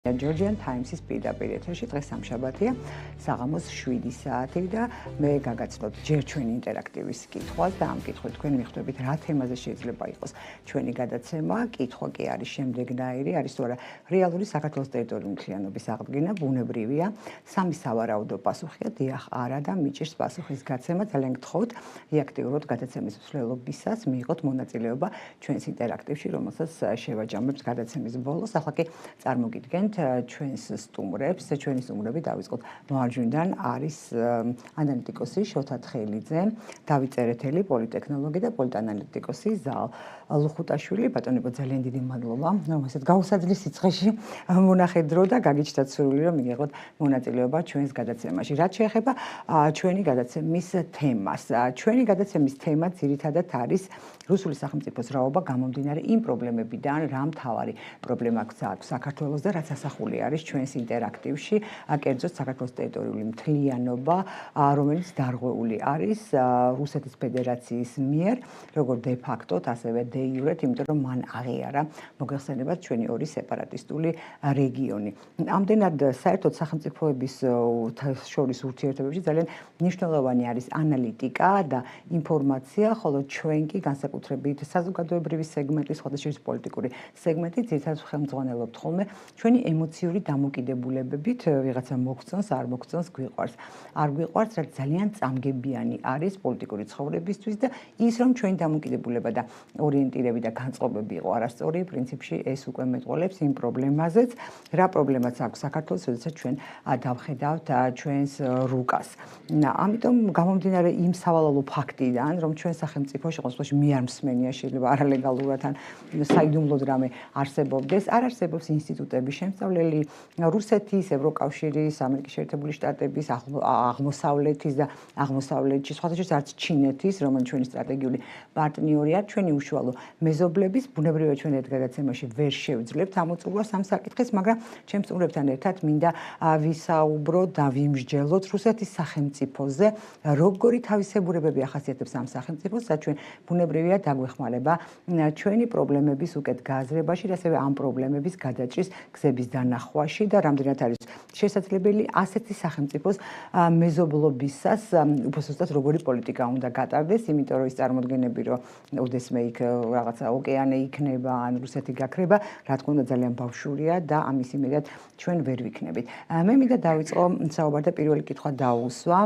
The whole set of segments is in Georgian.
Georgian Times-ის პირდაპირ ეთერში დღეს სამშაბათია, საღამოს 7 საათი და მე გაგაცნოთ ჯერ ჩვენი ინტერაქტივის კითხვას და ამ კითხვით თქვენ მიხვდებით რა თემაზე შეიძლება იყოს ჩვენი გადაცემა. კითხვა კი არის შემდეგნაირი, არის თუ არა რეალური საქართველოს ტერიტორიული მთლიანობის აღდგენა ბუნებრივია? სამი სავარაუდო პასუხია, დიახ, არა და მიჭირს პასუხის გაცემა. ძალიან გთხოვთ აქტიურად გადაცემის მსვლელობისას მიიღოთ მონაწილეობა ჩვენს ინტერაქტივში, რომელსაც შევაჯამებთ გადაცემის ბოლოს. ახლა კი წარმოგიდგენთ ჩვენს სტუმრებს, ჩვენი სტუმრები დავიწყოთ. მარჯვნიდან არის ანალიტიკოსი შოთა თხელიძე, დავით წერეთელი, პოლიტექნოლოგი და პოლიტანალიტიკოსი ზალ ლუხუტაშვილი. ბატონებო, ძალიან დიდი მადლობა, რომ ესეთ გაუსაძლის სიცხეში მონახეთ დრო და გაგიჩნდათ სურვილი, რომ მიიღოთ მონაწილეობა ჩვენს გადაცემაში. რაც შეეხება ჩვენი გადაცემის თემას. ჩვენი გადაცემის თემა ძირითადად არის რუსული სახელმწიფოს რაობა გამომდინარე იმ პრობლემებიდან, რა მთავარი პრობლემა აქვს საქართველოს და რაც ასახული არის ჩვენს ინტერაქტივში, კერძოდ საქართველოს ტერიტორიული მთლიანობა, რომელიც დარღვეული არის რუსეთის ფედერაციის მიერ, როგორც de facto, ასევე de jure, იმიტომ რომ მან აღიარა მოგეხსენებათ ჩვენი ორი სეპარატისტული რეგიონი. ამდენად საერთოდ სახელმწიფოების შორის ურთიერთობებში ძალიან მნიშვნელოვანი არის ანალიტიკა და ინფორმაცია, ხოლო ჩვენ კი განსაკუთრებით საზოგადოებრივი სეგმენტი, სხვადასხვა პოლიტიკური სეგმენტი, ძირითადად ხელმძღვანელობთ ხოლმე ჩვენი ემოციური დამოკიდებულებებით, ვიღაცა მოგწონს, არ მოგწონს, გვიყვარს. არ გვიყვარს, რაც ძალიან წამგებიანი არის პოლიტიკური ცხოვრებისთვის და ის რომ ჩვენი დამოკიდებულება და ორიენტირები და განწყობები იყო არასწორი, პრინციპში ეს უკვე მეტყოლებს იმ პრობლემაზეც, რა პრობლემაც აქვს საქართველოს, როდესაც ჩვენ დავხედავთ ჩვენს რუკას. ამიტომ გამომდინარე იმ სავალალო ფაქტიდან, რომ ჩვენ სახელმწიფოში ყოველთვის მე არ მსმენია, შეიძლება არალეგალურად ან საიდუმლოდ რამე არსებობდეს, არ არსებობს ინსტიტუტები შემსწავლელი რუსეთის, ევროკავშირის, ამერიკის შეერთებული შტატების, აღმოსავლეთის და აღმოსავლეთში, სხვადასხვა არც ჩინეთის, რომელიც ჩვენი სტრატეგიული პარტნიორია, ჩვენი უშუალო მეზობლების, ბუნებრივია ჩვენ ერთ გადაცემაში ვერ შევძლებთ ამოწურვას ამ საკითხს, მაგრამ ჩემს სტუმრებთან ერთად მინდა ვისაუბროთ და ვიმსჯელოთ რუსეთის სახელმწიფოზე, როგორი თავისებურებები ახასიათებს ამ სახელმწიფოს, და ჩვენ ბუნებრივია დაგვეხმარება ჩვენი პრობლემების უკეთ გააზრებაში, ასევე ამ პრობლემების გადაჭრის გზების დანახვაში და რამდენად არის შესაძლებელი ასეთი სახელმწიფოს მეზობლობისას, უბრალოდ როგორი პოლიტიკა უნდა გატარდეს, იმიტომ რომ ის წარმოდგენები, რომ ოდესმე იქ რაღაცა ოკეანე იქნება, ან რუსეთი გაქრება, რა თქმა უნდა ძალიან ბავშვურია და ამის იმედად ჩვენ ვერ ვიქნებით. მე მინდა დავიწყო საუბარ და პირველი კითხვა დაუსვა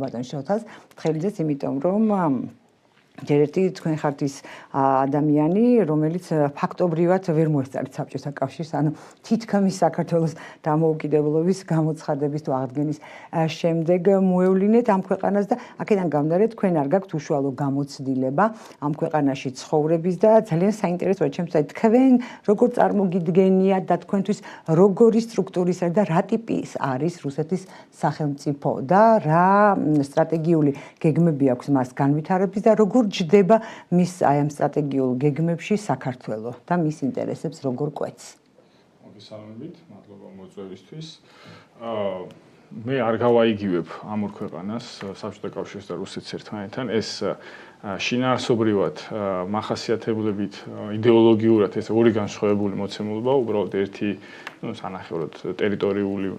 ბატონ შოთას თხელიძეს, იმიტომ რომ ჯერ ერთი თქვენ ხართ ის ადამიანი, რომელიც ფაქტობრივად ვერ მოესწარით საბჭოთა კავშირს, ანუ თითქმის საქართველოს დამოუკიდებლობის გამოცხადების თუ აღდგენის შემდეგ მოევლინეთ ამ ქვეყანას და აქედან გამომდინარე თქვენ არ გაქვთ უშუალო გამოცდილება ამ ქვეყანაში ცხოვრების და ძალიან საინტერესოა ჩემთვის თქვენ როგორ წარმოგიდგენიათ და თქვენთვის როგორი სტრუქტურისა და რა ტიპის არის რუსეთის სახელმწიფო და რა სტრატეგიული გეგმები აქვს მას განვითარების და როგორ ჯდება მის აი ამ სტრატეგიულ გეგმებში საქართველო და მის ინტერესებს როგორ კვეთს. მოგესალმებით, მადლობა მოწვევისთვის. მე არ გავაიგივებ ამ ორ ქვეყანას, საბჭოთა კავშირს და რუსეთს ერთმანეთთან. ეს შინაარსობრივად მახასიათებლებით იდეოლოგიურად ეს ორი განსხვავებული მოცემულობა, უბრალოდ ერთი სანახევროდ ტერიტორიული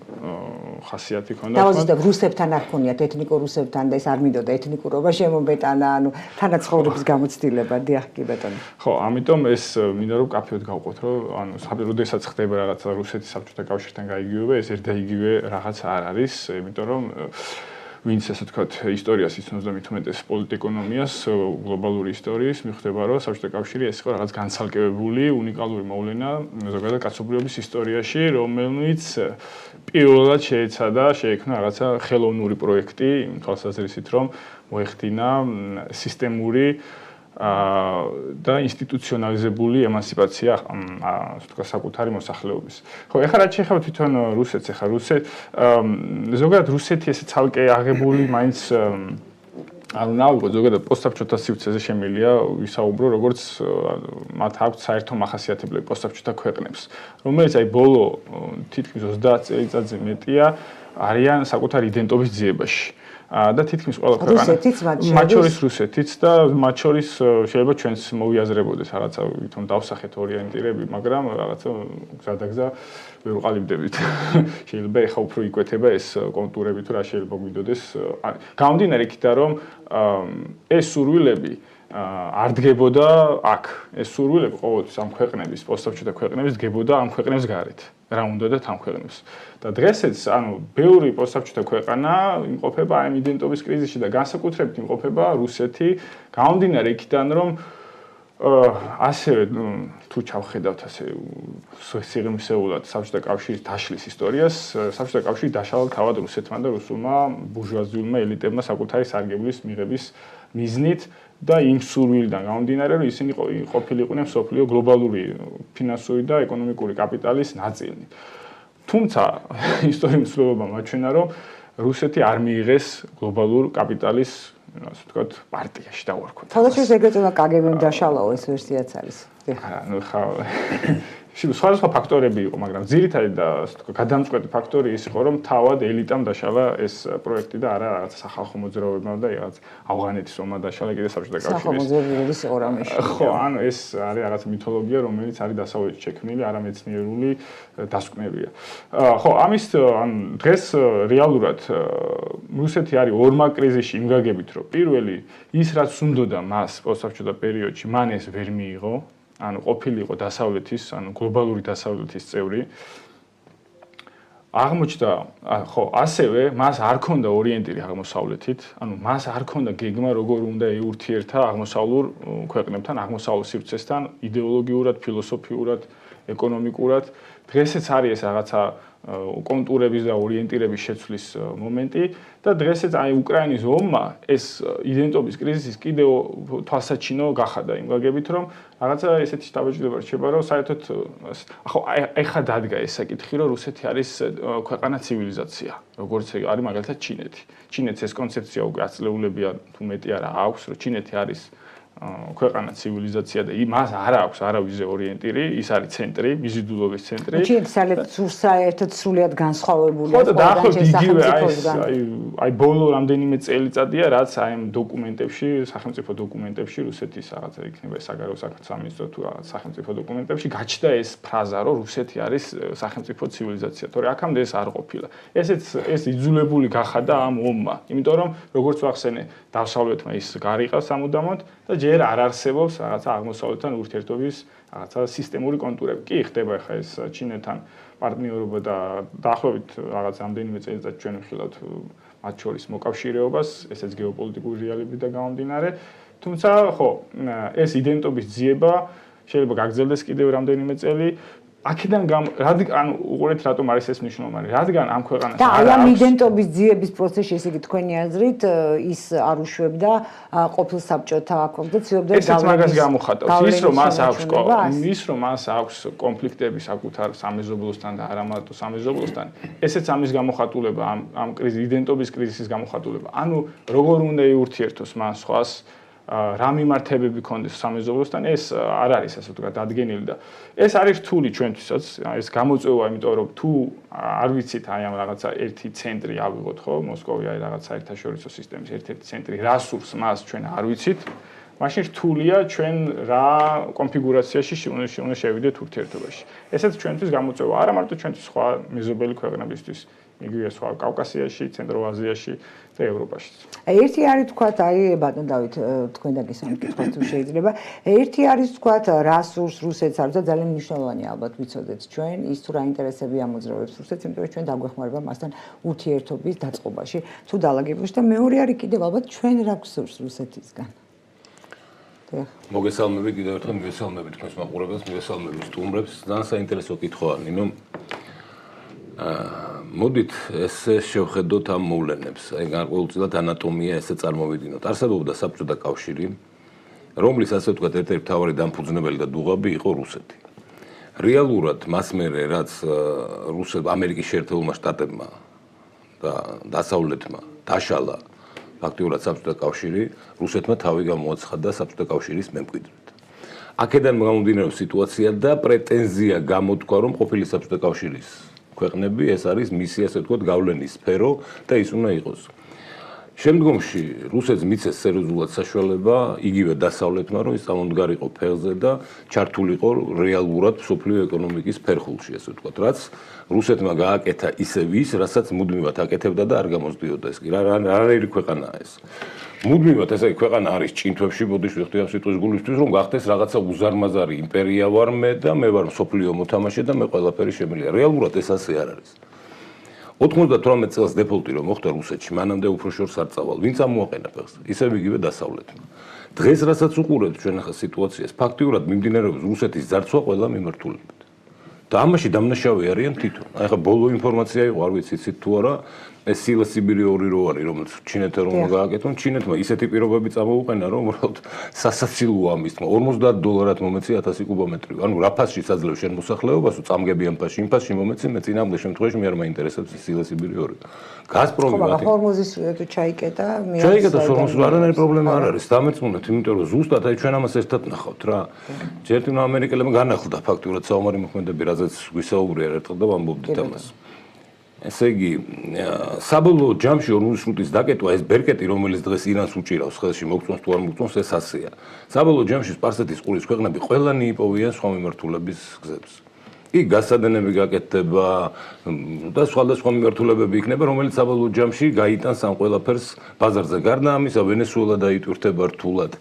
ხასიათი ქონდა. დავაზუსტებ, რუსებთან არ ქონიათ ეთნიკურ რუსებთან და ეს არ მინდოდა ეთნიკურობა შემომეტანა, ანუ თანაცხოვრების გამოცდილება, დიახ კი ბატონო. ხო, ამიტომ ეს მინდა რომ კაფეოდ გავყოთ, რომ ანუ როდესაც ხდება რაღაცა რუსეთის საბჭოთა კავშირთან გაიგივება, ეს ერთ და იგივე რაღაც არ არის, იმიტომ რომ ვინც ასე ვთქვათ ისტორიას იცნობს და მით უმეტეს პოლიტეკონომიას, გლობალური ისტორიის, მიხვდება რომ საბჭოთა კავშირი ეს იყო რაღაც განცალკევებული, უნიკალური მოვლენა ზოგადად კაცობრიობის ისტორიაში, რომელიც პირველად შეეცადა, შეექმნა რაღაცა ხელოვნური პროექტი, იმ თვალსაზრისით რომ მოეხდინა სისტემური და ინსტიტუციონალიზებული ემანსიპაცია საკუთარი მოსახლეობის. ხო, ეხლა რაც შეეხება თვითონ რუსეთს, ზოგადად რუსეთი ესე ცალკე აღებული მაინც არ უნდა ავიღოთ, ზოგადად პოსტსაბჭოთა სივრცეზე შემიძლია ვისაუბრო, როგორც მათ აქვთ საერთო მახასიათებლები პოსტსაბჭოთა ქვეყნებს, რომელიც აი ბოლო თითქმის 30 წელიწადზე მეტია არიან საკუთარი იდენტობის ძიებაში. და თითქმის ყველა ქვეყანა მათ შორის რუსეთიც და მათ შორის შეიძლება ჩვენს მოვიაზრებოდეს რაღაცა თვითონ დავსახეთ ორიენტირები, მაგრამ რაღაცა გზადაგზა ვერ ვყალიბდებით. შეიძლება ეხა უფრო იკვეთება ეს კონტურები თუ რა შეიძლება გვიდოდეს. გამომდინარე იქიდან რომ ეს სურვილები არ დგებოდა აქ. ეს სურვილები ყოველთვის ამ ქვეყნების, პოსტსაბჭოთა ქვეყნების დგებოდა ამ ქვეყნებს გარეთ. რა უნდათ ამ ქვეყნებს. და დღესაც, ბევრი პოსტსაბჭოთა ქვეყანა იმყოფება ამ იდენტობის კრიზისში და განსაკუთრებით იმყოფება რუსეთი, გამომდინარე იქიდან რომ ასევე თუ ჩავხედავთ ასე სიღრმისეულად საბჭოთა კავშირის დაშლის ისტორიას, საბჭოთა კავშირი დაშალა თავად რუსეთმა და რუსულმა ბურჟუაზიულმა ელიტებმა საკუთარი სარგებლის მიღების მიზნით და იმ სურვილიდან გამომდინარე, რომ ისინი ყოფილიყვნენ მსოფლიო გლობალური ფინანსური და ეკონომიკური კაპიტალის ნაწილი. თუმცა ისტორიის მსვლელობა მაჩვენა, რომ რუსეთი არ მიიღეს გლობალურ კაპიტალის ასე ვთქვათ, პარტიაში დავარქვათ. თავდაცვის ეგრეთ წოდება კგბ-მ დაშალაო ეს ვერსიაც არის. ხა სხვადასხვა ფაქტორები იყო, მაგრამ ძირითადი და ასე ვთქვათ, გადამწყვეტი ფაქტორი ის იყო, რომ თავად ელიტამ დაშალა ეს პროექტი და არა რაღაც სახალხო მოძრაობებმა და რაღაც ავღანეთის ომმა დაშალა კიდე საბჭოთა კავშირის. სახალხო მოძრაობების ორამეში. ხო, ეს არის რაღაც მითოლოგია, რომელიც არის დასავლეთში შექმნილი, არამეცნიერული დასკვნებია. ხო, ამის დღეს რეალურად რუსეთი არის ორმაგ კრიზისში იმ გაგებით, რომ პირველი ის რაც უნდოდა მას პოსტსაბჭოთა პერიოდში, მან ეს ვერ მიიღო. ყოფილიყო დასავლეთის, გლობალური დასავლეთის წევრი. აღმოჩნდა, ხო, ასევე მას არ ქონდა ორიენტირი აღმოსავლეთით, მას არ ქონდა გეგმა, როგორ უნდა ეურთიერთა აღმოსავლურ ქვეყნებთან, აღმოსავლურ სივრცესთან, იდეოლოგიურად, ფილოსოფიურად, ეკონომიკურად. დღესაც არის ეს რაღაცა კონტურების და ორიენტირების შეცვლის მომენტი და დღესაც აი უკრაინის ომმა ეს იდენტობის კრიზისის კიდევ თვალსაჩინო გახადა იმ გაგებით, რომ რაღაცა ესეთი შთაბეჭდილება რჩება, რომ საერთოდ ხო ეხა დადგა ეს საკითხი, რომ რუსეთი არის ქვეყანა ცივილიზაცია, როგორც არის მაგალითად ჩინეთი. ჩინეთს ეს კონცეფცია უკვე აწლეულებია თუ მეტი არა აქვს, რომ ჩინეთი არის ქვეყანა ცივილიზაცია და მას არ აქვს არავიზე ორიენტირი, ის არის ცენტრი, მიზიდულობის ცენტრი. ჩინეთი საერთოდ სრულიად განსხვავებულია. ხო და დაახლოებით იგივე აი ბოლო რამდენიმე წელიწადია, რაც აი ამ დოკუმენტებში, სახელმწიფო დოკუმენტებში რუსეთის რაღაცა იქნება საგარეო საქმეთა სამინისტრო თუ რაღაც სახელმწიფო დოკუმენტებში გაჩნდა ეს ფრაზა, რომ რუსეთი არის სახელმწიფო ცივილიზაცია. თორე აქამდე ეს არ ყოფილა. ეს იძულებული გახადა ამ ომმა, იმიტომ რომ როგორც ვახსენე, დასავლეთმა ის გარიყა სამუდამოდ და ჯერ არ არსებობს რაღაცა აღმოსავლეთთან ურთიერთობის რაღაცა სისტემური კონტურები. კი ხდება ხა ეს ჩინეთთან პარტნიორობა და დაახლოებით რაღაც ამდენიმე წელიწად ჩვენ ვხილავთ მათ შორის მოკავშირეობას, ესეც გეოპოლიტიკური რეალობიდან გამომდინარე. თუმცა ხო, ეს იდენტობის ძიება შეიძლება გაგრძელდეს კიდევ რამდენიმე წელი. აქედან უყურეთ რატომ არის ეს მნიშვნელოვანი. რადგან ამ ქვეყანას და აი ამ იდენტობის ძიების პროცესში, ესე იგი თქვენი აზრით, ის არ უშვებდა ყოფილ საბჭოთა აქვთ და ცდილობდა ესეც მაგას გამოხატავს. ის რომ მას აქვს კონფლიქტები საკუთარ სამეზობლოსთან და არა მარტო სამეზობლოსთან, ესეც ამის გამოხატულება, ამ იდენტობის კრიზისის გამოხატულება. როგორ უნდა ეურთიერთოს მას სხვას რა მიმართებები ქონდეს სამეზობლოსთან, ეს არ არის ასე ვთქვათ დადგენილი და ეს არის რთული ჩვენთვისაც, ეს გამოწვევა, იმიტომ რომ თუ არ ვიცით აი ამ რაღაცა ერთი ცენტრი ავიღოთ, ხო, მოსკოვი აი რაღაც საერთაშორისო სისტემის ერთ-ერთი ცენტრი, რა სურს მას ჩვენ არ ვიცით, მაშინ რთულია ჩვენ რა კონფიგურაციაში უნდა შევიდეთ ურთიერთობაში. ესეც ჩვენთვის გამოწვევა, არა მარტო ჩვენთვის, სხვა მეზობელი ქვეყნებისთვის, იგივე სხვა კავკასიაში, ცენტრალურ-აზიაში და ევროპაშიც. ერთი არის თქვათ, აი ბატონ დავით, თქვენ დაგესმით კითხვა თუ შეიძლება. ერთი არის თქვათ, რა სურს რუსეთს არის და ძალიან მნიშვნელოვანი ალბათ ვიცოდეთ ჩვენ ის თუ რა ინტერესები ამოძრავებს რუსეთს, იმიტომ რომ ჩვენ დაგვეხმარება მასთან ურთიერთობის დაწყობაში, თუ დაალაგებაში და მეორე არის კიდევ ალბათ ჩვენ რა გვსურს რუსეთისგან. მოგესალმები კიდევ ერთხელ, მოგესალმები თქვენს მაყურებელს, მოგესალმები სტუმრებს. ძალიან საინტერესო კითხვაა, ნინო. მოდით ესე შევხედოთ ამ მოვლენებს. აი გარკვეულწილად ანატომია ესე წარმოვიდინოთ. არსებობდა საბჭოთა კავშირი, რომლის ასე ვთქვათ ერთ-ერთი მთავარი დამფუძნებელი და დუღაბი იყო რუსეთი. რეალურად მას მერე რაც ამერიკის შეერთებულმა შტატებმა და დასავლეთმა დაშალა ფაქტიურად საბჭოთა კავშირი, რუსეთმა თავი გამოაცხადა საბჭოთა კავშირის მემკვიდრედ. აქედან გამომდინარეობს სიტუაცია და პრეტენზია გამოთქვა, რომ ყოფილი საბჭოთა კავშირის ქვეყნები ეს არის მისი ასე ვთქვათ გავლენის სფერო და ის უნდა იყოს. შემდგომში რუსეთს მიცეს სერიოზულად საშუალება იგივე დასავლეთმა, რომ ის წამოდგარიყო ფეხზე და ჩართულიყო რეალურად მსოფლიო ეკონომიკის ფერხულში, ასე ვთქვათ, რაც რუსეთმა გააკეთა ისევ ის, რასაც მუდმივად აკეთებდა და არ გამოსდიოდა ეს კი. რანაირი ქვეყანაა ეს? მუდმივად ესე ქვეყანა არის ჭინთვებში, ბოდიში ვიხდი ამ სიტყვის გულისთვის, რომ გახდეს რაღაცა უზარმაზარი იმპერია ვარ მე და მე ვარ მსოფლიო მოთამაშე და მე ყველაფერი შემიძლია. რეალურად ეს ასე არ არის. 98 წელს დეფოლტი რომ მოხდა რუსეთში, მანამდე უფრო შორს არ წავალ. ვინც ამოაყენა ფეხს? ისევ იგივე დასავლეთმა. დღეს რასაც უყურებთ ჩვენ ახლა სიტუაციას, ფაქტიურად მიმდინარეობს რუსეთის ძარცვა ყველა მიმართულებით. და ამაში დამნაშავე არიან თვითონ. აი ხა ბოლო ინფორმაცია იყო, არ ვიცი იცით თუ არა, ეს სილა სიბირი 2 რო არის, რომელიც ჩინეთთან რომ გააკეთონ, ჩინეთმა ისეთი პირობები წამოუყენა, რომ უბრალოდ სასაცილოა მისმა. $50 მომეცი 1000 კუბომეტრი. ანუ რა ფასში საძლევ შენ მოსახლეობას, წამგები ამ ფასში, იმ ფასში მომეცი, მე წინამდე შემთხვევაში მე არ მაინტერესებს სილა სიბირი 2. გაზპრომი მათი. ჰორმუზის ჩაიკეტა, ჩაიკეტა ჰორმუზს, არანაირი პრობლემა არ არის. დამეწმუნეთ, იმიტომ რომ ზუსტად აი ჩვენ ამას ერთად ნახავთ რა. ჯერ თვითონ ამერიკელებმა განახლდა ფაქტურად საომარი მოქმედები, რაზეც გვისაუბრია ერთხელ და ვამბობდით ამას. ესე იგი, საბოლოო ჯამში 45-ის დაკეტვა ეს ბერკეტი, რომელიც დღეს ირანს უჭირავს, ხელში მოგწონს თუ არ მოგწონს, ეს ასეა. საბოლოო ჯამში სპარსეთის ყურის ქვეყნები ყველანი იპოვიან სხვა მიმართულების გზებს. იქ გასადენები გაკეთდება და სხვადასხვა მიმართულებები იქნება, რომელიც საბოლოო ჯამში გაიტანს ამ ყველაფერს ბაზარზე. გარდა ამისა, ვენესუელა დაიტვირთება რთულად.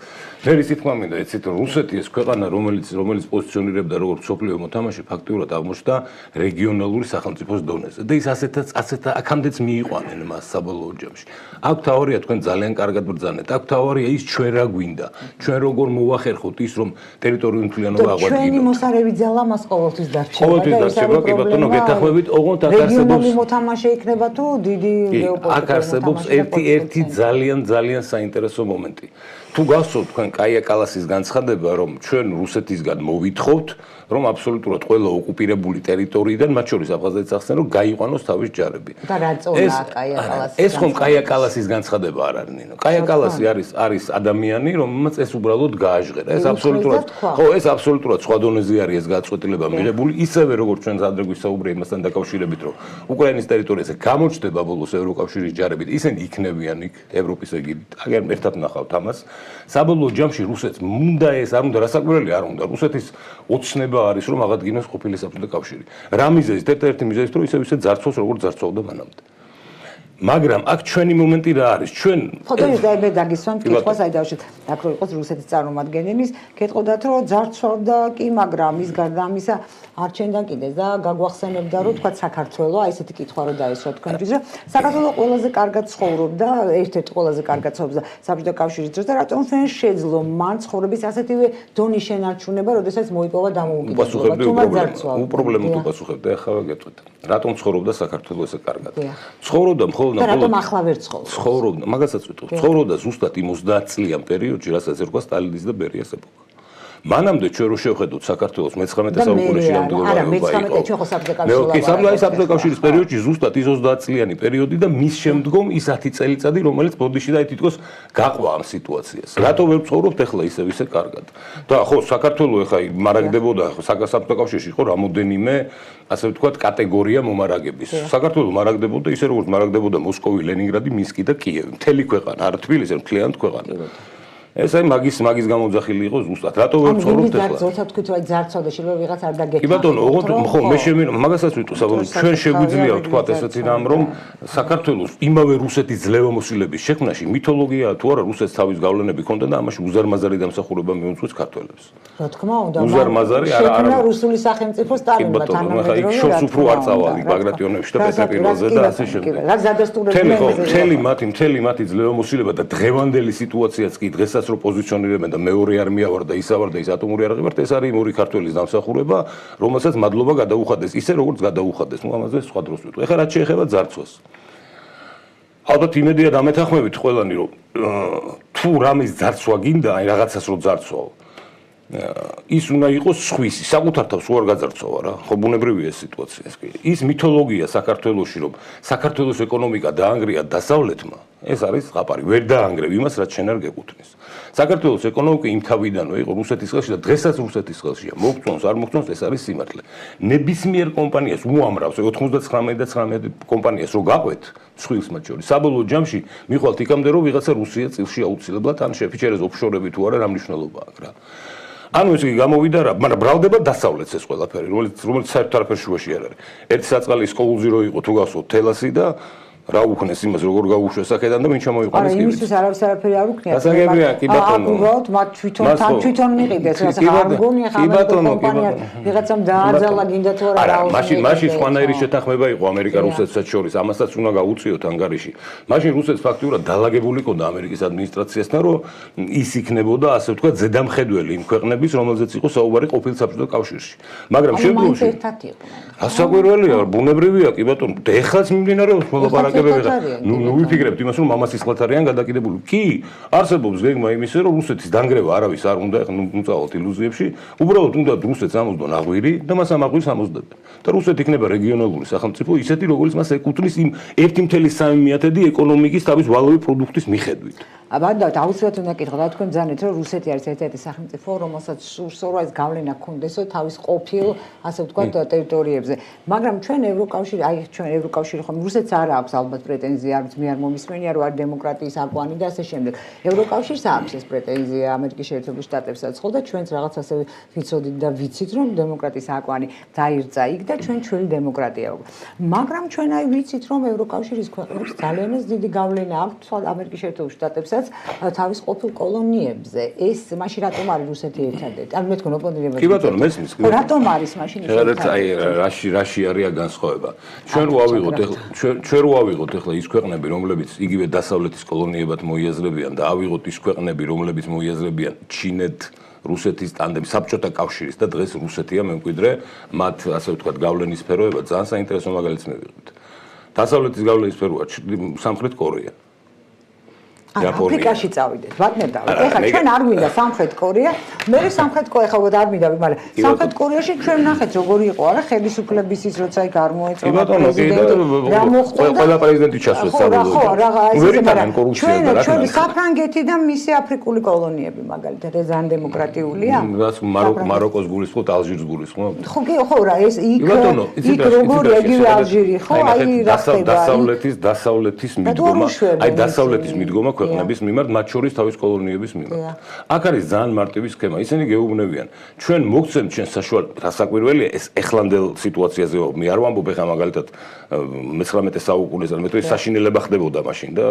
მე ისე თქვა მინდა, იცით, რუსეთი ეს ქვეყანა, რომელიც პოზიციონირებდა როგორც მსოფლიო მოთამაშე, ფაქტიურად აღმოჩნდა რეგიონალური სახელმწიფოს დონეზე. და ის ასეთაც აქამდეც მიიყვანენ მას საბოლოო ჯამში. აქ თავარია თქვენ ძალიან კარგად ბრძანეთ. აქ თავარია ის ჩვენ რა გვინდა. ჩვენ როგორ მოვახერხოთ ის, რომ ტერიტორიული მთლიანობა აღვადგინოთ. ჩვენი მოსარევი ძალა მას ყოველთვის დარჩება. ყოველთვის დარჩება, კი ბატონო, გეთახმებით, ოღონდ აქ არსებობს რეგიონული მოთამაშე იქნება თუ დიდი გეოპოლიტიკური აქ არსებობს ერთი ძალიან საინტერესო მომენტი. თუ გახსოვთ თქვენ კაია კალასის განცხადება, რომ ჩვენ რუსეთისგან მოვითხოვთ, რომ აბსოლუტურად ყველა ოკუპირებული ტერიტორიიდან, მათ შორის აფხაზეთიც ახსენ, რომ გაიყვანოს თავის ჯარები. და რა წონა კაია კალასის? ეს ხომ კაია კალასის განცხადება არ არის, ნინო. კაია კალასი არის ადამიანი, რომელმაც ეს უბრალოდ გააჟღერა. ეს აბსოლუტურად ხო, ეს აბსოლუტურად სხვა დონეზე არის ეს გაწყვეტილება მიღებული, ისევე როგორც ჩვენ ზადრე გვისაუბრია იმასთან დაკავშირებით, რომ უკრაინის ტერიტორიაზე გამოჩნდება ბოლოს ევროკავშირის ჯარები, ისინი იქნებიან იქ ევროპის ეგიდით. აგერ ერთად ნახავთ ამას. საბოლოო ჯამში რუსეთს მუნდა ეს არ უნდა რასაკვირველი არ უნდა. რუსეთის ოცნება არის რომ აღადგინოს ყოფილი საბჭოთა კავშირი. რა მიზეზით? ერთ-ერთი მიზეზით რომ ისე ძარცვას როგორც ძარცვავდა მანამდე. მაგრამ აქ ჩვენი მომენტი რა არის? ჩვენ ფოტოის დაებე დაგისვამთ კითხვას აი დავშეთ. აქ რო იყოს რუსეთის წარმომადგენლის, გეტყოდათ რომ ძარცვავდა კი, მაგრამ ის გარდა ამისა არჩენდა კიდეც და გაგვახსენებდა რომ თქვა საქართველოს, აი ესეთი კითხვა რო დაესვა თქვენთვის, რომ საქართველოს ყველაზე კარგად ცხოვრობდა, ერთ-ერთი ყველაზე კარგად ცხოვრობდა საბჭოთა კავშირის დროს და რატომ ჩვენ შეძლო მან ცხოვრების ასეთივე დონის შენარჩუნება, როდესაც მოიპოვა დამოუკიდებლობა, თუმცა ძარცვავდა. უპრობლემოდ უპასუხებდი, ახლა გეტყვით. რატომ ცხოვრობდა საქართველოს ესე კარგად? ცხოვრობდა მხოლოდ და რატომ ახლა ვერ ცხოვრობს? ცხოვრობდა, მაგასაც ვიტყვი. ცხოვრობდა ზუსტად იმ 30 წლიან პერიოდში, რასაც ერქვა სტალინის და ბერიას ეპოქა. მანამდე ჩვენ რო შევხედოთ საქართველოს მე-19 საუკუნეში რამდენობა იყო. მე-19 ჩვენ ხო საბჭოთა საბჭოთა კავშირის პერიოდში ზუსტად ის 30 წლიანი პერიოდი და მის შემდგომ ის 10 წელიწადი, რომელიც ბოდიში და თითქოს გაყვა ამ სიტუაციას. რატო ვერ ცხოვრობთ ახლა ისე კარგად? და ხო, საქართველოს ახლა მარაგდებოდა, საბჭოთა კავშირში იყო რამოდენიმე, ასე ვთქვათ, კატეგორია მომარაგების. საქართველოს მარაგდებოდა ისე როგორც მარაგდებოდა მოსკოვი, ლენინგრადი, მინსკი და კიევი. მთელი ქვეყანა, არა თბილისი, მთლიანად ქვეყანა. ეს აი მაგის გამოძახილი იყო ზუსტად. რატო ვერ ცხოვრობთ ახლა? ზოთა თქვით რომ ძარცვავდა შეიძლება ვიღაც არ დაგეკითხა. კი ბატონო, ოღონდ ხო მე შემიძლია მაგასაც ვიტყვი საბოლოოდ ჩვენ შეგვიძლია ვთქვათ ესეთი რამ რომ საქართველოს იმავე რუსეთის ძლევამოსილების შექმნაში მითოლოგიაა თუ არა რუსეთს თავის გავლენები ჰქონდა და ამაში უზარმაზარი დამსახურება მიუძღვის ქართველებს. რა თქმა უნდა, უზარმაზარი არა რუსული სახელმწიფო სტალინმა თანამედროვე შორს უფრო არ წავალი ბაგრატიონებში და პეტროპილოზე და ასე შემდეგ. რა გზადასტურებდნენ მთელი მათი ძლევამოსილება და დღევანდელი სიტუაციაც კი დღესაც რო პოზიციონირებენ და მეორე არმია ვარ და ისა ვარ და ის ატომური არაღი ვარ, ეს არის იმური ქართველის დამსახურება, რომელსაც მადლობა გადაუხადეს, ისე როგორც გადაუხადეს. ნუ ამაზე სხვა დროს ვიტყვი. ეხლა რაც შეეხება ძარცვას. ალბათ იმედია დამეთანხმებით ყველანი, რომ თუ რამის ძარცვა გინდა, აი რაღაცას რო ძარცვაო. ის უნდა იყოს სხვისი, საკუთარ თავს უარ გაძარცვა რა. ხო ბუნებრივია ეს სიტუაცია. ის მითოლოგია საქართველოში, რომ საქართველოს ეკონომიკა დაანგრია დასავლეთმა ეს არის ზღაპარი. ვერ დაანგრევ იმას, რაც შენ არ გეკუთვნის. საქართველოს ეკონომიკა იმ თავიდანვე იყო რუსეთის ხელში და დღესაც რუსეთის ხელშია. მოგწონს, არ მოგწონს, ეს არის სიმართლე. ნებისმიერ კომპანიას უამრავს 99 და 19 კომპანიას რო გაყვეთ, სხვის მათ შორის. საბოლოო ჯამში მიხვალთ იქამდე რომ ვიღაცა რუსია წილში აუცილებლად ან შეფიჩერეს ოფშორები თუ არა რა მნიშვნელობა აქვს რა. ანუ ეს იგი გამოვიდა რა, მაგრამ ბრალდება დასავლეთს ეს ყველაფერი, რომელიც საერთოდ არაფერ შუაში არ არის. ერთი საწყალი სკოლზე რო იყო თუ გასულ თელასი და რა უქნეს იმას როგორ გაუშვეს აქედან და ვინ ჩამოიყვანეს კი. იმისთვის არავის არაფერი არ უქნია. გასაგებია, კი ბატონო. უბრალოდ მათ თვითონ მიყიდეს, რასაც არ მგონია ხა კომპანია ვიღაცამ დააძალა გინდა თუ არა. არა, მაშინ სხვანაირი შეთანხმება იყო ამერიკა რუსეთსაც შორის, ამასაც უნდა გაუწიოთ ანგარიში. მაშინ რუსეთს ფაქტიურად დაალაგებული ჰქონდა ამერიკის ადმინისტრაციასთან, რომ ის იქნებოდა ასე ვთქვათ ზედამხედველი იმ ქვეყნების, რომელზეც იყო საუბარი ყოფილ საბჭოთა კავშირში. მაგრამ შემდგომში ერთად იყო. ასაკვირველია, ბუნებრივია, კი ბატონო, და ეხლაც მიმდინარეობს მოლაპარაკებები. ნუ ვიფიქრებთ იმას, რომ მამას ისხლად არიან გადაკიდებული. კი, არსებობს გეგმა იმისა, რომ რუსეთის დანგრევა არავის არ უნდა, ეხლა ნუ წავალთ ილუზიებში, უბრალოდ უნდა რუსეთს ამოსდონ აღვირი და მას ამ აღვირს ამოსდებენ. და რუსეთი იქნება რეგიონალური სახელმწიფო, ისეთი, როგორც მას ეკუთვნის იმ 1.3 ეკონომიკის თავის ვალოვი პროდუქტის მიხედვით. აბანდა აუცილებლად უნდა კითხო და თქვენ ძანეთ რომ რუსეთი არის ერთ-ერთი სახელმწიფო რომელსაც სურს გავლენა ქონდესო თავის ყოფილ ასე ვთქვათ ტერიტორიებზე მაგრამ ჩვენ ევროკავშირი აი ჩვენ ევროკავშირი ხომ რუსეთს არ აქვს ალბათ პრეტენზია არც მე არ მომისმენია რომ არის დემოკრატიის აკვანი და ასე შემდეგ ევროკავშირს აქვს ეს პრეტენზია ამერიკის შეერთებულ შტატებსაც ხო და ჩვენც რაღაც ასე ვიცოდით და ვიცით რომ დემოკრატიის აკვანი დაირწა იქ და ჩვენ ჩვენი დემოკრატია მაგრამ ჩვენ აი ვიცით რომ ევროკავშირის ქვეყნებს ძალიან დიდი გავლენა აქვს ამერიკის შეერთებულ შტატებსაც თავის ყოფილ კოლონიებზე ეს მაშინ რატომ არის რუსეთი ერთადერთი? ან მე თქვენ ოპონირებთ. კი ბატონო, მესმის. რატომ არის მაშინ ეს ერთადერთი? აი რაში არია განსხვავება. ჩვენ რო ავიღოთ ახლა ის ქვეყნები, რომლებიც იგივე დასავლეთის კოლონიებად მოიაზრებიან და ავიღოთ ის ქვეყნები, რომლებიც მოიაზრებიან ჩინეთ რუსეთის ტანდემი, საბჭოთა კავშირის და დღეს რუსეთია მემკვიდრე, მათ ასე ვთქვათ გავლენის სფეროება ძალიან საინტერესო მაგალითს მივიღებთ. დასავლეთის გავლენის სფეროა სამხრეთ კორეა. აფრიკაში წავიდეთ, ვატნებდავით. ეხლა ჩვენ არ მინდა სამხრეთ კორეა, მე სამხრეთ კორეა ხავ არ მინდა, მაგრამ სამხრეთ კორეაში ჩვენ ნახეთ როგორი იყო, არა ხელისუფლების ის როცა იქ არ მოეწონა პრეზიდენტი. რა მოხდა? ყველა პრეზიდენტი ჩასვეს საბოლოოდ. ხო, რაღაცა ისე მაგრამ კორუფცია და რა ჩვენ საფრანგეთი და მისი აფრიკული კოლონიები მაგალითად ეს ძალიან დემოკრატიულია. რაც მაროკოს გულისხმობთ, ალჟირს გულისხმობთ. ხო რა ეს იქ როგორია იგივე ალჟირი, ხო? აი რა ხდება? დასავლეთის მიდგომა, აი დასავლეთის მიდგომა ქვეყნების მიმართ, მათ შორის თავის კოლონიების მიმართ. აქ არის ძალიან მარტივი სქემა. ისინი გეუბნებიან, ჩვენ მოგცემთ ჩვენ საშუალო რასაკვირველია ეს ეხლანდელ სიტუაციაზე მე არ ვამბობ ეხლა მაგალითად 19 საუკუნეზე, მე თვითონ საშინელება ხდებოდა მაშინ და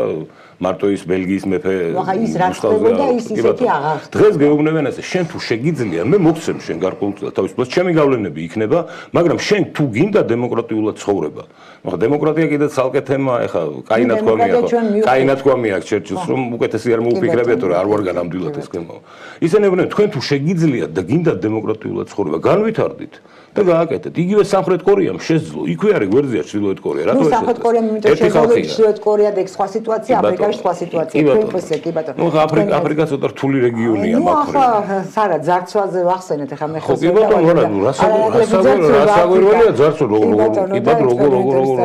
მარტო ის ბელგიის მეფე ახლა ის რა ხდებოდა ის ისეთი აღარ ხდება. დღეს გეუბნებიან ესე, შენ თუ შეგიძლია, მე მოგცემ შენ გარკვეულწილად თავის პლუს ჩემი გავლენები იქნება, მაგრამ შენ თუ გინდა დემოკრატიულად ცხოვრება. ახლა დემოკრატია კიდე ცალკე თემა, ახლა კაინათქვამია ჩერჩილს რომ უკეთესი არ მოუფიქრებიათ რომ არ ვარ განამდვილად ეს გემო. ისინი ეუბნებიან თქვენ თუ შეგიძლია და გინდა დემოკრატიულად ცხოვრება, განვითარდით და გააკეთეთ. იგივე სამხრეთ კორეამ შეძლო, იქვე არის გვერდზეა ჩრდილოეთ კორეა. რატო ეს? სამხრეთ კორეამ იმიტომ შეძლო ჩრდილოეთ კორეა და სხვა სიტუაცია, აფრიკაში სხვა სიტუაცია. თქვენსე კი ბატონო. ნუ აფრიკა ცოტა რთული რეგიონია მაგ. ახლა არა ძარცვაზე ვახსენეთ ახლა მე ხო კი ბატონო, რასაკვირველია ძარცვა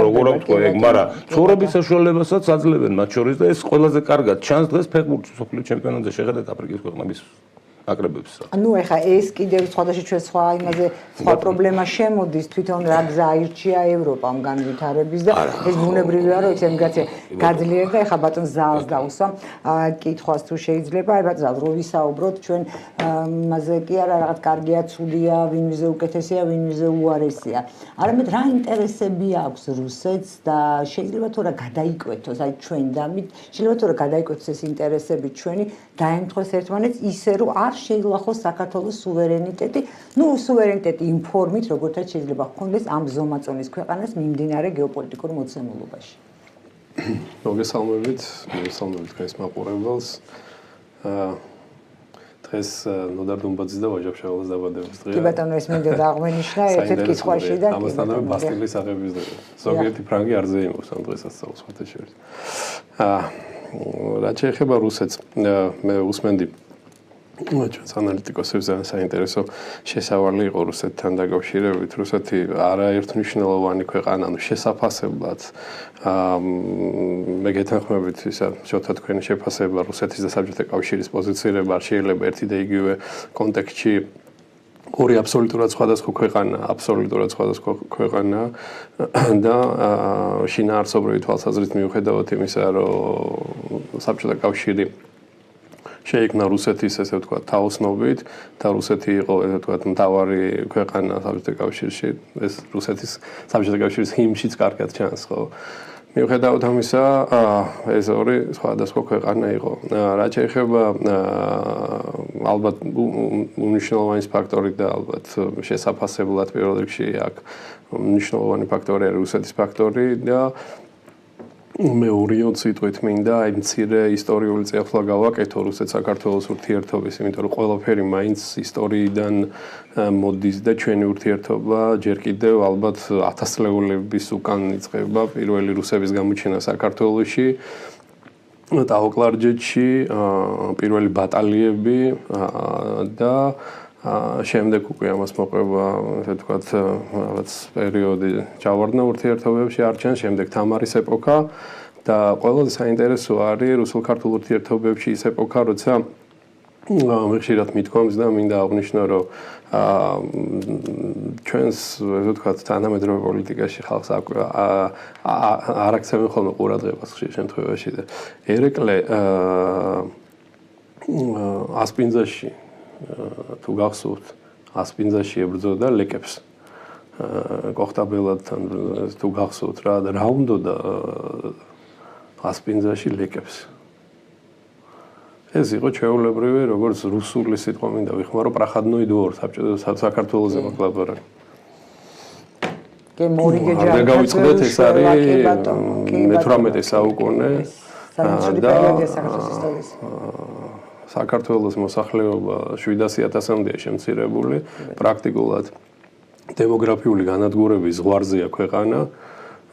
როგორ აქვს ეგ, მაგრამ ცხოვრების საშუალებასაც აძლევენ მათ შორის და ეს ყველაზე კარგად ჩანს დღეს ფეხბურთის მსოფლიო ჩემპიონატზე შეხედეთ აფრიკის ქვეყნების აკრებებს. ანუ ეხა ეს კიდევ სხვადასხვა ჩვენ სხვა იმაზე სხვა პრობლემა შემოდის თვითონ რა გზა აირჩია ევროპამ განვითარების და ეს ბუნებრივია რომ ეს ემიგრაცია გაძლიერდა ეხა ბატონ ზალს დაუსვა კითხვას თუ შეიძლება აი ბატონ ზალ რო ვისაუბროთ ჩვენ იმაზე კი არა რაღაც კარგია ცუდია ვინ ვიზე უკეთესია ვინ ვიზე უარესია არამედ რა ინტერესები აქვს რუსეთს და შეიძლება თუ რა გადაიკვეთოს აი ჩვენ და შეიძლება თუ რა გადაიკვეთოს ეს ინტერესები ჩვენი დაემთხოს ერთმანეთს ისე რომ არ შეიძლება საქართველოს სუვერენიტეტი, ну სუვერენიტეტი იმ ფორმით, როგორთაც შეიძლება ჰქონდეს ამ ზომაწონის ქვეყანას მიმდინარე გეოპოლიტიკურ მოცემულობაში. მოგესალმებით დღეს მაყურებელს. დღეს ნოდარ დუმბაძის და ვაჟა ფშაველის დაბადების დღეა. კი ბატონო, ეს მინდოდა აღმენიშნა ერთ-ერთ კითხვაში და ამასთანავე ბასტილის აღების დღეა. ზოგიერთი ფრანგი არ ზეიმობს ამ დღესასწაულს ხოთეშორის. რაც შეეხება რუსეთს, მე უსმენდი ჩვენს ანალიტიკოსებს ძალიან საინტერესო შესავალი იყო რუსეთთან დაკავშირებით. რუსეთი არაერთმნიშვნელოვანი ქვეყანა, ანუ შესაფასებლად მე გეთანხმებით ისა შოთა თქვენი შეფასება რუსეთის და საბჭოთა კავშირის პოზიცირება არ შეიძლება ერთი და იგივე კონტექსტში ორი აბსოლუტურად სხვადასხვა ქვეყანა და შინაარსობრივი თვალსაზრისით მიუხედავად იმისა, რომ საბჭოთა კავშირი შეიქმნა რუსეთის ესე ვთქვათ თაოსნობით და რუსეთი იყო ესე ვთქვათ მთავარი ქვეყანა საბჭოთა კავშირში, ეს რუსეთის საბჭოთა კავშირის ჰიმნშიც კარგად ჩანს, ხო? მიუხედავად ამისა, ეს ორი სხვადასხვა ქვეყანა იყო. რაც შეეხება ალბათ უნიშნელოვანი ფაქტორი და ალბათ შესაფასებლად პირველ რიგში აქ უნიშნელოვანი ფაქტორია რუსეთის ფაქტორი და მეურიოდ სიტყვით მინდა აი მცირე ისტორიული წიაღლა გავაკეთო რუსეთ-საქართველოს ურთიერთობის, იმიტომ რომ ყველაფერი მაინც ისტორიიდან მოდის და ჩვენი ურთიერთობა ჯერ კიდევ ალბათ ათასწლეულების უკან იწყება პირველი რუსების გამოჩენა საქართველოში ტაო-კლარჯეთში პირველი ბატალიები და შემდეგ უკვე ამას მოყვება ესე ვთქვათ რაღაც პერიოდი ჩავარდნა ურთიერთობებში არჩენს, შემდეგ თამარის ეპოქა და ყველაზე საინტერესო არის რუსულ-ქართულ ურთიერთობებში ის ეპოქა, როცა მე ხშირად მithქვამს და მინდა აღნიშნო, რომ ჩვენს ესე ვთქვათ თანამედროვე პოლიტიკაში ხალხს არ აქცევენ ხოლმე ყურადღებას ხშირ შემთხვევაში და ერეკლე ასპინძაში თუ გახსოვთ ასპინძაში ებრძოდა ლეკებს კოხტაბელადთან თუ გახსოვთ რა უნდა ასპინძაში ლეკებს ეს იყო ჩვეულებრივი როგორც რუსული სიტყვა მინდა ვიხმარო პრახადნოი დვორ საქართველოზე მოკლაბარაკ კი მორიგე ჯერ გავიწყდეთ ეს არის მე-18 საუკუნე და საქართველოს მოსახლეობა 700,000-მდეა შემცირებული, პრაქტიკულად დემოგრაფიული განადგურების ზღვარზეა ქვეყანა.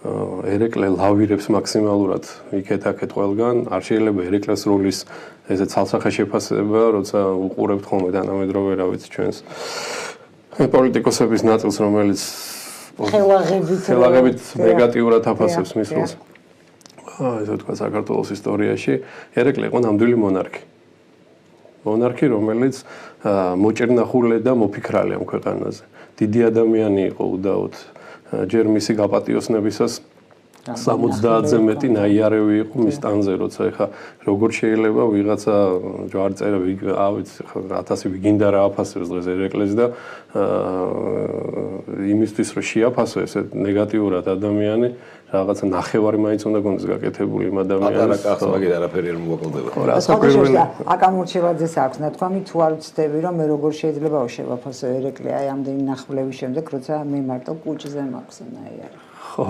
ერეკლე ლავირებს მაქსიმალურად იქეთ-აქეთ ყველგან, არ შეიძლება ერეკლეს როლის ესე ცალსახე შეფასება, როცა უყურებთ ხოლმე თანამედროვე რა ვიცი ჩვენს პოლიტიკოსების ნაწილს, რომელიც ხელაღებით ნეგატიურად აფასებს მის როლს. ესე ვთქვათ საქართველოს ისტორიაში ერეკლე იყო ნამდვილი მონარქი. მონარქი, რომელიც მოჭერნახულე და მოფიქრალე ამ ქვეყანაზე. დიდი ადამიანი იყო უდაოდ. ჯერ მისი გაპატიოსნებისას 70-ზე მეტი ნაიარევი იყო მის ტანზე, როცა ეხა როგორ შეიძლება ვიღაცა ჯვარწერა, ავიცი, 1000 ვიგინდა რა აფასებს დღეს ერეკლეს და იმისთვის რომ შეაფასო ესე ნეგატიურად ადამიანი რაღაცა ნახევარი მაინც უნდა გონდეს გაკეთებული იმ ადამიანს. პატარა კახს მაგით არაფერი არ მოაკლდება. აკამურჩევაძეს აქვს ნათქვამი, თუ არ ვცდები რომ მე როგორ შეიძლება შევაფასო ერეკლე აი ამდენი ნახვლების შემდეგ, როცა მე მარტო კუჭზე მაქვს ნაიარი. ხო,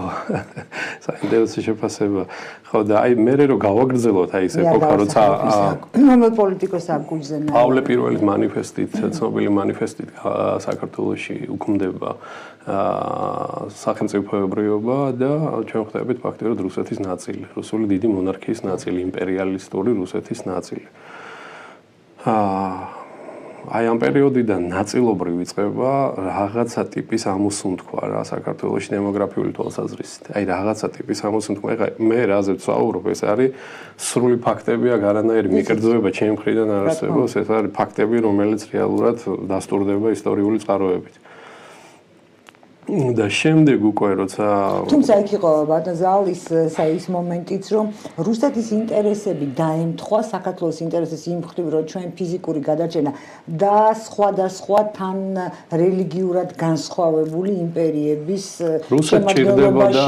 საინტერესო შეფასება. ხო და აი მე რო გავაგრძელოთ აი ეს ეპოქა, როცა რომელ პოლიტიკოს აქვს კუჭზე ნაიარი. პავლე პირველის მანიფესტით, ცნობილი მანიფესტით საქართველოში უქმდება სახელმწიფოებრიობა და ჩვენ ხვდებით ფაქტიურად რუსეთის ნაწილი, რუსული დიდი მონარქიის ნაწილი, იმპერიალისტური რუსეთის ნაწილი. აი ამ პერიოდიდან ნაწილობრივ იწყება რაღაცა ტიპის ამოსუნთქვა რა საქართველოს დემოგრაფიული თვალსაზრისით. აი რაღაცა ტიპის ამოსუნთქვა. ეხლა მე რაზე ვსაუბრობ, ეს არის სრული ფაქტები, არანაირი მიკერძოება ჩემი მხრიდან არ არსებობს, ეს არის ფაქტები, რომელიც რეალურად დასტურდება ისტორიული წყაროებით. და შემდეგ უკვე როცა თუმცა იქ იყო ბატონზალ ის მომენტიც რომ რუსეთის ინტერესები დაემთხვა საქართველოს ინტერესებს იმ მხრივ რომ ჩვენ ფიზიკური გადარჩენა და სხვადასხვა თან რელიგიურად განსხვავებული იმპერიების შემადგენლობაში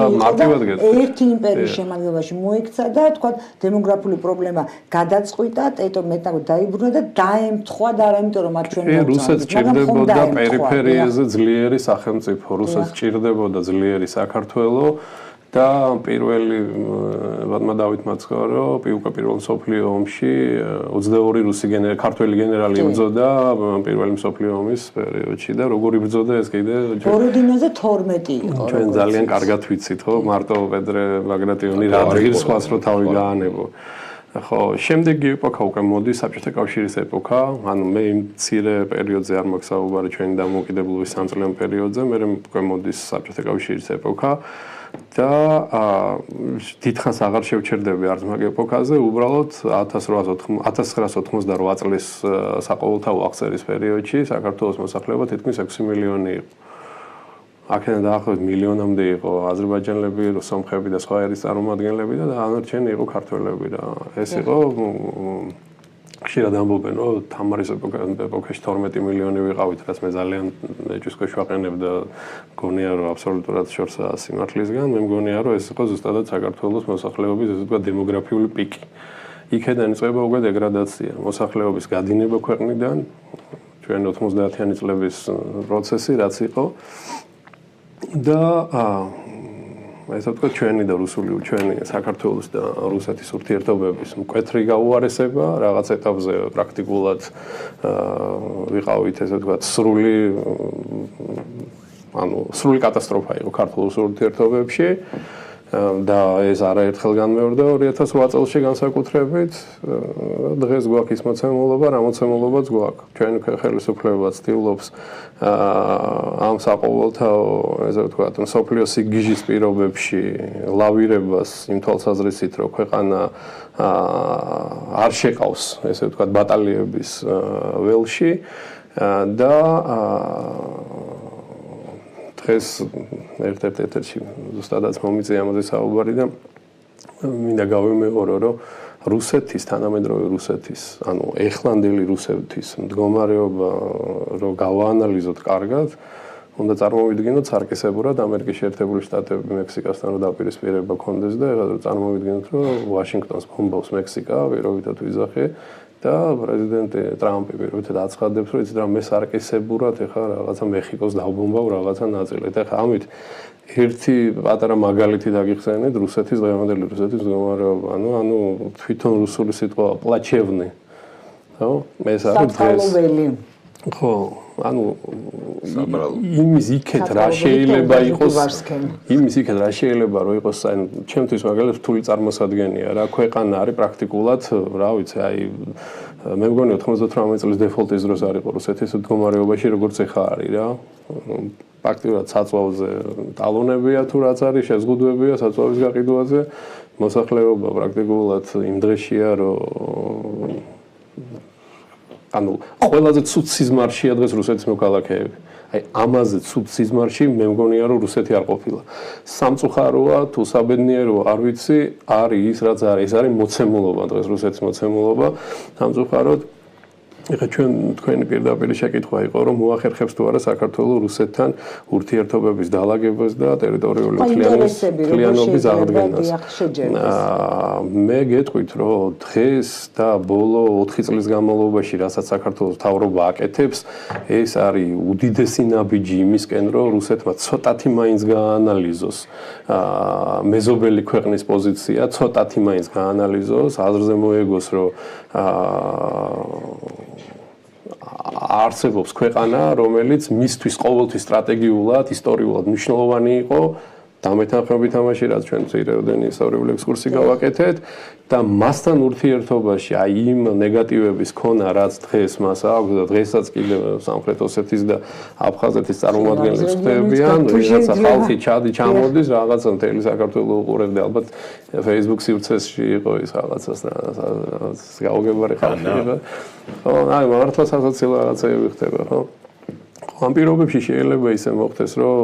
ერთი იმპერიის შემადგენლობაში მოექცა და თქვა დემოგრაფიული პრობლემა გადაწყვიტა მეტად დაიბრუნა და დაემთხვა და არა იმიტომ რომ მათ ჩვენ რუსეთს ჭირდებოდა პერიფერიაზე ძლიერი სახელმწიფო რუსეთს ჭირდებოდა ძლიერი საქართველო და პირველი ბატონმა დავით მაცხოვრო პირველ მსოფლიო ომში 22 რუსი ქართველი გენერალი იბრძოდა პირველი მსოფლიო ომის პერიოდში და როგორ იბრძოდა ეს კიდე ბოროდინოზე 12 იყო ჩვენ ძალიან კარგად ვიცით ხო მარტო პედრე ბაგრატიონი რა ღირს სხვას რო თავი გაანებო ხო, შემდეგი ეპოქა უკვე მოდის საბჭოთა კავშირის ეპოქა, ანუ მე იმ მცირე პერიოდზე არ მაქვს საუბარი ჩვენი დამოუკიდებლობის სამწლიან პერიოდზე, მე უკვე მოდის საბჭოთა კავშირის ეპოქა და დიდხანს აღარ შევჩერდები არც მაგ ეპოქაზე, უბრალოდ 1988 წლის საყოველთაო აღწერის პერიოდში საქართველოს მოსახლეობა თითქმის 6 მილიონი იყო. აქედან დაახლოებით მილიონამდე იყო აზერბაიჯანელები, სომხები და სხვა ერის წარმომადგენლები და დანარჩენი იყო ქართველები და ეს იყო ხშირად ამბობენ, რომ თამარის ეპოქაში 12 მილიონი ვიყავით, რაც მე ძალიან ეჭვისქვეშ ვაყენებ და მგონია, რომ აბსოლუტურად შორსაა სიმართლისგან. მე მგონია, რომ ეს იყო ზუსტადად საქართველოს მოსახლეობის ესე ვთქვათ დემოგრაფიული პიკი. იქედან იწყება უკვე დეგრადაცია, მოსახლეობის გადინება ქვეყნიდან, ჩვენ 90-იანი წლების პროცესი რაც იყო და ესე ვთქვათ ჩვენი და ჩვენი საქართველოს და რუსეთის ურთიერთობების მკვეთრი გაუარესება რაღაც ეტაპზე პრაქტიკულად ვიყავით ესე ვთქვათ სრული კატასტროფა იყო ქართულ-რუსულ ურთიერთობებში და ეს არაერთხელ განმეორდა 2008 წელს განსაკუთრებით დღეს გვაქვს ის მოცემულობა, რა მოცემულობაც გვაქვს. ჩვენი ხელისუფლება ცდილობს ამ საყოველთაო, ესე ვთქვათ, მსოფლიო სიგიჟის პირობებში ლავირებას იმ თვალსაზრისით, რომ ქვეყანა არ შეყავს, ესე ვთქვათ, ბატალიების ველში და დღეს ერთ-ერთ ეთერში ზუსტადაც მომიწია ამაზე საუბარი და მინდა გავიმეორო, რომ რუსეთის, თანამედროვე რუსეთის, ანუ ეხლანდელი რუსეთის მდგომარეობა რო გავაანალიზოთ კარგად, უნდა წარმოვიდგინოთ სარკისებურად ამერიკის შეერთებული შტატები მექსიკასთან რო დაპირისპირება ქონდეს და ეხლა წარმოვიდგინოთ, რომ ვაშინგტონს ბომბავს მექსიკა, პირობითად ვიზახე და პრეზიდენტი ტრამპი პირობითად აცხადებს, რომ იცით რა მე სარკისებურად ეხლა რაღაცა მეხიკოს დავბომბავ რაღაცა ნაწილით. ეხლა ამით ერთი პატარა მაგალითი დაგიხსენეთ რუსეთის დღევანდელი რუსეთის მდგომარეობა. ანუ თვითონ რუსული სიტყვა პლაჩევნი. ხო? ეს არის დღეს. ხო, ანუ იმის იქეთ რა შეიძლება იყოს იმის იქეთ რა შეიძლება რომ იყოს აი ჩემთვის მაგალითად რთული წარმოსადგენია რა ქვეყანა არის პრაქტიკულად რა ვიცი აი მე მგონი 98 წლის დეფოლტის დროს არ იყო რუსეთის მდგომარეობაში როგორც ეხა არის რა პრაქტიკულად საწვავზე ტალონებია თუ რაც არის შეზღუდვებია საწვავის გაყიდვაზე მოსახლეობა პრაქტიკულად იმ დღეშია რომ ანუ ყველაზე ცუდ სიზმარშია დღეს რუსეთის მოქალაქეები. აი ამაზე ცუდ სიზმარში მე მგონია რომ რუსეთი არ ყოფილა. სამწუხაროა თუ საბედნიეროა არ ვიცი, არის ის რაც არის, ეს არის მოცემულობა დღეს რუსეთის მოცემულობა. სამწუხაროდ ეხლა თქვენი პირდაპირ შეკითხვა იყო რომ მოახერხებს თუ არა საქართველოს რუსეთთან ურთიერთობების დაალაგებას და ტერიტორიული მთლიანობის აღდგენას. მე გეტყვით რომ დღეს და ბოლო 4 წლის განმავლობაში რასაც საქართველოს მთავრობა აკეთებს ეს არის უდიდესი ნაბიჯი იმისკენ რომ რუსეთმა ცოტათი მაინც გააანალიზოს მეზობელი ქვეყნის პოზიცია ცოტათი მაინც გააანალიზოს აზრზე მოეგოს რომ არსებობს ქვეყანა, რომელიც მისთვის ყოველთვის სტრატეგიულად, ისტორიულად მნიშვნელოვანი იყო. დამეთანხმებით ამაში, რაც ჩვენ წირეოდენი ისტორიული ექსკურსი გავაკეთეთ და მასთან ურთიერთობაში აი იმ ნეგატივების ქონა, რაც დღეს მას აქვს და დღესაც კიდევ სამხრეთ ოსეთის და აფხაზეთის წარმომადგენლებს ხდებიან, ვიღაცა ხალხი ჩამოდის, რაღაცა მთელი საქართველოს უყურებდა, ალბათ Facebook სივრცეში იყო ის რაღაცას გაუგებარი ხალხი იყო. ხო, აი მართლა სასაცილო რაღაცები ხდება, ხო? ამ პირობებში შეიძლება ისე მოხდეს, რომ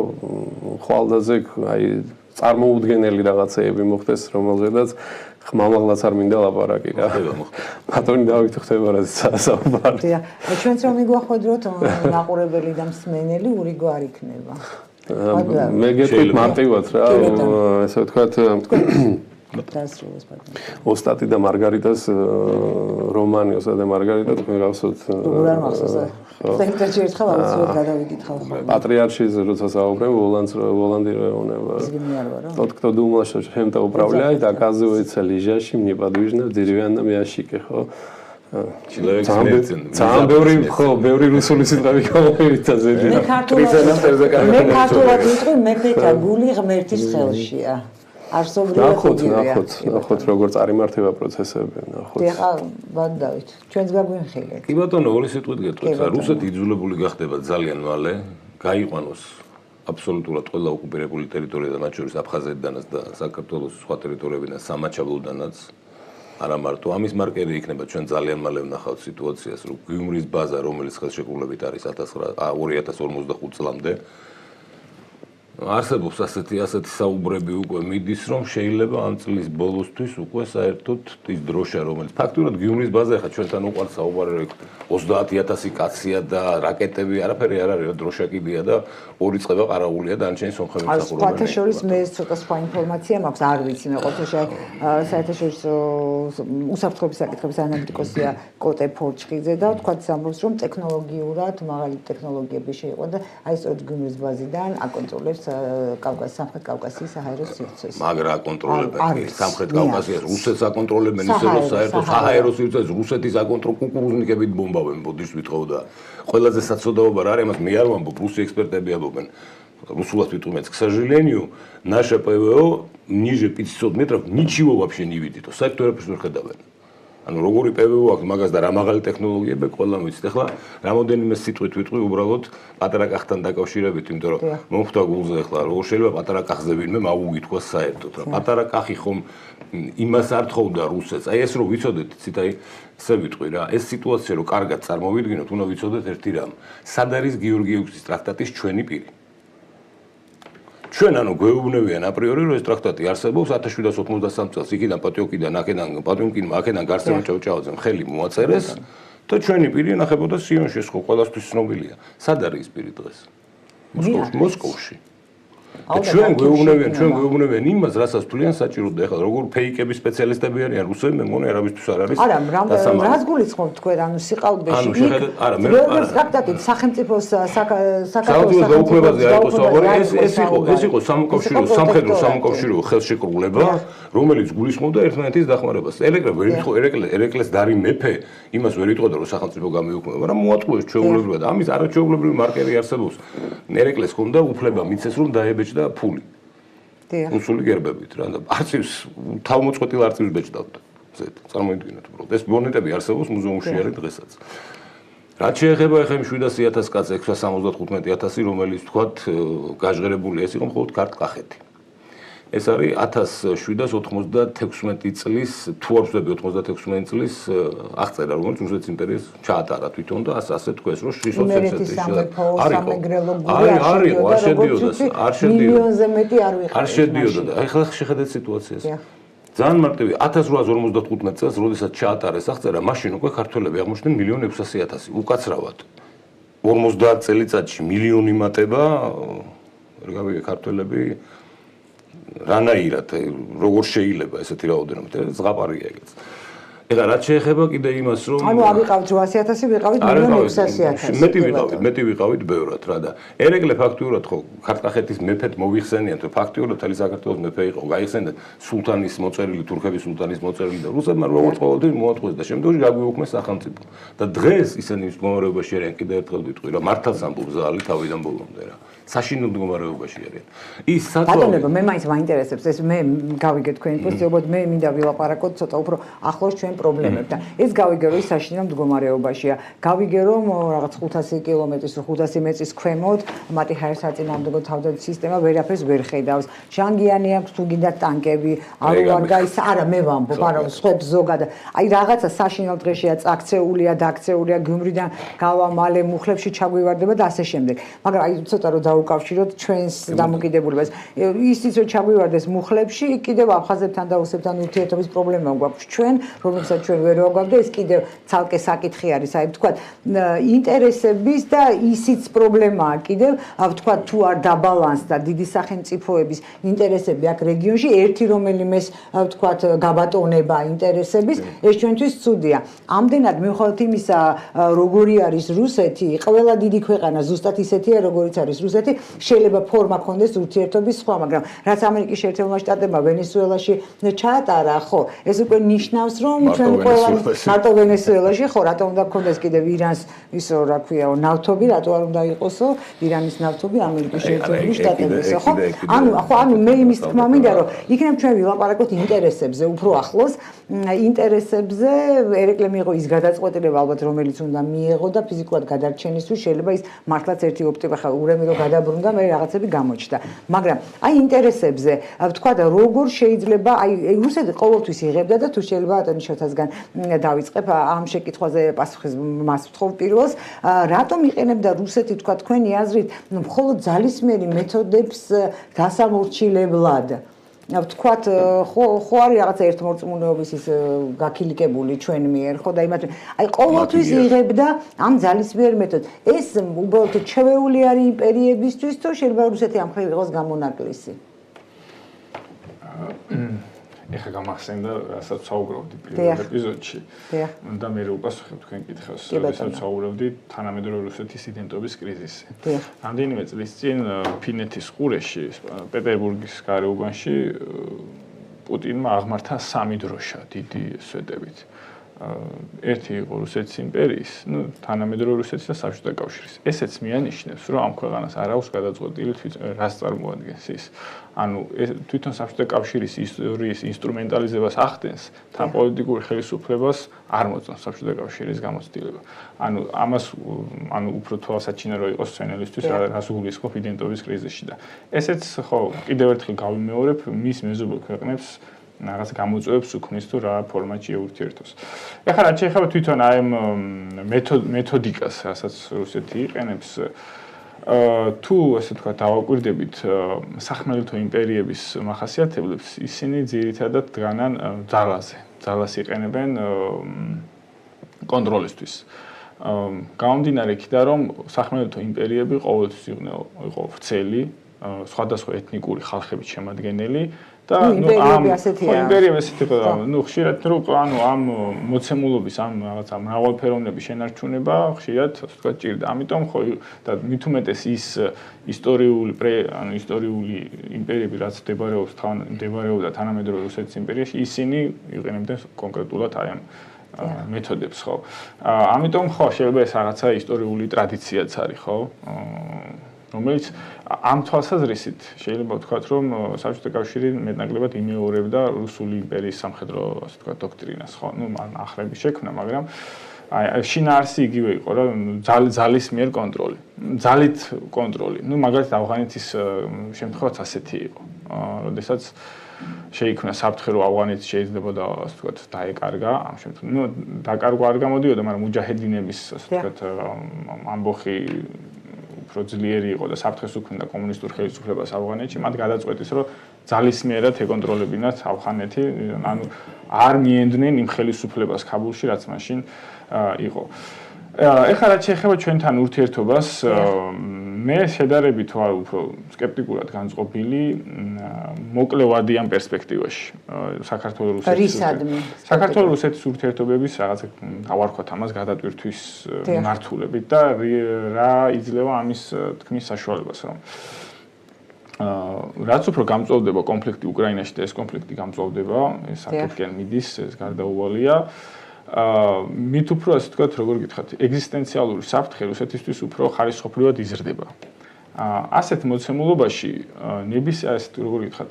ხვალდაზე აი წარმოუდგენელი რაღაცეები მოხდეს, რომელზედაც ხმამაღლაც არ მინდა ლაპარაკი რა. ბატონი დავით ხდება რა საუბარი. დიახ, ჩვენც რომ მიგვახვედროთ მაყურებელი და მსმენელი ურიგო არ იქნება. მე გეტყვით მარტივად რა, ესე ვთქვათ დასრულოს ბატონო. ოსტატი და მარგარიტას რომანი ოსტატი და მარგარიტა თქვენ გავსოთ. უბრალოდ მახსოვს. სექტორში ერთხელ აუცილებლად გადავიკითხავ ხოლმე. Патриаршиз როცა საუბრობ Воланди района. Тот, кто думал, что чем-то управляет, оказывается лежащим неподвижно в деревянном ящике, ხო? Человек смертен. Сам ბევრი რუსული სიტყვები გამოვიდა ზედი. მე ქართულად ვიტყვი, მეფეთა გული ღმერთის ხელშია. ნახოთ როგორ წარიმართება პროცესები, ნახოთ. ეხლა ვადავით, ჩვენს გაგვინხილეთ. კი ბატონო, ორი სიტყვით გეტყვით, რუსეთი იძულებული გახდება ძალიან მალე გაიყვანოს აბსოლუტურად ყველა ოკუპირებული ტერიტორია და მათ შორის აფხაზეთიდანაც და საქართველოს სხვა ტერიტორიებიდან სამაჩაბლოდანაც არა მარტო ამის მარკერი იქნება ჩვენ ძალიან მალე ვნახავთ სიტუაციას რომ გიუმრის ბაზა რომელიც ხელშეკრულებით არის 2045 წლამდე არსებობს ასეთი საუბრები უკვე მიდის რომ შეიძლება ამ წლის ბოლოსთვის უკვე საერთოდ ის დროშა რომელიც ფაქტურად გიუმრის ბაზა ხა ჩვენთან უყვარს საუბარი 30000 კაცია და რაკეტები არაფერი არ არის დროშა კიდია და ორი წყება ყარაულია და ანჩენი სომხები მსახურობენ. საერთოდ შორის მე ცოტა სხვა ინფორმაცია მაქვს არ ვიცი მე ყოველთვის საერთაშორისო უსაფრთხოების საკითხების ანალიტიკოსია კოტე ფორჩხიძე და თქვა ამბობს რომ ტექნოლოგიურად მაღალი ტექნოლოგიები შეიყო და აი სწორედ გიუმრის ბაზიდან აკონტროლებს სამხრეთ კავკასიის საჰაერო სივრცეს. მაგრა აკონტროლებენ სამხრეთ კავკასიას, რუსეთს აკონტროლებენ ისე რომ საერთოდ საჰაერო სივრცეს რუსეთის აკონტროლ კუკურუზნიკებით ბომბავენ, ბოდიშს ვითხოვდა. ყველაზე საცოდაობა რა არის, ამას მე არ ვამბობ, რუსი ექსპერტები ამბობენ. Русулас витумец, к сожалению, наше ПВО ниже 500 метров ничего вообще не видит. То сайт ktoré პრე ხედავენ. ანუ როგორი ПВО აქვს მაგას და რა მაღალი ტექნოლოგიები ყველა ვიცით. ახლა რამოდენიმე სიტყვით ვიტყვი უბრალოდ პატარა კახთან დაკავშირებით, იმიტომ რომ მომხდა გულზე ახლა როგორ შეიძლება პატარა კახზე ვინმე მაუგითქვა საერთოდ რა. პატარა კახი ხომ იმას არ თხოვდა რუსეთს. აი ეს რო ვიცოდეთ, ცით აი ესე ვიტყვი რა. ეს სიტუაცია რო კარგად წარმოვიდგინოთ, უნდა ვიცოდეთ ერთი რამ. სად არის გიორგიევსკის ტრაქტატის ჩვენი პირი? ჩვენ ანუ გვეუბნებიან აპრიორი რომ ეს ტრაქტატი არსებობს 1793 წელს იქიდან პატიოკიდან პატიოკინმა აქედან გარსევან ჭავჭავაძემ ხელი მოაწერეს და ჩვენი პირი ნახებოდა სიონში ეს ხო ყველასთვის ცნობილია. სად არის ეს პირი დღეს? მოსკოვში. ჩვენ გვეუბნებიან იმას, რასაც თვლიან საჭიროდ და ახლა როგორ ფეიკების სპეციალისტები არიან რუსები, მე მგონი არავისთვის არ არის. არა, რას გულისხმობთ თქვენ, ანუ სიყალბეში როგორც ტრაქტატით სახელმწიფოს საქართველოს გაუქმებაზე არ იყო საუბარი, ეს იყო სამოქალაქო სამხედრო სამოქალაქო ხელშეკრულება, რომელიც გულისხმობდა ერთმანეთის დახმარებას. ერეკლეს დარი მეფე იმას ვერ იტყოდა რომ სახელმწიფო გამიუქმება, მაგრამ მოატყუეს ჩვეულებრივად. ამის არაჩვეულებრივი მარკერი არსებობს. ერეკლეს ჰქონდა უფლება მიცეს რომ დაებეჭდა ფული. რუსული გერბებით რა და არწივს თავმოწყვეტილ არწივს ბეჭდავდა. ზედ წარმოიდგინეთ უბრალოდ. ეს მონეტები არსებობს მუზეუმში არის დღესაც. რაც შეეხება ახლა იმ 700.000 კაცს 675.000 რომელიც თქვათ გაჟღერებული ეს იყო მხოლოდ ქართლ-კახეთი. ეს არის 1796 წლის თუ არ ვწდები 96 წლის აღწერა რომელიც რუსეთის იმპერიას ჩაატარა თვითონ და ასე თქვეს რომ შრისოცენცეთი არ მილიონზე მეტი არ ვიყავით. არ შედიოდა და ახლა შეხედეთ სიტუაციას. ძალიან მარტივი 1855 წელს როდესაც ჩაატარეს აღწერა მაშინ უკვე ქართველები აღმოჩნდნენ 1.600.000 უკაცრავად 50 წელიწადში მილიონი მატება რგავი ქართველები რანაირად როგორ შეიძლება ესეთი რაოდენობით ზღაპარია ეგეც. ეხლა რაც შეეხება კიდე იმას რომ ანუ ავიყავთ 800.000 ვიყავით 1.600.000. მეტი ვიყავით ბევრად რა და ერეკლე ფაქტიურად ხო ქართლ-კახეთის მეფედ მოიხსენიათ რომ ფაქტიურად თელი საქართველოს მეფე იყო გაიხსენდა სულთანის მოწერილი თურქების სულთანის მოწერილი და რუსებმა როგორც ყოველთვის მოატყუეს და შემდგომში გაგვიუქმეს სახელმწიფო. და დღეს ისინი მდგომარეობაში არიან კიდევ ერთხელ ვიტყვი რა მართალს ამბობს ზალი თავიდან ბოლომდე რა. საშინო მდგომარეობაში არიან. ის ბატონებო მე მაინც მაინტერესებს ეს მე გავიგე თქვენი პოზიცია, უბრალოდ მე მინდა ვილაპარაკოთ ცოტა უფრო ახლოს ჩვენ პრობლემებთან. ეს გავიგე რომ ის საშინო მდგომარეობაშია. გავიგე რომ რაღაც 500 კილომეტრის 500 მეტრის ქვემოთ მათი ჰაერსაწინააღმდეგო თავდაცვის სისტემა ვერაფერს ვერ ხედავს. ჟანგიანი აქვს თუ გინდა ტანკები, არ გაის არა მე ვამბობ, არა სხვებს ზოგადად. აი რაღაცა საშინო დღეშია წაქცეულია, დაქცეულია, გიუმრიდან გავა მალე მუხლებში ჩაგვივარდება და ასე შემდეგ. მაგრამ აი ცოტა რომ უკავშიროთ ჩვენს დამოკიდებულებას. ისიც რომ ჩაგვივარდეს მუხლებში, კიდევ აფხაზებთან და რუსებთან ურთიერთობის პრობლემა გვაქვს ჩვენ, რომელსაც ჩვენ ვერ ვაგვაქვს და ეს კიდევ ცალკე საკითხი არის. აი ვთქვათ, ინტერესების და ისიც პრობლემაა კიდევ, ვთქვათ, თუ არ დაბალანსდა დიდი სახელმწიფოების ინტერესები აქ რეგიონში, ერთი რომელიმეს ვთქვათ, გაბატონება ინტერესების, ეს ჩვენთვის ცუდია. ამდენად მიუხედავად იმისა, როგორი არის რუსეთი, ყველა დიდი ქვეყანა ზუსტად ისეთია, როგორიც არის რუსეთი შეიძლება ფორმა ქონდეს ურთიერთობის სხვა, მაგრამ რაც ამერიკის შეერთებულმა შტატებმა ვენესუელაში ჩაატარა, ხო, ეს უკვე ნიშნავს, რომ ჩვენ ყველა მარტო ვენესუელაში ხო რატომ უნდა გქონდეს კიდევ ირანს ისო რა ქვია ნავთობი რატო არ უნდა იყოსო ირანის ნავთობი ამერიკის შეერთებული შტატებისა ხო ანუ მე იმის თქმა მინდა რომ იქნებ ჩვენ ვილაპარაკოთ ინტერესებზე უფრო ახლოს ინტერესებზე ერეკლე მიიღო ის გადაწყვეტილება ალბათ რომელიც უნდა მიიღო და ფიზიკურად გადარჩენისთვის შეიძლება ის მართლაც ერთი ოპტიმა ხა ურემი რომ გადაბრუნდა მე რაღაცები გამოჩნდა მაგრამ აი ინტერესებზე ვთქვა და როგორ შეიძლება აი რუსეთი ყოველთვის იღებდა და თუ შეიძლება ატენიშოთასგან დავიწყებ ამ შეკითხვაზე პასუხის მას ვთხოვ პირველს რატომ იყენებდა რუსეთი თქვა თქვენი აზრით მხოლოდ ძალისმიერი მეთოდებს დასამორჩილებლად ვთქვათ ხო არის რაღაცა ერთმორწმუნეობის ის გაქილიკებული ჩვენ მიერ ხო და იმათ აი ყოველთვის იღებდა ამ ძალისმიერ მეთოდს ეს უბრალოდ ჩვეული არის იმპერიებისთვის თუ შეიძლება რუსეთი ამ ხრივ იყოს გამონაკლისი ეხა გამახსენდა რასაც საუბრობდი პირველ ეპიზოდში და მე უპასუხებ თქვენ კითხვას რასაც საუბრობდი თანამედროვე რუსეთის იდენტობის კრიზისი რამდენიმე წლის წინ ფინეთის ყურეში პეტერბურგის გარეუბანში პუტინმა აღმართა 3 დროშა დიდი სვეტებით ერთი იყო რუსეთის იმპერიის, თანამედროვე რუსეთის და საბჭოთა კავშირის. ესეც მიანიშნებს, რომ ამ ქვეყანას არ აქვს გადაწყვეტილი რას წარმოადგენს ის. ანუ თვითონ საბჭოთა კავშირის ისტორიის ინსტრუმენტალიზებას ახდენს, თან პოლიტიკურ ხელისუფლებას არ მოწონს საბჭოთა კავშირის გამოცდილება. ანუ ამას უფრო თვალსაჩინო რო იყოს სცენალისტვის რას გულისხმობ იდენტობის კრიზისში და ესეც ხო კიდევ ერთხელ გავიმეორებ მის მეზობელ ქვეყნებს რაღაც გამოწვევებს უქმნის თუ რა ფორმატში ეურთიერთოს. ეხლა რაც შეეხება თვითონ აი მეთოდიკას, რასაც რუსეთი იყენებს, თუ ასე თქვა დავაკვირდებით სახმელეთო იმპერიების მახასიათებლებს, ისინი ძირითადად დგანან ძალაზე. ძალას იყენებენ კონტროლისთვის. გამომდინარე იქიდან, რომ სახმელეთო იმპერიები ყოველთვის იყო ვრცელი, სხვადასხვა ეთნიკური ხალხებით შემადგენელი და იმპერიები ასეთია. იმპერიები ასეთია. ხშირად ამ მოცემულობის ამ რაღაცა მრავალფეროვნების შენარჩუნება ხშირად ასე ვთქვათ ჭირდა. ამიტომ ხო და მით უმეტეს ის ისტორიული იმპერიები რაც მდებარეობდა თანამედროვე რუსეთის იმპერიაში, ისინი იყენებდნენ კონკრეტულად აი ამ მეთოდებს, ხო? ამიტომ ხო შეიძლება ეს რაღაცა ისტორიული ტრადიციაც არის, ხო? რომელიც ამ თვალსაზრისით შეიძლება ვთქვათ, რომ საბჭოთა კავშირი მეტნაკლებად იმეორებდა რუსული იმპერიის სამხედრო, ასე ვთქვათ, დოქტრინას, ხო? ახრების შექმნა, მაგრამ აი შინაარსი იგივე იყო, რომ ძალის მიერ კონტროლი. ძალით კონტროლი. მაგალითად ავღანეთის შემთხვევაც ასეთი იყო. როდესაც შეიქმნა საფრთხე, რომ ავღანეთი შეიძლება და ასე ვთქვათ, დაეკარგა ამ შემთხვევაში. დაკარგვა არ გამოდიოდა, მაგრამ მუჯაჰედინების, ასე ვთქვათ, ამბოხი უფრო ძლიერი იყო და საფრთხეს უქმნიდა კომუნისტურ ხელისუფლებას ავღანეთში, მათ გადაწყვეტეს, რომ ძალისმიერად ეკონტროლებინათ ავღანეთი, ანუ არ მიენდნენ იმ ხელისუფლებას ქაბულში, რაც მაშინ იყო. ეხლა რაც შეეხება ჩვენთან ურთიერთობას, მე შედარებით ვარ უფრო სკეპტიკურად განწყობილი მოკლევადიან პერსპექტივაში. საქართველოს-რუსეთის ურთიერთობების რაღაცა დავარქვათ ამას გადატვირთვის მიმართულებით და რა იძლევა ამის თქმის საშუალებას, რომ რაც უფრო გამწვავდება კონფლიქტი უკრაინაში და ეს კონფლიქტი გამწვავდება, ეს აქეთკენ მიდის, ეს გარდაუვალია. მით უფრო ასე ვთქვათ, როგორ გითხრათ, ეგზისტენციალური საფრთხე რუსეთისთვის უფრო ხარისხობრივად იზრდება. ასეთ მოცემულობაში ასე როგორ გითხრათ,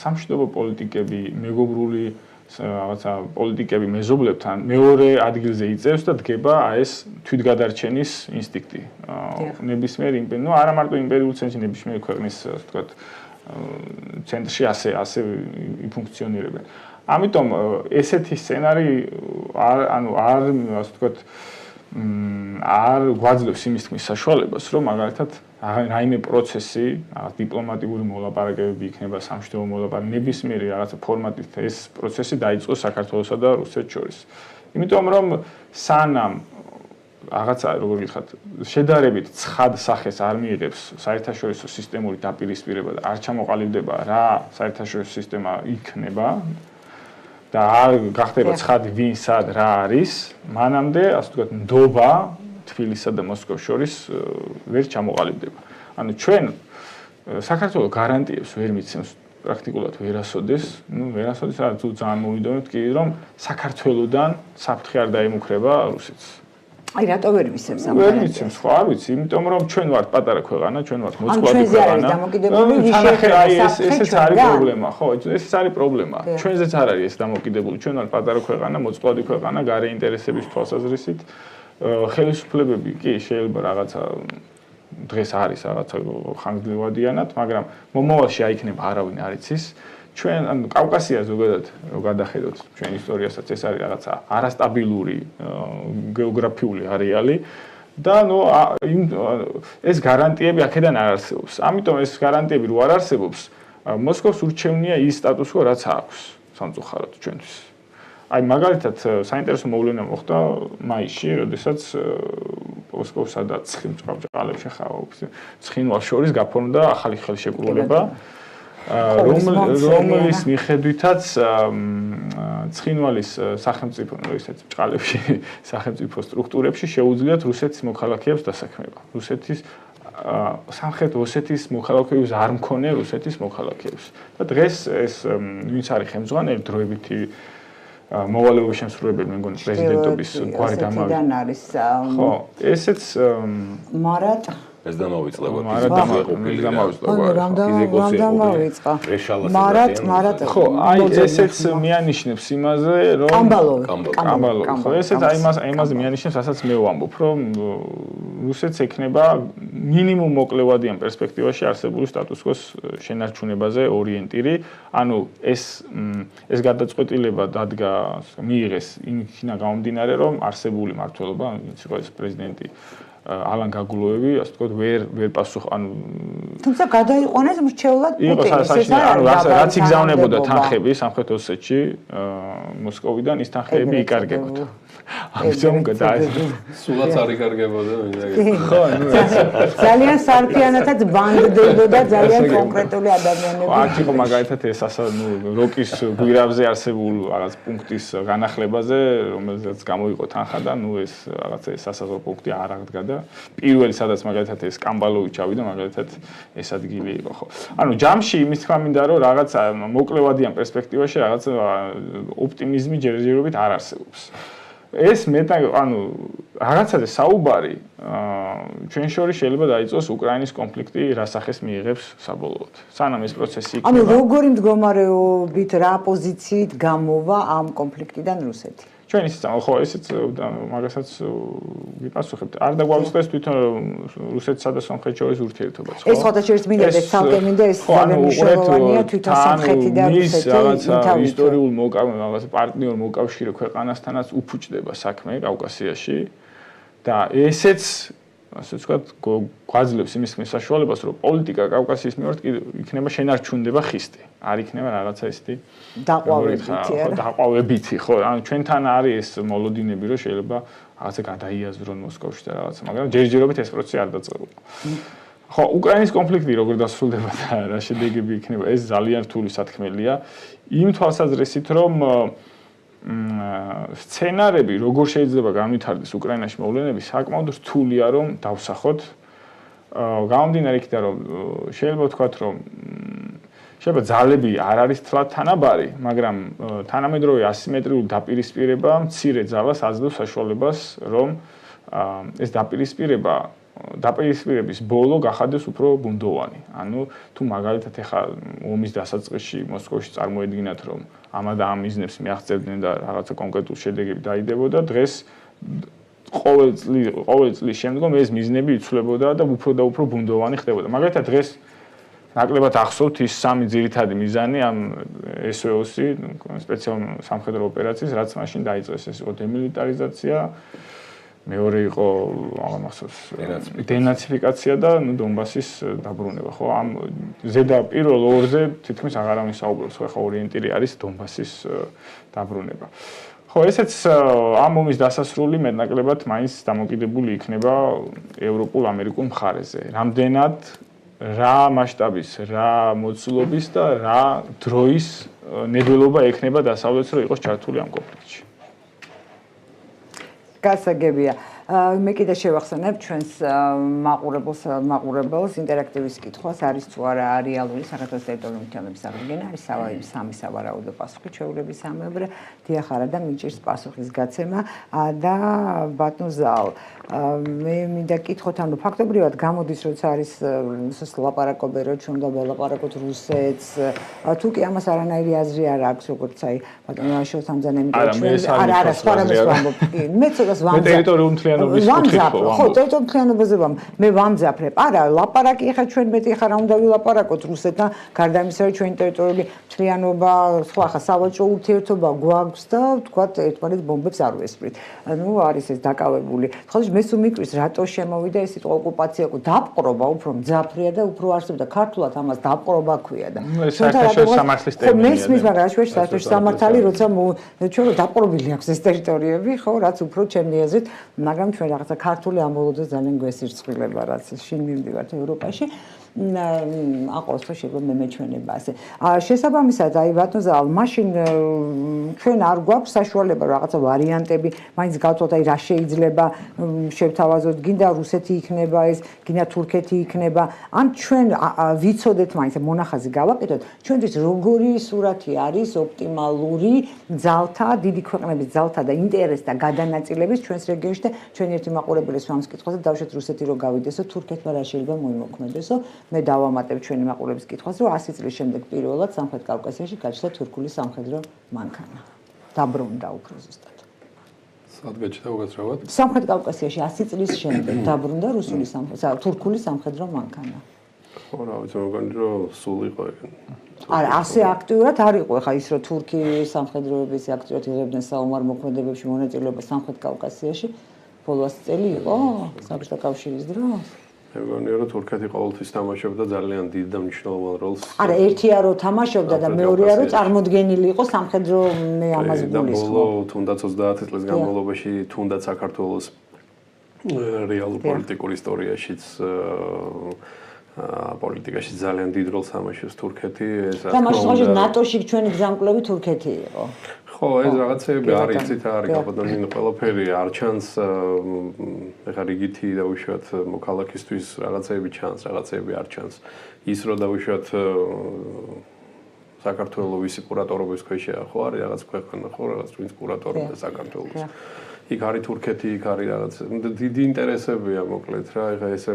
სამშვიდობო პოლიტიკები, მეგობრული რაღაცა პოლიტიკები მეზობლებთან მეორე ადგილზე იწევს და დგება ეს თვითგადარჩენის ინსტინქტი. ნებისმიერ იმპერიულ, არა მარტო იმპერიულ ცენტრში, ნებისმიერ ქვეყნის ასე ვთქვათ, ცენტრში ასე იფუნქციონირებენ. ამიტომ ესეთი სცენარი არ ასე ვთქვათ არ გვაძლევს იმის თქმის საშუალებას, რომ მაგალითად რაიმე პროცესი, რაღაც დიპლომატიური მოლაპარაკებები იქნება სამშვიდობო მოლაპარაკებები, ნებისმიერი რაღაცა ფორმატით ეს პროცესი დაიწყოს საქართველოსა და რუსეთს შორის. იმიტომ რომ სანამ რაღაცა როგორ გითხრათ, შედარებით ცხად სახეს არ მიიღებს საერთაშორისო სისტემური დაპირისპირება და არ ჩამოყალიბდება რა საერთაშორისო სისტემა იქნება და არ გახდება ცხადი ვინ სად რა არის, მანამდე ასე ვთქვათ, ნდობა თბილისსა და მოსკოვს შორის ვერ ჩამოყალიბდება. ანუ ჩვენ საქართველოს გარანტიებს ვერ მიცემს პრაქტიკულად ვერასოდეს, ვერასოდეს რა თუ ძალიან მოვიდომებთ კი რომ საქართველოსდან საფრთხე არ დაემუქრება რუსეთს. აი რატო ვერ ვიცემს ამ ვერ ვიცემს, ხო არ ვიცი, იმიტომ რომ ჩვენ ვართ პატარა ქვეყანა, ჩვენ ვართ მოწყვლადი ჩვენზე არის ქვეყანა. დამოკიდებული ვიშექება ესეც არის პრობლემა, ხო, ესეც არის პრობლემა. ჩვენზეც არ არის ეს დამოკიდებული, ჩვენ ვართ პატარა ქვეყანა, მოწყვლადი ქვეყანა, გარე ინტერესების თვალსაზრისით. ხელისუფლებები კი შეიძლება რაღაცა დღეს არის რაღაცა ხანგრძლივადიანად, მაგრამ მომავალში აიქნება არავინ არ იცის. ჩვენ ანუ კავკასია ზოგადად რო გადახედოთ ჩვენ ისტორიასაც ეს არის რაღაცა არასტაბილური გეოგრაფიული არეალი და ეს გარანტიები აქედან არ არსებობს. ამიტომ ეს გარანტიები რო არ არსებობს, მოსკოვს ურჩევნია ის სტატუსი, რაც აქვს სამწუხაროდ ჩვენთვის. აი მაგალითად საინტერესო მოვლენა მოხდა მაისში, როდესაც მოსკოვსა და ცხინვალს ცხინვალს შორის გაფორმდა ახალი ხელშეკრულება, რომლის მიხედვითაც ცხინვალის სახელმწიფო ისეთ ბჭყალებში, სახელმწიფო სტრუქტურებში შეუძლიათ რუსეთის მოქალაქეებს დასაქმება. რუსეთის სამხრეთ ოსეთის მოქალაქეებს არ მქონია რუსეთის მოქალაქეებს. და დღეს ეს ვინც არის ხელმძღვანელი დროებითი მოვალეობის შემსრულებელი, მე მგონი პრეზიდენტობის გვარი დამავიწყდა. არის ხო, ესეც ეს დამავიწყდა. მარატ ხო, აი ესეც მიანიშნებს იმაზე, რომ კამბალოვი. ხო, ესეც აი იმაზე მიანიშნებს, რასაც მე ვამბობ, რომ რუსეთს ექნება მინიმუმ მოკლევადიან პერსპექტივაში არსებული სტატუს-კვოს შენარჩუნებაზე ორიენტირი. ანუ ეს გადაწყვეტილება დადგა მიიღეს იქნა გამომდინარე, რომ არსებული მმართველობა, ვინც იყო ეს პრეზიდენტი ალან გაგულოევი, ასე ვთქვათ, ვერ პასუხ, ანუ თუმცა გადაიყვანეს მრჩევლად პუტინის. ეს რაც იგზავნებოდა თანხები სამხრეთ ოსეთში, მოსკოვიდან ის თანხები იკარგებოდა. ამიტომ სულაც არ იკარგებოდა. ხო, ძალიან სარფიანათაც ბანდდებოდა ძალიან კონკრეტული ადამიანები. აქ იყო მაგალითად ეს როკის გვირაბზე არსებულ რაღაც პუნქტის განახლებაზე, რომელზეც გამოიყო თანხა და ეს რაღაცა სასაზღვრო პუნქტი არ აღდგა და პირველი სადაც მაგალითად ეს კამბალოვი ჩავიდა, მაგალითად ეს ადგილი იყო, ხო. ანუ ჯამში იმის თქმა მინდა რომ რაღაც მოკლევადიან პერსპექტივაში რაღაც ოპტიმიზმი ჯერჯერობით არ არსებობს. ეს ანუ რაღაცაზე საუბარი ჩვენ შორის შეიძლება დაიწყოს უკრაინის კონფლიქტი რა სახეს მიიღებს საბოლოოდ. სანამ ეს პროცესი იქნება. ანუ როგორი მდგომარეობით რა პოზიციით გამოვა ამ კონფლიქტიდან რუსეთი? ჩვენ ისიც ხო ესეც მაგასაც ვიპასუხებთ. არ დაგვაუწყდეს თვითონ რუსეთსა და სომხეთს შორის ურთიერთობაც, ხო? ეს ხოთა შორის მინდა ეს ცალკე მინდა ეს ძალიან მნიშვნელოვანია თვითონ სომხეთი და რუსეთი რაღაცა ისტორიულ რაღაცა პარტნიორ მოკავშირე ქვეყანასთანაც უფუჭდება საქმე კავკასიაში და ესეც ასე ვთქვათ გვაძლევს იმის საშუალებას რომ პოლიტიკა კავკასიის მიმართ იქნება შენარჩუნდება ხისტი. არ იქნება რაღაცა ისეთი დაყვავებითი, ხო, ანუ ჩვენთან არის ეს მოლოდინები, რომ შეიძლება რაღაცა გადაიაზრონ მოსკოვში და რაღაცა, მაგრამ ჯერჯერობით ეს პროცესი არ დაწყებულა. ხო, უკრაინის კონფლიქტი როგორ დასრულდება და რა შედეგები იქნება, ეს ძალიან რთული სათქმელია. იმ თვალსაზრისით, რომ სცენარები როგორ შეიძლება განვითარდეს უკრაინაში მოვლენები, საკმაოდ რთულია რომ დავსახოთ. გამომდინარე იქიდან, რომ შეიძლება ვთქვათ, რომ შეიძლება ძალები არ არის თლად თანაბარი, მაგრამ თანამედროვე ასიმეტრიული დაპირისპირება მცირე ძალას აძლევს საშუალებას, რომ ეს დაპირისპირების ბოლო გახადეს უფრო ბუნდოვანი. ანუ თუ მაგალითად ეხა ომის დასაწყისში მოსკოვში წარმოედგინათ, რომ ამა და ამ მიზნებს მიაღწევდნენ და რაღაცა კონკრეტული შედეგები დაიდებოდა, დღეს ყოველ წლის შემდგომ ეს მიზნები იცვლებოდა და უფრო ბუნდოვანი ხდებოდა. მაგალითად დღეს ნაკლებად ახსოვთ ის სამი ძირითადი მიზანი ამ SVO-ში, სპეციალურ სამხედრო ოპერაციის, რაც მაშინ დაიწყეს, ეს იყო დემილიტარიზაცია, მეორე იყო დენაციფიკაცია და დონბასის დაბრუნება, ხო? ამ ზედაპირულ ორზე თითქმის აღარავინ საუბრობს, ხო, ხა ორიენტირი არის დონბასის დაბრუნება. ხო, ესეც ამ ომის დასასრული მეტნაკლებად მაინც დამოკიდებული იქნება ევროპულ-ამერიკულ მხარეზე. რამდენად რა მასშტაბის, რა მოცულობის და რა დროის ნებელობა ექნება დასავლეთს, რომ იყოს ჩართული ამ კონფლიქტში. გასაგებია. მე კიდე შევახსენებ ჩვენს მაყურებელს ინტერაქტივის კითხვას არის თუ არა რეალური საქართველოს ტერიტორიული მთლიანობის აღდგენა არის სამი სავარაუდო პასუხი ჩვეულებრივ სამეუბრე დიახ არა და მიჭირს პასუხის გაცემა და ბატონ ზაალ მე მინდა კითხოთ ანუ ფაქტობრივად გამოდის როცა არის ლაპარაკობენ რომ ჩვენ უნდა ველაპარაკოთ რუსეთს თუ კი ამას არანაირი აზრი არ აქვს როგორც აი ბატონ შოთამ ძალიან არა სხვა რამეს ვამბობ მე ცოტას ვამბობ ტერიტორიული მთლიანობის კუთხით ხო ტერიტორიული მთლიანობაზე მე ვამძაფრებ არა ლაპარაკი ხა ჩვენ მეტი ხა რა უნდა ვილაპარაკოთ რუსეთთან გარდა იმისა რომ ჩვენი ტერიტორიული მთლიანობა სხვა ხა სავაჭრო ურთიერთობა გვაქვს და თქვათ ერთმანეთს ბომბებს არ ვესპრით ну არის ეს დაკავებული ხო მე სულ მიკრის რატო შემოვიდა ეს სიტყვა ოკუპაცია დაპყრობა უფრო მძაფრია და უფრო არსებობდა ქართულად ამას დაპყრობა ქვია და საერთაშორისო სამართლის ტერმინია მე ისმის მაგრამ რაშუაში საერთაშორისო სამართალი როცა ჩვენ დაპყრობილი აქვს ეს ტერიტორიები ხო რაც უფრო ჩემი აზრით მაგრამ ჩვენ რაღაცა ქართული ამბოლოდეს ძალიან გვესირცხილება რაც შინ მივდივართ ევროპაში აყოს ხო შეიძლება მეჩვენება ასე შესაბამისად აი ბატონ ზაალ მაშინ ჩვენ არ გვაქვს საშუალება რაღაცა ვარიანტები მაინც გავთვალოთ აი რა შეიძლება შევთავაზოთ გინდა რუსეთი იქნება ეს გინდა თურქეთი იქნება ან ჩვენ ვიცოდეთ მაინც მონახაზი გავაკეთოთ ჩვენთვის როგორი სურათი არის ოპტიმალური ძალთა დიდი ქვეყნების ძალთა და ინტერესთა გადანაწილების ჩვენს რეგიონში და ჩვენ ერთი მაყურებლის ვამს კითხვაზე დავშეთ რუსეთი რო გავიდესო თურქეთმა რა შეიძლება მოიმოქმედესო მე დავამატებ ჩვენი მაყურებლის კითხვას, რომ 100 წლის შემდეგ პირველად სამხრეთ კავკასიაში გაჩნდა თურქული სამხედრო მანქანა. დაბრუნდა უფრო ზუსტად. სად გაჩნდა უკაცრავად? სამხრეთ კავკასიაში 100 წლის შემდეგ დაბრუნდა თურქული სამხედრო მანქანა. ხო, რა ვიცი, მოგონი რომ სულ იყო. არა, ასე აქტიურად არ იყო, ხა ის რომ თურქი სამხედროების აქტიურად იღებდნენ საომარ მოქმედებებში მონაწილეობას სამხრეთ კავკასიაში ბოლო 100 წელი იყო საბჭოთა კავშირის დროს. მე მგონია რომ თურქეთი ყოველთვის თამაშობდა ძალიან დიდ და მნიშვნელოვან როლს. არა, ერთია რომ თამაშობდა და მეორეა რომ წარმოდგენილი იყო სამხედრო მე ამას გულის ხო. ბოლო თუნდაც 30 წლის განმავლობაში თუნდაც საქართველოს რეალურ პოლიტიკურ ისტორიაშიც პოლიტიკაში ძალიან დიდ როლს თამაშობს თურქეთი. ეს რა თქმა უნდა ნატოში ჩვენი გზამკვლევი თურქეთი იყო. ხო, ეს რაღაცები არის, იცით რა არის გაბატონინო ყველაფერი არ ჩანს ეხა რიგითი დაუშვათ მოქალაქისთვის რაღაცები ჩანს, რაღაცები არ ჩანს. ის რომ დაუშვათ საქართველოს ვისი კურატორობის ქვეშია, ხო არის რაღაც ქვეყანა, ხო რაღაც ვინც კურატორობდა საქართველოს. იქ არის თურქეთი, იქ არის რაღაც დიდი ინტერესებია მოკლედ რა, ეხა ესე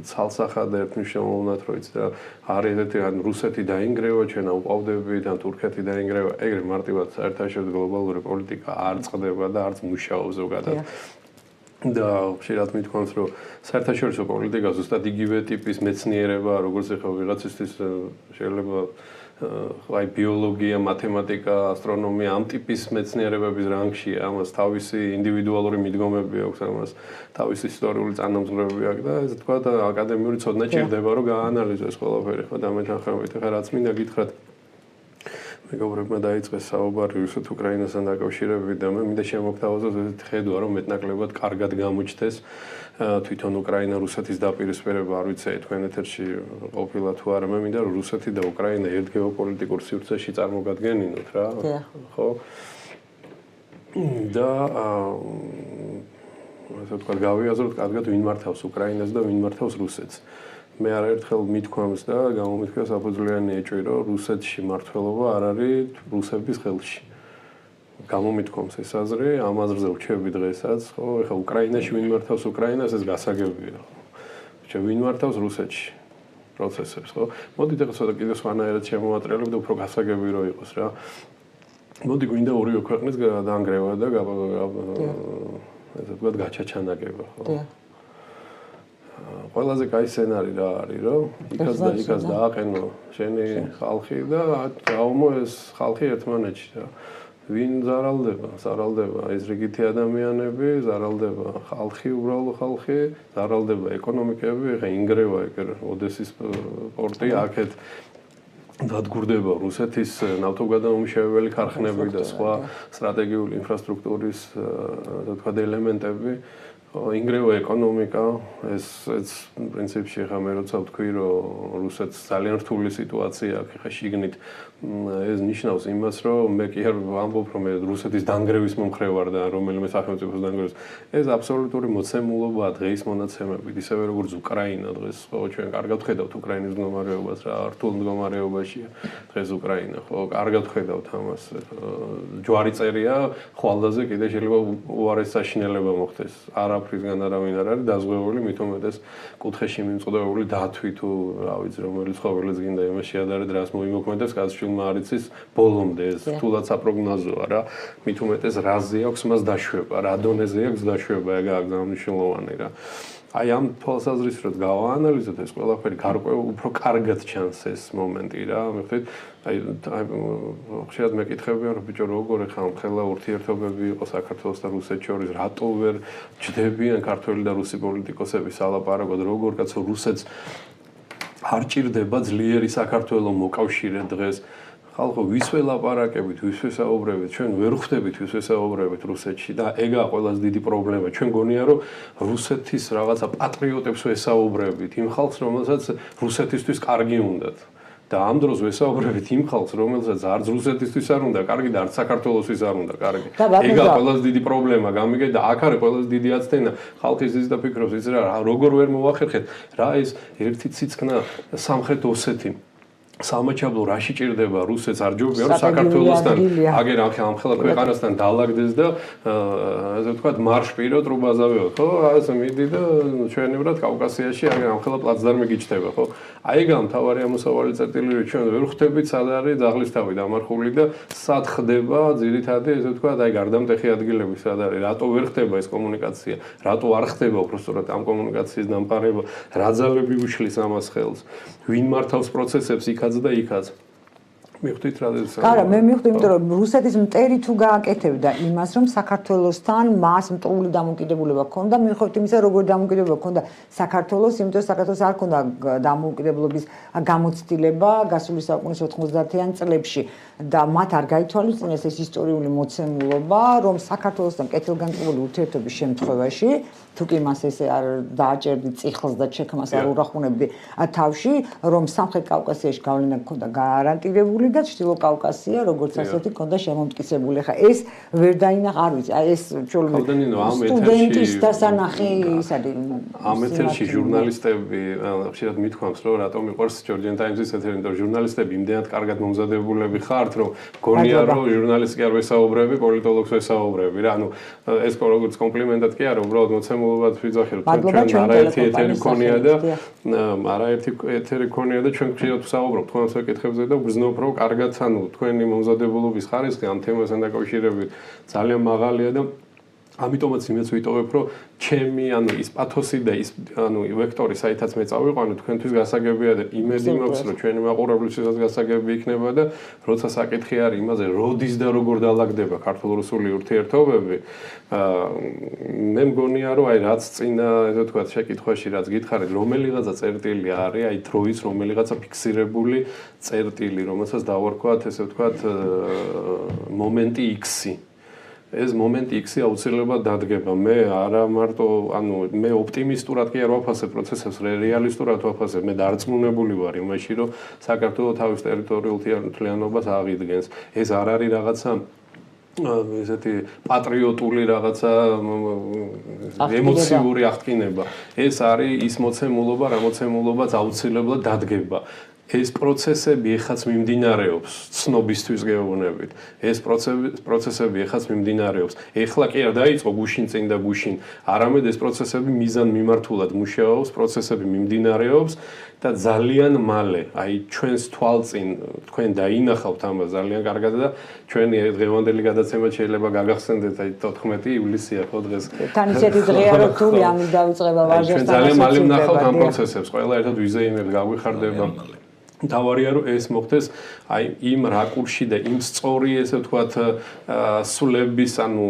ცალსახად ერთმნიშვნელოვნად რო იცით რა, არის ერთი ან რუსეთი დაინგრევა, ჩვენ აუყავდებით, ან თურქეთი დაინგრევა, ეგრე მარტივად საერთაშორისო გლობალური პოლიტიკა არ წყდება და არც მუშაობს ზოგადად. და შეიძლება მithქვამთ, რომ საერთაშორისო პოლიტიკა ზუსტად იგივე ტიპის მეცნიერება, როგორც ეხა ვიღაცისთვის შეიძლება აი ბიოლოგია, მათემატიკა, ასტრონომია ამ ტიპის მეცნიერებების რანგშია, ამას თავისი ინდივიდუალური მიდგომები აქვს, ამას თავისი ისტორიული წანამძღვრები აქვს და ესე თქვა და აკადემიური ცოდნა ჭირდება რომ გაანალიზოს ყველაფერი ხო და მეთანხმებით ხა რაც მინდა გითხრათ მეგობრებმა დაიწყეს საუბარი რუსეთ-უკრაინასთან დაკავშირებით და მე მინდა შემოგთავაზოთ ესეთი ხედვა რომ მეტნაკლებად კარგად გამოჩნდეს თვითონ უკრაინა რუსეთის დაპირისპირება არ ვიცი თქვენ ეთერში ყოფილა თუ არა მე მინდა რომ რუსეთი და უკრაინა ერთ გეოპოლიტიკურ სივრცეში წარმოგადგენინოთ რა ხო და ასე თქვა გავიაზროთ კარგად ვინ მართავს უკრაინას და ვინ მართავს რუსეთს მე არაერთხელ მithქვამს და გამომithქვია საფუძვლიანი ეჭვი რომ რუსეთში მართლობა არ არის რუსების ხელში გამომithქვამს ეს აზრი ამ აზრზე ვჩები დღესაც ხო ეხლა უკრაინაში ვინ მართავს უკრაინას ეს გასაგებია ხო ვინ მართავს რუსეთში პროცესებს ხო მოდით ახლა ცოტა კიდე სხვანაირად შემოვატრიალებთ უფრო გასაგები რო იყოს რა მოდი გვინდა ორივე ქვეყნის დაანგრევა და ესე ვთქვათ გაჩაჩანაკება ხო ყველაზე კაი სცენარი რა არის რომ იქაც დააყენო შენი ხალხი და გაუმო ეს ხალხი ერთმანეთში რა ვინ ზარალდება ეს რიგითი ადამიანები ზარალდება ხალხი უბრალო ხალხი ზარალდება ეკონომიკები ხა ინგრევა ეგრე ოდესის პორტი აქეთ დადგურდება რუსეთის ნავთობგადამამუშავებელი ქარხნები და სხვა სტრატეგიული ინფრასტრუქტურის თქვა ელემენტები ინგრევა ეკონომიკა ეს პრინციპში ხა მე როცა ვთქვი რომ რუსეთს ძალიან რთული სიტუაცია აქვს ხა შიგნით ეს ნიშნავს იმას, რომ მე კი არ ვამბობ, რომ მე რუსეთის დანგრევის მომხრე ვარ და რომელიმე სახელმწიფოს დანგრევის. ეს აბსოლუტური მოცემულობაა დღეის მონაცემებით, ისევე როგორც უკრაინა დღეს, ხო, ჩვენ კარგად ხედავთ უკრაინის მდგომარეობას, რა რთულ მდგომარეობაშია დღეს უკრაინა, ხო, კარგად ხედავთ ამას. ჯვარი წერია, ხვალდაზე კიდე შეიძლება უარეს საშინელება მოხდეს. არაფრისგან არავინ არ არის დაზღვეული, მით უმეტეს კუთხეში მიმწოდებული დათვი თუ რა ვიცი, რომელიც ხოველიც გინდა იმას შეადარეთ, რას მოიმოქმედებს, კაცშვილმა არ იცის ბოლომდე ეს რთულად საპროგნოზოა რა. მით უმეტეს რაზე აქვს მას დაშვება, რა დონეზე აქვს დაშვება, ეგ არის მნიშვნელოვანი რა. აი ამ თვალსაზრისით გავაანალიზოთ ეს ყველაფერი გარკვეულ უფრო კარგად ჩანს ეს მომენტი რა. მიხდით, აი ხშირად მეკითხებიან რომ ბიჭო როგორ ხა ხელა ურთიერთობები იყო საქართველოს და რუსეთს შორის, რატო ვერ ჯდებიან ქართველი და რუსი პოლიტიკოსები სალაპარაკოდ, როგორ კაცო რუსეთს არ ჭირდება ძლიერი საქართველოს მოკავშირე დღეს. ხალხო ვის ველაპარაკებით, ვის ვესაუბრებით, ჩვენ ვერ ხვდებით ვის ვესაუბრებით რუსეთში და ეგაა ყველაზე დიდი პრობლემა. ჩვენ გონია რომ რუსეთის რაღაცა პატრიოტებს ვესაუბრებით, იმ ხალხს რომელსაც რუსეთისთვის კარგი უნდათ. და ამ დროს ვესაუბრებით იმ ხალხს, რომელსაც არც რუსეთისთვის არ უნდა კარგი და არც საქართველოსთვის არ უნდა კარგი. ეგაა ყველაზე დიდი პრობლემა, გამიგე და აქ არის ყველაზე დიდი აცდენა. ხალხი ზის და ფიქრობს ის რა როგორ ვერ მოვახერხეთ, რა ეს ერთი ციცქნა სამხრეთ ოსეთი სამაჩაბლო რაში ჭირდება რუსეთს არ ჯობია რომ საქართველოსთან აგერ ამ ხელა ქვეყანასთან დაალაგდეს და ასე ვთქვათ მარშპირო ტრუბაზავეო ხო ასე მიდი და ჩვენებურად კავკასიაში აგერ ამ ხელა პლაცდარმი გიჩნდება ხო აი ეგ ამ თავარი ამოსავალი წერტილი რომ ჩვენ ვერ ხვდებით სად არის დაღლისთავი დამარხული და სად ხდება ძირითადად ასე ვთქვათ აი გარდამტეხი ადგილები სად არის რატო ვერ ხდება ეს კომუნიკაცია რატო არ ხდება უბრალოდ ამ კომუნიკაციის დამყარება რა ძალები უშლის ამას ხელს ვინ მართავს პროცესებს იქაც და იქაც მივხვდით რა ეს არა მე მივხვდი იმიტომ რომ რუსეთის მტერი თუ გააკეთებდა იმას რომ საქართველოსთან მას მტრული დამოუკიდებლობა ჰქონდა მიუხედავად იმისა როგორ დამოუკიდებლობა ჰქონდა საქართველოს იმიტომ საქართველოს არ ჰქონდა დამოუკიდებლობის გამოცდილება გასული საუკუნის 90-იან წლებში და მათ არ გაითვალისწინეს ეს ისტორიული მოცემულობა რომ საქართველოსთან კეთილგანწყობილი ურთიერთობის შემთხვევაში თუ კი მას ესე არ დააჭერდი წიხლს და ჩექმას არ ურახუნებდი თავში რომ სამხრეთ კავკასიაში გავლენა ჰქონდა გარანტირებული და ჩრდილო კავკასია როგორც ასეთი ჰქონდა შემომტკიცებული. ხა ეს ვერ დაინახა, არ ვიცი, აი ეს სტუდენტის დასანახი ის არის. ამ ეთერში ჟურნალისტები ხშირად მithქვამს, რომ რატომ მიყვარს Georgian Times-ის ეთერი, იმიტომ რომ ჟურნალისტები იმდენად კარგად მომზადებულები ხართ, რომ გონია რომ ჟურნალისტი კი არ ვესაუბრები, პოლიტოლოგს ვესაუბრები რა. ანუ ეს როგორც კომპლიმენტად კი არა, უბრალოდ მოცემულობად ვიძახი, რომ ჩვენ არაერთი ეთერი გქონია და არაერთი ეთერი გქონია და ჩვენ ხშირად ვსაუბრობთ თქვენ საკითხებზე და ვგრძნობ რომ კარგად ანუ თქვენი მომზადებულობის ხარისხი ამ თემასთან დაკავშირებით ძალიან მაღალია და ამიტომაც იმეც ვიტოვებ რომ ჩემი ანუ ის პათოსი და ის ანუ ვექტორი საითაც მე წავიყვანე თქვენთვის გასაგებია და იმედი მაქვს რომ ჩვენი მაყურებლისთვისაც გასაგები იქნება და როცა საკითხი არის იმაზე როდის და როგორ დაალაგდება ქართულ-რუსული ურთიერთობები მე მგონია რომ აი რაც წინა ესე ვთქვათ შეკითხვაში რაც გითხარით რომელიღაცა წერტილი არის აი დროის რომელიღაცა ფიქსირებული წერტილი რომელსაც დავარქვათ ესე ვთქვათ მომენტი X-ი ეს მომენტი X-ი აუცილებლად დადგება. მე არა მარტო, ანუ მე ოპტიმისტურად კი არ ვაფასებ პროცესებს, რეალისტურად ვაფასებ. მე დარწმუნებული ვარ იმაში, რომ საქართველოს თავის ტერიტორიულ თლიანობას აღიდგენს. ეს არ არის რაღაცა ესეთი პატრიოტული რაღაცა ემოციური აღდგინება. ეს არის ის მოცემულობა, რა მოცემულობაც აუცილებლად დადგება. ეს პროცესები ეხაც მიმდინარეობს ცნობისთვის გეუბნებით. ეს პროცესები ეხაც მიმდინარეობს. ეხლა კი არ დაიწყო გუშინ წინ და გუშინ. არამედ ეს პროცესები მიზან მიმართულად მუშაობს, პროცესები მიმდინარეობს და ძალიან მალე, აი ჩვენს თვალწინ თქვენ დაინახავთ ამას ძალიან კარგად და ჩვენი დღევანდელი გადაცემა შეიძლება გაგახსენდეთ აი 14 ივლისია ხო დღეს. თან ისეთი დღეა რომ თული ამის დაიწყება ვაჟასთან. ჩვენ ძალიან მალე ვნახავთ ამ პროცესებს, ყველა ერთად ვიზეიმებთ, გაგვიხარდება. დავარია რომ ეს მოხდეს აი იმ რაკურსში და იმ სწორი ესე ვთქვათ სულების ანუ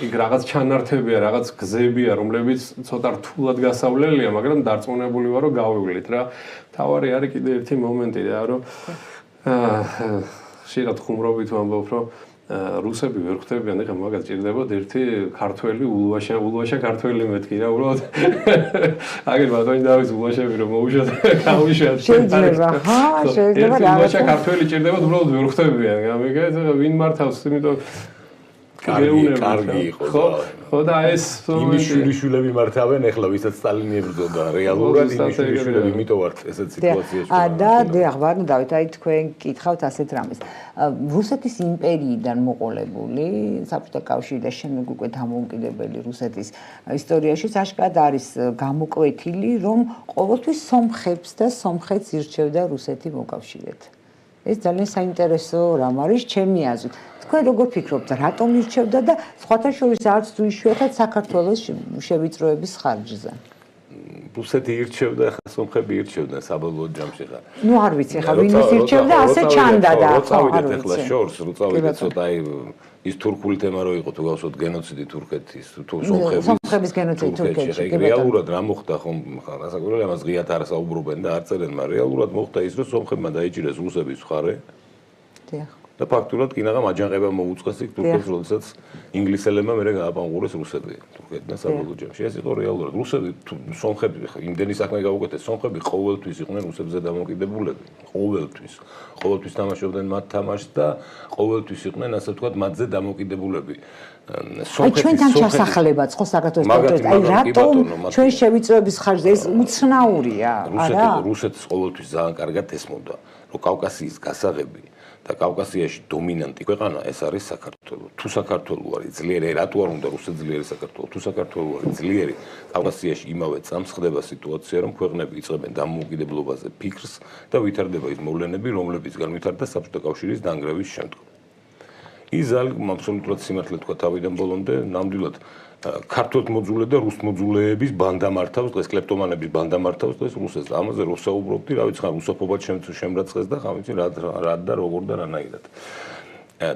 იქ რაღაც ჩანართებია, რაღაც გზებია, რომლებიც ცოტა რთულად გასავლელია, მაგრამ დარწმუნებული ვარ რომ გავივლით რა. თავარი არის კიდე ერთი მომენტი რა რომ ხშირად ხუმრობით ვამბობ, რომ რუსები ვერ ხვდებიან, ეხლა მაგას ჭირდებოდა ერთი ქართველი ულვაშა ქართველი მეთქი რა, უბრალოდ აგერ ბატონი დავის ულვაშები რომ მოუშვათ, გავუშვათ. შეიძლება, შეიძლება ულვაშა ქართველი ჭირდებოდა, უბრალოდ ვერ ხვდებიან. გამიგეთ, ვინ მართავს, იმიტომ კარგი იყო. ხო და ეს იმის შვილიშვილები მართავენ, ეხლა ვისაც სტალინი ებრძოდა, რეალურად იმის შვილიშვილები, იმიტომ ვართ ესეთ სიტუაციაში. და დიახ, ვარდ დავით, აი თქვენ კითხავთ ასეთ რამეს. რუსეთის იმპერიიდან მოყოლებული საბჭოთა კავშირი და შემდეგ უკვე დამოუკიდებელი რუსეთის ისტორიაში აშკარად არის გამოკვეთილი, რომ ყოველთვის სომხებს და სომხეთს ირჩევდა რუსეთი მოკავშირედ. ეს ძალიან საინტერესო რამ არის ჩემი აზრით. თქვენ როგორ ფიქრობთ, რატომ ირჩევდა და სხვათა შორის არც თუ იშვიათად საქართველოს შევიწროების ხარჯზე? რუსეთი ირჩევდა, ახლა სომხები ირჩევდნენ საბოლოო ჯამში ხარ. ნუ არ ვიცი, ხა ვინმეს ირჩევდა, ასე ჩანდა და ხო არ ვიცი. ახლა შორს, როწავიდეთ ცოტა აი ის თურქული თემა რო იყო თუ გავსოთ გენოციდი თურქეთის თუ სომხების გენოციდი თურქეთში. რეალურად რა მოხდა ხომ გასაკვირველია, ამას ღიად არ საუბრობენ და არ წერენ, მაგრამ რეალურად მოხდა ის, რომ სომხებმა დაიჭირეს რუსების მხარე. დიახ. და ფაქტურად კინაღამ აჯანყება მოუწყეს იქ თურქეთს, როდესაც ინგლისელებმა მერე გააპანყურეს რუსები თურქეთიდან საბოლოო ჯამში. ეს იყო რეალურად. რუსები სომხები იმდენი საქმე გაუკეთეს, სომხები ყოველთვის იყვნენ რუსებზე დამოკიდებულები. ყოველთვის თამაშობდნენ მათ თამაშს და ყოველთვის იყვნენ ასე ვთქვათ მათზე დამოკიდებულები. აი ჩვენთან ჩასახლებაც ხო საქართველოს ტერიტორიაზე. აი რატომ ჩვენ შევიწროების ხარჯზე ეს უცნაურია, არა? რუსეთს ყოველთვის ძალიან კარგად ესმოდა, რომ კავკასიის გასაღები და კავკასიაში დომინანტი ქვეყანა ეს არის საქართველო. თუ საქართველო არის ძლიერი, რატო არ უნდა რუსეთი ძლიერი საქართველო? თუ საქართველო არის ძლიერი, კავკასიაში იმავე წამს ხდება სიტუაცია, რომ ქვეყნები იწყებენ დამოუკიდებლობაზე ფიქრს და ვითარდება ის მოვლენები, რომლებიცგან ვითარდა საბჭოთა კავშირის დანგრევის შემდგომ. ის აბსოლუტურად სიმართლე თქვა თავიდან ბოლომდე, ნამდვილად ქართულ მოძულე და რუს მოძულეების ბანდა მართავს დღეს კლეპტომანების ბანდა მართავს დღეს რუსეთს. ამაზე რო საუბრობდი, რა ვიცი, ხან რუსოფობად შემრაცხეს და ხან ვიცი რა და როგორ და რანაირად.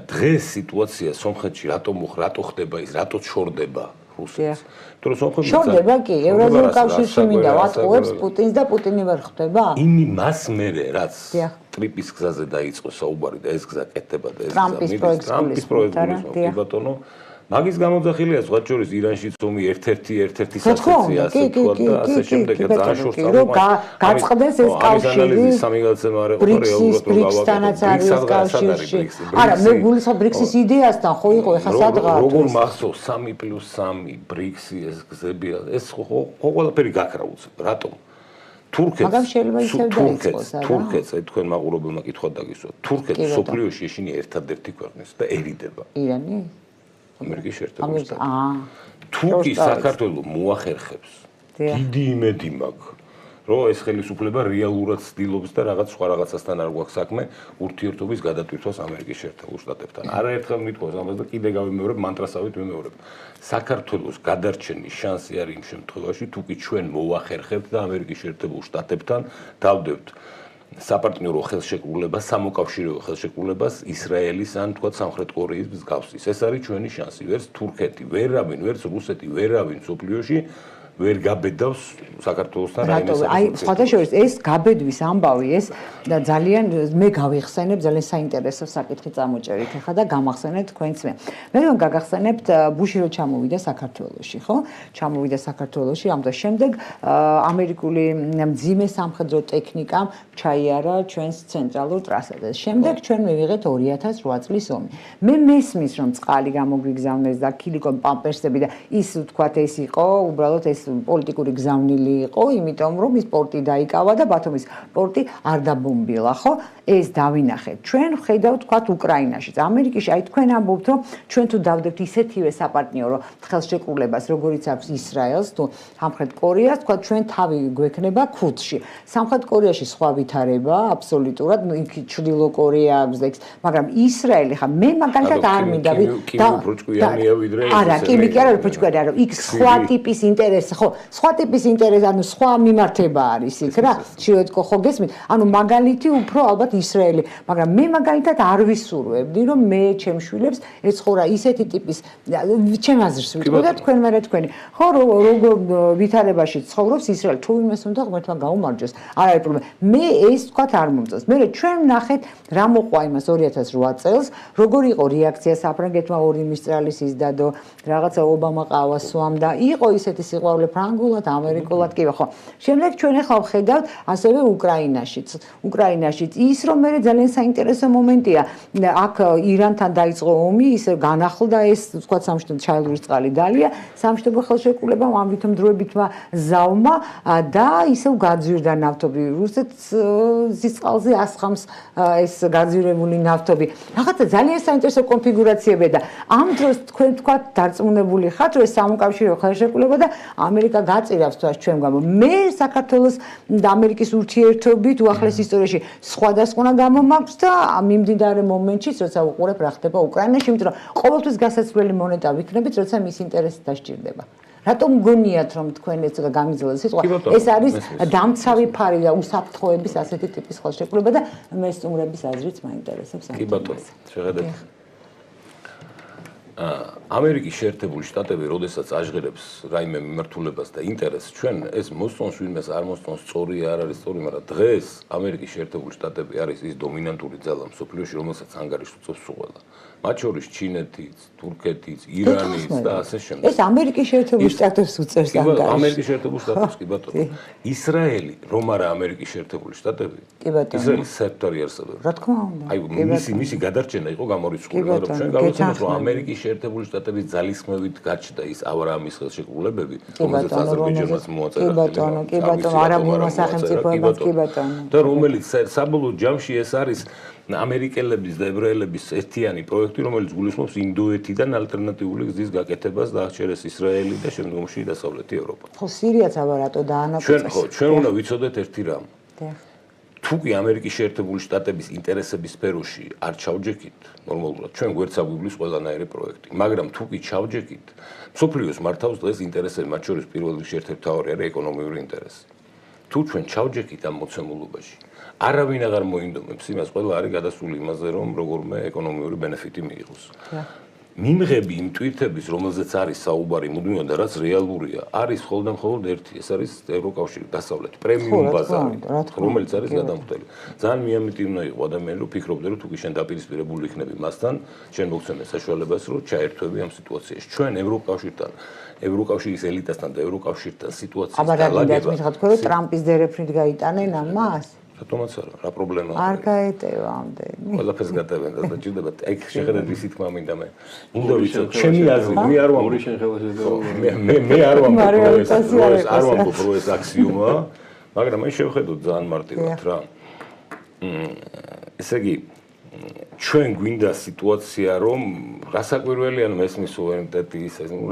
დღეს სიტუაცია სომხეთში რატო ხდება ის, რატო ჩორდება რუსეთს? იმიტომ რომ სომხები ჩორდება კი, ევრაზიულ კავშირში მინდა ვატყუებს პუტინს და პუტინი ვერ ხდება? მას მერე რაც ტრიპის გზაზე დაიწყო საუბარი და ეს გზა კეთდება და ეს გზა ტრამპის პროექტი ბატონო მაგის გამოძახილია სხვა შორის ირანშიც ომი ერთ-ერთი საკითხია ასე თქვა და ასე შემდეგ და ძალიან შორს გაწყდეს ეს კავშირი სამი გადაცემა არ იყო რეალურად რომ გავაკეთოთ ეს კავშირი არა მე გულისხმობ ბრიქსის იდეასთან ხო იყო ეხა სადღაც როგორ მახსოვს 3+3 ბრიქსი ეს გზები ეს ხო ყველაფერი გაქრა უცებ რატომ თურქეთს თქვენ მაყურებელმა კითხვა დაგისვათ თურქეთს სოფლიოში ეშინია ერთადერთი ქვეყნის და ერიდება ირანი ამერიკის შეერთებული შტატები. თურქი საქართველოს მოახერხებს. დიდი იმედი მაქვს, რომ ეს ხელისუფლება რეალურად ცდილობს და რაღაც სხვა რაღაცასთან არ გვაქვს საქმე ურთიერთობის გადატვირთვას ამერიკის შეერთებულ შტატებთან. არაერთხელ მithქვას ამას და კიდე გავიმეორებ, მანტრასავით ვიმეორებ. საქართველოს გადარჩენის შანსი არის იმ შემთხვევაში, თუ კი ჩვენ მოახერხებთ და ამერიკის შეერთებულ შტატებთან დავდებთ საპარტნიორო ხელშეკრულებას, სამოკავშირეო ხელშეკრულებას ისრაელის ან თქვა სამხრეთ კორეის მსგავსის. ეს არის ჩვენი შანსი. ვერც თურქეთი, ვერავინ, ვერც რუსეთი, ვერავინ სოფლიოში ვერ გაბედავს საქართველოსთან რაიმე საკითხი. აი, სხვათა შორის ეს გაბედვის ამბავი ეს და ძალიან მე გავიხსენებ ძალიან საინტერესო საკითხი წამოჭერით ახლა და გამახსენეთ თქვენც მე. მე რომ გაგახსენებთ ბუში რო ჩამოვიდა საქართველოში, ხო? ჩამოვიდა საქართველოში, ამიტომ შემდეგ ამერიკული მძიმე სამხედრო ტექნიკამ ჩაიარა ჩვენს ცენტრალურ ტრასაზე. შემდეგ ჩვენ მივიღეთ 2008 წლის ომი. მე მესმის რომ წყალი გამოგვიგზავნეს და ქილიკონ პამპერსები და ის ვთქვათ ეს იყო უბრალოდ ეს პოლიტიკური გზავნილი იყო, იმიტომ რომ ის პორტი დაიკავა და ბათუმის პორტი არ დაბომბილა, ხო? ეს დავინახეთ. ჩვენ ხედავთ თქვათ უკრაინაშიც. ამერიკაში აი თქვენ ამბობთ, რომ ჩვენ თუ დავდებთ ისეთივე საპარტნიორო ხელშეკრულებას, როგორიც აქვს ისრაელს თუ სამხრეთ კორეას, თქვათ ჩვენ თავი გვექნება ქუთში. სამხრეთ კორეაში სხვა ვითარება, აბსოლუტურად, იქ ჩრდილო კორეა აქვს და მაგრამ ისრაელი ხა მე მაგალითად არ მინდა კიმი უფრო ჭკვიანია ვიდრე არა, კიმი კი არა უფრო ჭკვიანი, არა, იქ სხვა ტიპის ინტერესები ინტერესი, ხო, სხვა ტიპის ინტერესი, ანუ სხვა მიმართება არის იქ რა. შევეთქო ხო გესმით? ანუ მაგალითი უფრო ალბათ ისრაელი, მაგრამ მე მაგალითად არ ვისურვებდი, რომ მე ჩემ შვილებს ეცხოვრა ისეთი ტიპის ჩემ აზრს ვიტყვი და თქვენ მერე თქვენი. ხო, როგორ ვითარებაში ცხოვრობს ისრაელი, თუ იმეს უნდა ღმერთმა გაუმარჯოს. არ არის პრობლემა. მე ეს თქვა არ მომწონს. მე ჩვენ ნახეთ რა მოყვა იმას 2008 წელს, როგორ იყო რეაქცია საფრანგეთმა 2 მისტრალის ისდადო, რაღაცა ობამა ყავას სვამდა. იყო ისეთი სიყვარული ფრანგულად, ამერიკულად კი ხო. შემდეგ ჩვენ ახლა ვხედავთ ასევე უკრაინაშიც. ის რომ მე ძალიან საინტერესო მომენტია. აქ ირანთან დაიწყო ომი, ის განახლდა ეს თქვა სამშვიდობო ჩაილურის წყალი დალია, სამშვიდობო ხელშეკრულებამ ამ ვითომდროებითმა ზავმა და ისევ გაძვირდა ნავთობი. რუსეთს სიწყალზე ასხამს ეს გაძვირებული ნავთობი. რაღაცა ძალიან საინტერესო კონფიგურაციებია და ამ დროს თქვენ თქვა დარწმუნებული ხართ, რომ ეს სამოუკავშირო ხელშეკრულება და ამერიკა გაწირავს თვას ჩვენ გამო. მე საქართველოს და ამერიკის ურთიერთობით უახლეს ისტორიაში სხვადასხვა გამომაქვს და მიმდინარე მომენტში, როცა უყურებ რა ხდება უკრაინაში, იმიტომ რომ ყოველთვის გასაცვლელი მონეტა ვიქნებით, როცა მის ინტერესი დასჭირდება. რატომ გონიათ რომ თქვენ ეს გამიძლია სიტყვა? ეს არის დამცავი ფარი და უსაფრთხოების ასეთი ტიპის ხელშეკრულება და მე სტუმრების აზრით მაინტერესებს ამ. კი ბატონო, შეხედეთ. ამერიკის შეერთებული შტატები, როდესაც აჟღერებს რაიმე მიმართულებას და ინტერესს, ჩვენ ეს მოსწონს ვინმეს არ მოსწონს, სწორი არ არის სწორი, მაგრამ დღეს ამერიკის შეერთებული შტატები არის ის დომინანტური ძალა მსოფლიოში, რომელსაც ანგარიშს უწევს უყველა. მათ შორის ჩინეთიც, თურქეთიც, ირანიც და ასე შემდეგ. ეს ამერიკის შეერთებული შტატებს უწევს ანგარიშს. ამერიკის შეერთებული შტატებს კი ბატონო. ისრაელი რომ არა ამერიკის შეერთებული შტატები. კი ბატონო. ისრაელის საერთო არსებობა. რა თქმა უნდა. აი მისი გადარჩენა იყო გამორიცხული, მაგრამ ჩვენ გავიცანოთ რომ ამერიკის შეერთებული შტატების ძალისხმევით გაჩნდა ის აბრაამის ხელშეკრულებები, რომელსაც აზერბაიჯანს მოაწერა. კი ბატონო, არაბულმა სახელმწიფოებად კი ბატონო. და რომელიც საბოლოო ჯამში ეს არის ამერიკელების და ებრაელების ერთიანი პროექტი, რომელიც გულისხმობს ინდოეთიდან ალტერნატიული გზის გაკეთებას და აღჭერეს ისრაელი და შემდგომში დასავლეთი ევროპა. ხო, სირიაც აბა რატო დაანაწილეს? ჩვენ უნდა ვიცოდეთ ერთი რამ. თუ კი ამერიკის შეერთებული შტატების ინტერესების სფეროში არ ჩავჯექით ნორმალურად, ჩვენ გვერდს აგვივლის ყველანაირი პროექტი, მაგრამ თუ კი ჩავჯექით, მსოფლიოს მართავს დღეს ინტერესები, მათ შორის პირველ რიგში ერთ-ერთი მთავარი არის ეკონომიური ინტერესი. თუ ჩვენ ჩავჯექით ამ მოცემულობაში, არავინ აღარ მოინდომებს იმას, ყველა არის გადასული იმაზე, რომ როგორმე ეკონომიური ბენეფიტი მიიღოს. მიმღები იმ ტვირთების, რომელზეც არის საუბარი მუდმივად და რაც რეალურია, არის მხოლოდ და მხოლოდ ერთი, ეს არის ევროკავშირი, დასავლეთი, პრემიუმ ბაზარი, რომელიც არის გადამხდელი. ძალიან მიამიტი უნდა იყოს ადამიანი, რომ ფიქრობდე, რომ თუ კი შენ დაპირისპირებული იქნები მასთან, შენ მოგცემენ საშუალებას, რომ ჩაერთვები ამ სიტუაციაში. ჩვენ ევროკავშირთან, ევროკავშირის ელიტასთან და ევროკავშირთან სიტუაციის დალაგება. აბა რა მითხოთ, რომ ტრამპის დერეფნით გაიტანენ ამას? რატომაც არა პრობლემაა. არ გაეტევა ამდენი. ყველაფერს გატევენ და ჭირდება. აი შეხედეთ ვისი თქმა მინდა მე. უნდა ვიცოდე, ჩემი აზრით, მე არ ვამბობ. მე არ ვამბობ, რომ ეს აქსიომაა, მაგრამ აი შევხედოთ ძალიან მარტივად რა. ესე იგი ჩვენ გვინდა სიტუაცია, რომ რასაკვირველია, მესმის სუვერენიტეტი,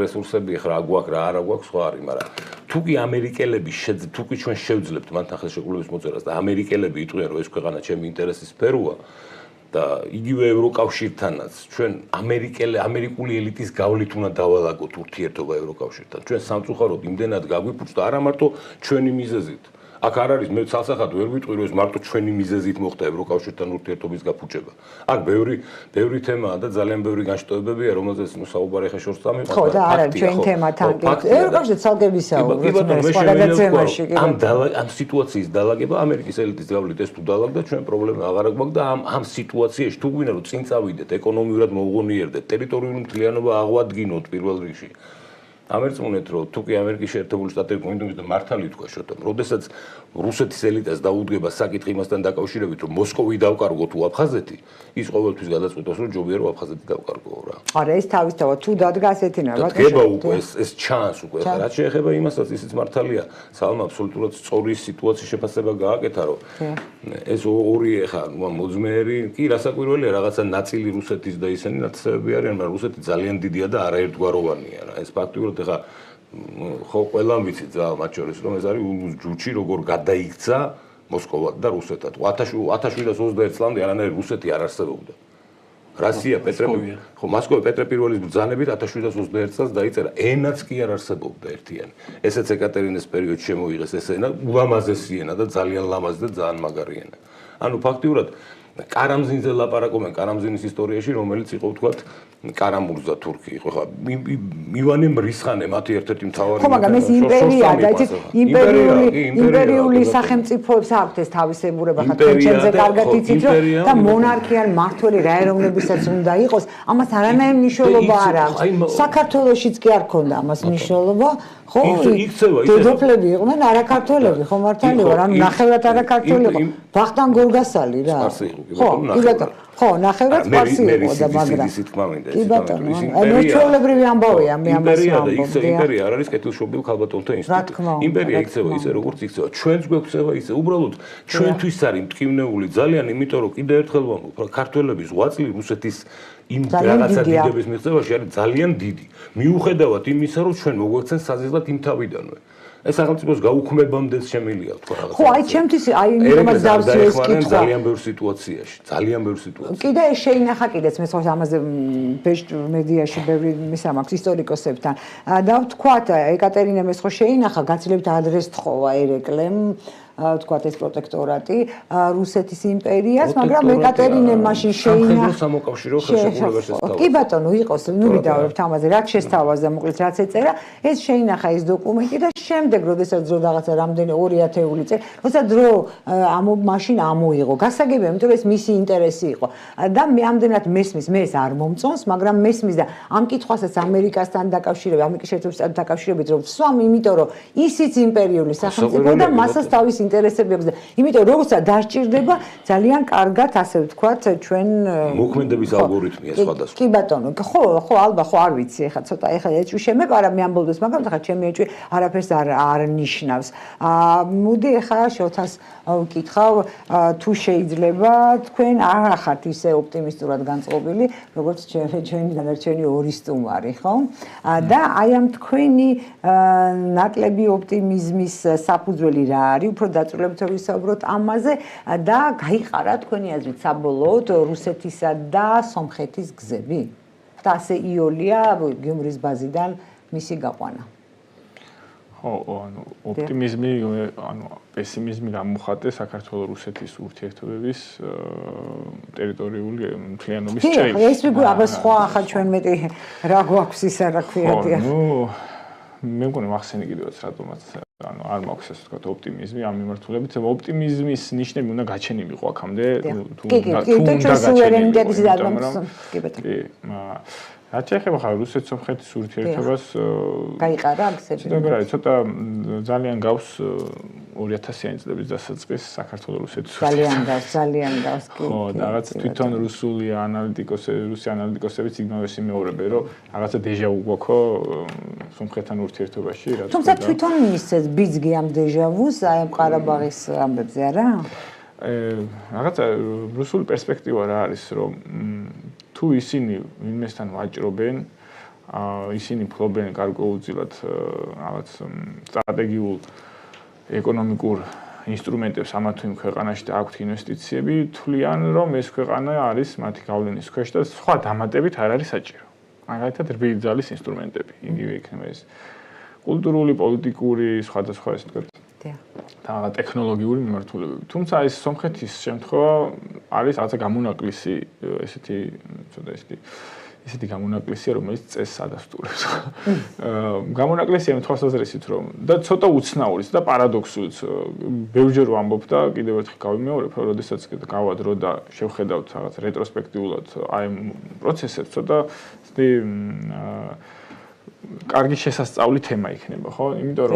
რესურსები ხრა აგვაქვს, რა არ აგვაქვს, სხვა არის, მაგრამ თუ კი ამერიკელები თუ კი ჩვენ შევძლებთ მათთან ხელშეკრულების მოწერას და ამერიკელები იტყვიან, რომ ეს ქვეყანა ჩემი ინტერესის სფეროა და იგივე ევროკავშირთანაც ჩვენ ამერიკული ელიტის გავლით უნდა დავალაგოთ ურთიერთობა ევროკავშირთან. ჩვენ სამწუხაროდ იმდენად გაგვიფუჭდა არა მარტო ჩვენი მიზეზით. აქ არ არის მე ცალსახად ვერ ვიტყვი რომ ეს მარტო ჩვენი მიზეზით მოხდა ევროკავშირთან ურთიერთობის გაფუჭება. აქ ბევრი თემაა და ძალიან ბევრი განშტოებებია, რომელზეც საუბარი ხა შორს წამიყვანს. ხო და არა ჩვენ თემათან კი. ევროკავშირი ცალკე ვისაუბრებთ. ამ სიტუაციის დალაგება ამერიკის ელიტის გავლით ეს თუ დალაგდა ჩვენ პრობლემა აღარ გვაქვს და ამ სიტუაციაში თუ გვინდა რომ წინ წავიდეთ, ეკონომიურად მოუღონიერდეთ, ტერიტორიული მთლიანობა აღვადგინოთ პირველ რიგში. ამერწმუნეთ რომ თუ კი ამერიკის შეერთებული შტატები მოინდომებს და მართალი თქვა შოთამ, როდესაც რუსეთის ელიტას დაუდგება საკითხი იმასთან დაკავშირებით, რომ მოსკოვი დავკარგო თუ აფხაზეთი, ის ყოველთვის გადაწყვეტოს, რომ ჯობია რომ აფხაზეთი დავკარგო რა. არა, ეს თავისთავად თუ დადგა ასეთი რა, ბატონო. დგება უკვე ეს ჩანს უკვე. რაც შეეხება იმასაც, ისიც მართალია, სალმა აბსოლუტურად სწორი სიტუაციის შეფასება გააკეთა, რომ ეს ორი ხა მოძმეერი, კი რასაკვირველია, რაღაცა ნაწილი რუსეთის და ისინი ნაცნობები არიან, მაგრამ რუსეთი ძალიან დიდია და არაერთგვაროვანია რა. ეს ფაქტიურად ხა ხო ყველამ ვიცით ძალ მათ შორის რომ ეს არის ჯუჩი როგორ გადაიქცა მოსკოვად და რუსეთად 1721 წლამდე არანაირი რუსეთი არ არსებობდა რასია ხო მოსკოვი პეტრე პირველის ბრძანებით 1721 წელს დაიწერა, ენაც კი არ არსებობდა ერთიანი. ესეც ეკატერინეს პერიოდში შემოიღეს ეს ენა, ულამაზესი ენა და ძალიან ლამაზი და ძალიან მაგარი ენა. ანუ ფაქტიურად კარამზინზე ლაპარაკობენ კარამზინის ისტორიაში, რომელიც იყო ვთქვათ კარამურზა თურქი იყო. ხო, ივანე მრისხანე მათი ერთ-ერთი მთავარი. ხო, მაგრამ ეს იმპერია და ეს იმპერიული სახელმწიფოებს აქვთ ეს თავისებურება, ხა თქვენზე კარგად იცით, რომ და მონარქიան მართველი რა ეროვნებისაც უნდა იყოს, ამას არანაირი მნიშვნელობა არ აქვს. საქართველოშიც კი არ ქონდა ამას მნიშვნელობა. ხო, დედოფლები იყვნენ არაქართველები, ხო მართალი ვარ, ანუ ნახევრად არაქართველი იყო. ვახტანგ გორგასალი რა. ხო, კი ბატონო. ხო, ნახევრად სპარსი იყო და მაგრამ ისიც თქმა მინდა. კი ბატონო, ანუ ჩვეულებრივი ამბავია, მე ამას ვამბობ. იმპერია არ არის კეთილშობილ ქალბატონთა ინსტიტუტი. იმპერია იქცევა ისე როგორც იქცევა. ჩვენც გვექცევა ისე. უბრალოდ ჩვენთვის არის მტკივნეული ძალიან, იმიტომ რომ კიდევ ერთხელ ვამბობ, ქართველების ღვაწლი რუსეთის იმ რაღაცა დიდების მიღწევაში არის ძალიან დიდი. მიუხედავად იმისა, რომ ჩვენ მოგვექცენ საზიზლად იმ თავიდანვე. ეს სახელმწიფოს გაუქმებამდეც შემილია თქვა რაღაც. ხო, აი ჩემთვის აი იმას დავსვი ეს კითხვა. ძალიან ბევრ სიტუაციაში, ძალიან ბევრ სიტუაციაში. კიდე შეინახა კიდეც მე ხო ამაზე ბეშ მედიაში ბევრი მისამ აქვს ისტორიკოსებთან. და ვთქვათ ეკატერინე მეს ხო შეინახა გაცილებით ადრეს თხოვა ერეკლემ ვთქვათ ეს პროტექტორატი რუსეთის იმპერიას, მაგრამ ეკატერინე მაშინ შეინახა სამოკავშირო ხელშეკრულებას შესთავაზა. კი ბატონო, იყოს, ნუ ვიდავრებთ ამაზე, რაც შესთავაზა, მოკლედ რაც ეწერა, ეს შეინახა ეს დოკუმენტი და შემდეგ, როდესაც დრო რაღაცა რამდენი 2000 წელი, როცა დრო მაშინ ამოიღო. გასაგებია, იმიტომ რომ ეს მისი ინტერესი იყო. და მე ამდენად მესმის, მე ეს არ მომწონს, მაგრამ მესმის და ამ კითხვასაც ამერიკასთან დაკავშირებით, ამერიკის შეერთებულ დაკავშირებით, რომ ვსვამ, იმიტომ რომ ისიც იმპერიული სახელმწიფო და მასაც თავის ინტერესები აქვს და იმიტომ როცა დასჭირდება ძალიან კარგად ასე ვთქვათ ჩვენ მოქმედების ალგორითმია სხვადასხვა. კი ბატონო, ხო ალბათ ხო არ ვიცი ეხლა ცოტა ეხლა ეჭვი შემეყარა მე ამბობდეს, მაგრამ ეხლა ჩემი ეჭვი არაფერს არ ნიშნავს. მოდი ეხლა შოთას ვკითხავ თუ შეიძლება თქვენ არ ახართ ისე ოპტიმისტურად განწყობილი, როგორც ჩვენი დანარჩენი ორი სტუმარი, ხო? და აი ამ თქვენი ნაკლები ოპტიმიზმის საფუძველი რა არის? უფრო დაწვრილებულად ვისაუბროთ ამაზე და გაიყარა თქვენი აზრით საბოლოოდ რუსეთისა და სომხეთის გზები? და ასე იოლია გიუმრის ბაზიდან მისი გაყვანა. ხო, ანუ ოპტიმიზმი, ანუ პესიმიზმი გამოხატე საქართველოს-რუსეთის ურთიერთობების ტერიტორიული მთლიანობის წრეში. კი, ეს ვიგო აბა სხვა ახლა ჩვენ მეტი რა გვაქვს ისა რა ქვია და. ნუ მე მგონი ახსენე კიდევაც რატომაც ანუ არ მაქვს ასე ვთქვათ ოპტიმიზმი ამ მიმართულებით. ოპტიმიზმის ნიშნები უნდა გაჩენილიყო აქამდე თუ უნდა გაჩენილიყო. კი, რაც შეეხება ხა რუსეთ-სომხეთის ურთიერთობას გაიყარა გზები. ცოტა ძალიან გავს 2000-იანი წლების დასაწყის საქართველოს-რუსეთის ძალიან გავს კი. ხო, რაღაც თვითონ რუსი ანალიტიკოსებიც იგნორებს იმეორებენ, რომ რაღაცა დეჟავუ გვაქვს სომხეთთან ურთიერთობაში, რაც თუმცა თვითონ მისცეს ბიძგი ამ დეჟავუს აი ამ ყარაბაღის ამბებზე არა? რაღაცა რუსული პერსპექტივა რა არის, რომ თუ ისინი ვინმესთან ვაჭრობენ, ისინი ფლობენ გარკვეულწილად რაღაც სტრატეგიულ ეკონომიკურ ინსტრუმენტებს ამა თუ იმ ქვეყანაში და აქვთ ინვესტიციები, თვლიან რომ ეს ქვეყანა არის მათი გავლენის ქვეშ და სხვა დამატებით არ არის საჭირო. მაგალითად რბილი ძალის ინსტრუმენტები, იგივე იქნება ეს კულტურული, პოლიტიკური, სხვადასხვა ესე ვთქვათ და ტექნოლოგიური მიმართულებები. თუმცა ეს სომხეთის შემთხვევა არის რაღაცა გამონაკლისი, ესეთი გამონაკლისია, რომელიც წესს ადასტურებს. გამონაკლისია იმ თვალსაზრისით, რომ და ცოტა უცნაური და პარადოქსულიც. ბევრჯერ ვამბობ და კიდევ ერთხელ გავიმეორებ, რომ როდესაც გავადრო და შევხედავთ რაღაც რეტროსპექტიულად აი ამ პროცესებს, ცოტა კარგი შესასწავლი თემა იქნება, ხო? იმიტომ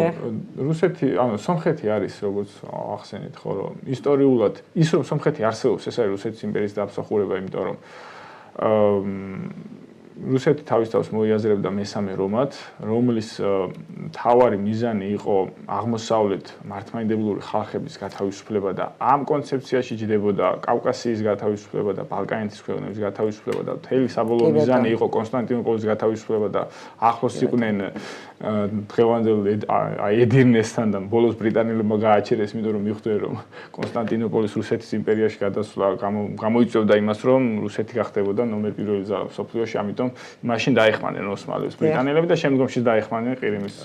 რომ სომხეთი არის, როგორც ახსენეთ, ხო, რომ ისტორიულად ის რომ სომხეთი არსებობს, ეს არის რუსეთის იმპერიის დამსახურება, იმიტომ რომ რუსეთი თავის თავს მოიაზრებდა მესამე რომად, რომლის მთავარი მიზანი იყო აღმოსავლეთ მართლმადიდებლური ხალხების გათავისუფლება და ამ კონცეფციაში ჯდებოდა კავკასიის გათავისუფლება და ბალკანეთის ქვეყნების გათავისუფლება და მთელი საბოლოო მიზანი იყო კონსტანტინოპოლის გათავისუფლება და ახლოს იყვნენ დღევანდელ ედირნესთან და ბოლოს ბრიტანელებმა გააჩერეს, იმიტომ რომ მიხვდნენ რომ კონსტანტინოპოლის რუსეთის იმპერიაში გადასვლა გამოიწვევდა იმას, რომ რუსეთი გახდებოდა ნომერ პირველი ძალა მსოფლიოში, ამიტომ მაშინ დაეხმანენ ოსმალებს ბრიტანელები და შემდგომში დაეხმანენ ყირიმის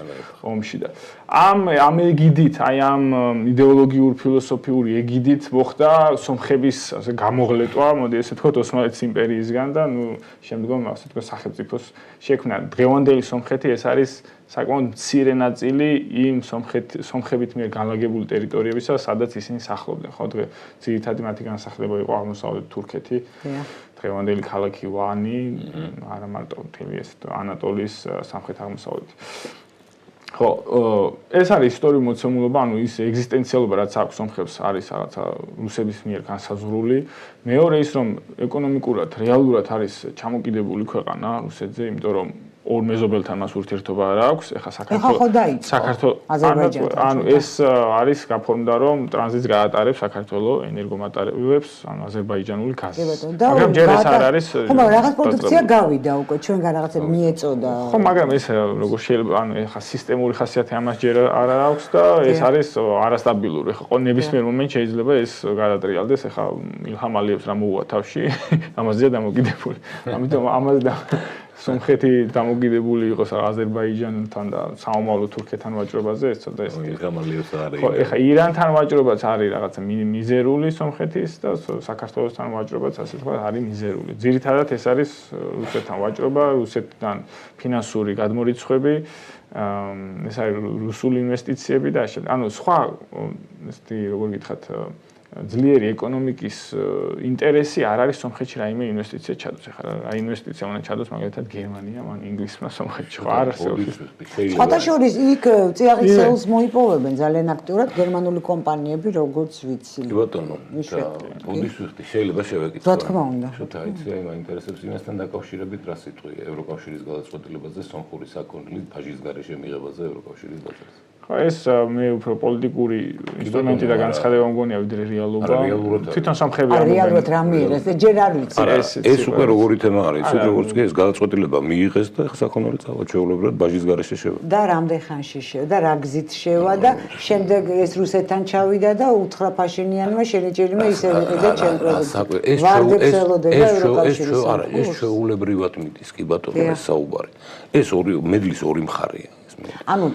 ომში და ამ ეგიდით, აი ამ იდეოლოგიურ ფილოსოფიური ეგიდით მოხდა სომხების ასე გამოღლეტვა, მოდი ესე ვთქვათ, ოსმალეთის იმპერიისგან და შემდგომ ასე ვთქვათ სახელმწიფოს შექმნა. დღევანდელი სომხეთი ეს არის საკმაოდ მცირე ნაწილი იმ სომხებით მიერ განლაგებული ტერიტორიებისა, სადაც ისინი სახლობდნენ. ხო, ძირითადი მათი განსახლება იყო აღმოსავლეთ თურქეთი. დღევანდელი ქალაქი ვანი, არა მარტო მთელი ეს ანატოლიის სამხრეთ-აღმოსავლეთი. ხო, ეს არის ისტორიული მოცემულობა, ანუ ის ეგზისტენციალობა, რაც აქვს სომხებს, არის რაღაცა რუსების მიერ განსაზღვრული. მეორე ის, რომ ეკონომიკურად, რეალურად არის ჩამოკიდებული ქვეყანა რუსეთზე, იმიტომ რომ ორ მეზობელთან მას ურთიერთობა არ აქვს. ეხლა საქართველოს ანუ ეს არის გაფორმდა, რომ ტრანზიტს გაატარებს საქართველოს ენერგომატარებლებს, ანუ აზერბაიჯანული გაზი. მაგრამ ჯერ ეს არ არის. ხო, მაგრამ რაღაც პროდუქცია გავიდა უკვე, ჩვენგან რაღაცა მიეწოდა. ხო, მაგრამ ეს როგორ შეიძლება, ანუ ეხლა სისტემური ხასიათი ამას ჯერ არ აქვს და ეს არის არასტაბილური. ეხლა ნებისმიერ მომენტში შეიძლება ეს გადატრიალდეს. ეხლა ილჰამ ალიევს რა მოუვა თავში, ამაზეა დამოკიდებული. ამიტომ ამაზე სომხეთი დამოკიდებული იყოს აზერბაიჯანთან და საომავლო თურქეთთან ვაჭრობაზე, ეს ცოტა ეს გამალიოს არის. ხო, ეხლა ირანთან ვაჭრობაც არის რაღაცა მიზერული სომხეთის და საქართველოსთან ვაჭრობაც ასე თქვა არის მიზერული. ძირითადად ეს არის რუსეთთან ვაჭრობა, რუსეთთან ფინანსური გადმორიცხვები, ეს არის რუსული ინვესტიციები და ასე. ანუ სხვა ესეთი როგორ გითხრათ ძლიერი ეკონომიკის ინტერესი არ არის სომხეთში რაიმე ინვესტიცია ჩადოს. ეხლა რა ინვესტიცია უნდა ჩადოს მაგალითად გერმანიამ ან ინგლისმა სომხეთში. ხო, არ არსებობს. სხვათა შორის იქ წიაღისეულს მოიპოვებენ ძალიან აქტიურად გერმანული კომპანიები, როგორც ვიცი. კი ბატონო, ბუდისვიხტი შეიძლება შევეკითხო. რა თქმა უნდა. შოთა იცი, აი მაინტერესებს იმასთან დაკავშირებით რა სიტყვია ევროკავშირის გადაწყვეტილებაზე სომხური საკონდლის ბაჟის გარეშე მიღებაზე ევროკავშირის ბაჟას. ეს მე უფრო პოლიტიკური ინსტრუმენტი და განცხადება მგონია ვიდრე რეალობა. თვითონ სომხები ამბობენ. რეალურად რა მიიღეს, ჯერ არ ვიცი. ეს უკვე როგორი თემა არის, ისე როგორც კი ეს გადაწყვეტილება მიიღეს და sakonnoli წავა ჩვეულებრივად ბაჟის გარეშე შევა. და რამდენ ხანში შევა და რა გზით შევა და შემდეგ ეს რუსეთთან ჩავიდა და უთხრა ფაშინიანმა შენიჭერიმე ისე ვიყიდა ჩემ პრეზიდენტი. ეს ჩვეულებრივად მიდის კი ბატონო ეს საუბარი. ეს ორი მედლის ორი მხარეა. ანუ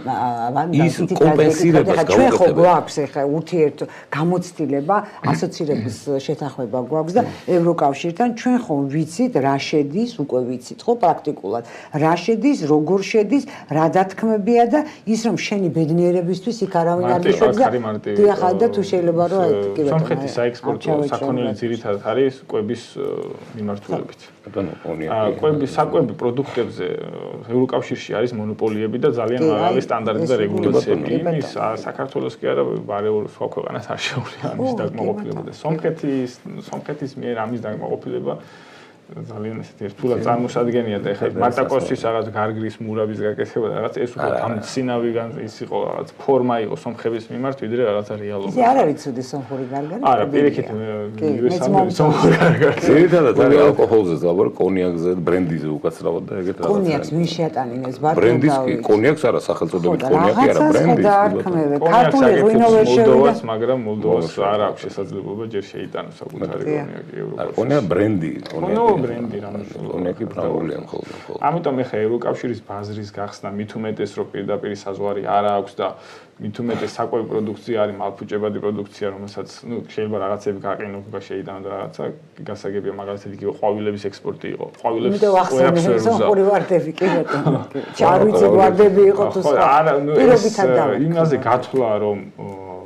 ის კომპენსირებას ჩვენ ხო გვაქვს ახლა ურთიერთ გამოცდილება, ასოცირების შეთანხმება გვაქვს და ევროკავშირთან ჩვენ ხო ვიცით რა შედის, უკვე ვიცით ხო პრაქტიკულად. რა შედის, როგორ შედის, რა დათქმებია და ის რომ შენი ბედნიერებისთვის იქ არავინ არ მიშვებს და დიახ და თუ შეიძლება რომ კი ბატონო. სომხეთის საექსპორტო საქონელი ძირითადად არის კვების მიმართულებით. ბატონო, კვების საკვები პროდუქტებზე ევროკავშირში არის მონოპოლიები და ძალიან მაღალი სტანდარტი და რეგულაციები. იმის საქართველოს კი არა ბარეულ სხვა ქვეყანას არ შეუძლია ამის დაკმაყოფილება და სომხეთის მიერ ამის დაკმაყოფილება ძალიან ესეთი რთულად წარმოსადგენია და ეხლა მარტაკოსის რაღაც გარგრის მურაბის გაკეთება და რაღაც ეს უფრო გამცინავი ის იყო რაღაც ფორმა იყო სომხების მიმართ ვიდრე რაღაცა რეალობა. ისე არ არის ცუდი სომხური გარგარი? არა, პირიქით მივესალმები სომხური გარგარი. ძირითადად არის ალკოჰოლზე ზაბარ, კონიაკზე, ბრენდიზე უკაცრავად და ეგეთ რაღაცა. კონიაკს ვინ შეატანინეს ბატონო? ბრენდის კი, კონიაკს არა, სახელწოდებით კონიაკი არა, ბრენდის. ქართული ღვინო ვერ შევიდა, მაგრამ მოლდოვას არ აქვს შესაძლებლობა ჯერ შეიტანოს საკუთარი კონიაკი ევროპაში. კონია ბრენდი, ბრენდი რამე კონიაკი პრავლემ ხოლმე. ამიტომ ეხა ევროკავშირის ბაზრის გახსნა მით უმეტეს რომ პირდაპირ საზღვარი არ აქვს და მით უმეტეს საკვები პროდუქცია არის მალფუჭებადი პროდუქცია რომელსაც შეიძლება რაღაცები გაყინულება შეიტანო და რაღაცა გასაგებია მაგალითად იგივე ყვავილების ექსპორტი იყო. ყვავილებს ყველაფერს სომხური ვარდები კი ბატონო. არ ვიცი ვარდები იყო თუ სხვა. არა, იმაზე გათვლა რომ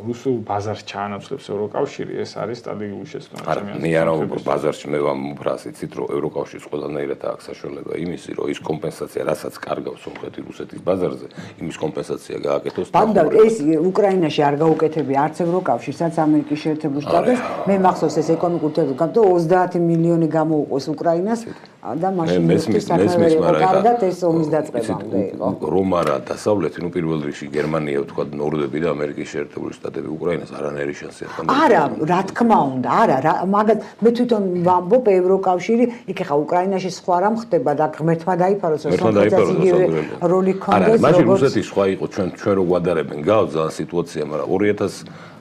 რუსულ ბაზარს ჩაანაცვლებს ევროკავშირი, ეს არის სტრატეგიული შეცდომა. მე არა ბაზარში მე ვამფრას იცით რომ ევროკავშირის ყველანაირად აქვს საშუალება იმისი რომ ის კომპენსაცია რასაც კარგავს სომხეთი რუსეთის ბაზარზე იმის კომპენსაცია გააკეთოს. ბანდა ეს უკრაინაში არ გაუკეთებია არც ევროკავშირსაც ამერიკის შეერთებულ შტატებს მე მახსოვს ეს ეკონომიკური თემატიკა 30 მილიონი გამოუყოს უკრაინას და მაშინ კარგად ეს ომის დაწყებამდე იყო. რომ არა დასავლეთი, ნუ პირველ რიგში გერმანია, თქვა ნორვეგია და ამერიკის შეერთებული შტატები უკრაინას არანაირი შანსი არ ჰქონდა. არა, რა თქმა უნდა, არა, მაგათ მე თვითონ ვამბობ ევროკავშირი, იქ ხა უკრაინაში სხვა რამ ხდება და ღმერთმა დაიფაროს, რომ სომხეთს იგივე როლი ჰქონდეს. მაშინ რუსეთი სხვა იყო, ჩვენ რო გვადარებენ გავს ძალიან სიტუაცია, მაგრამ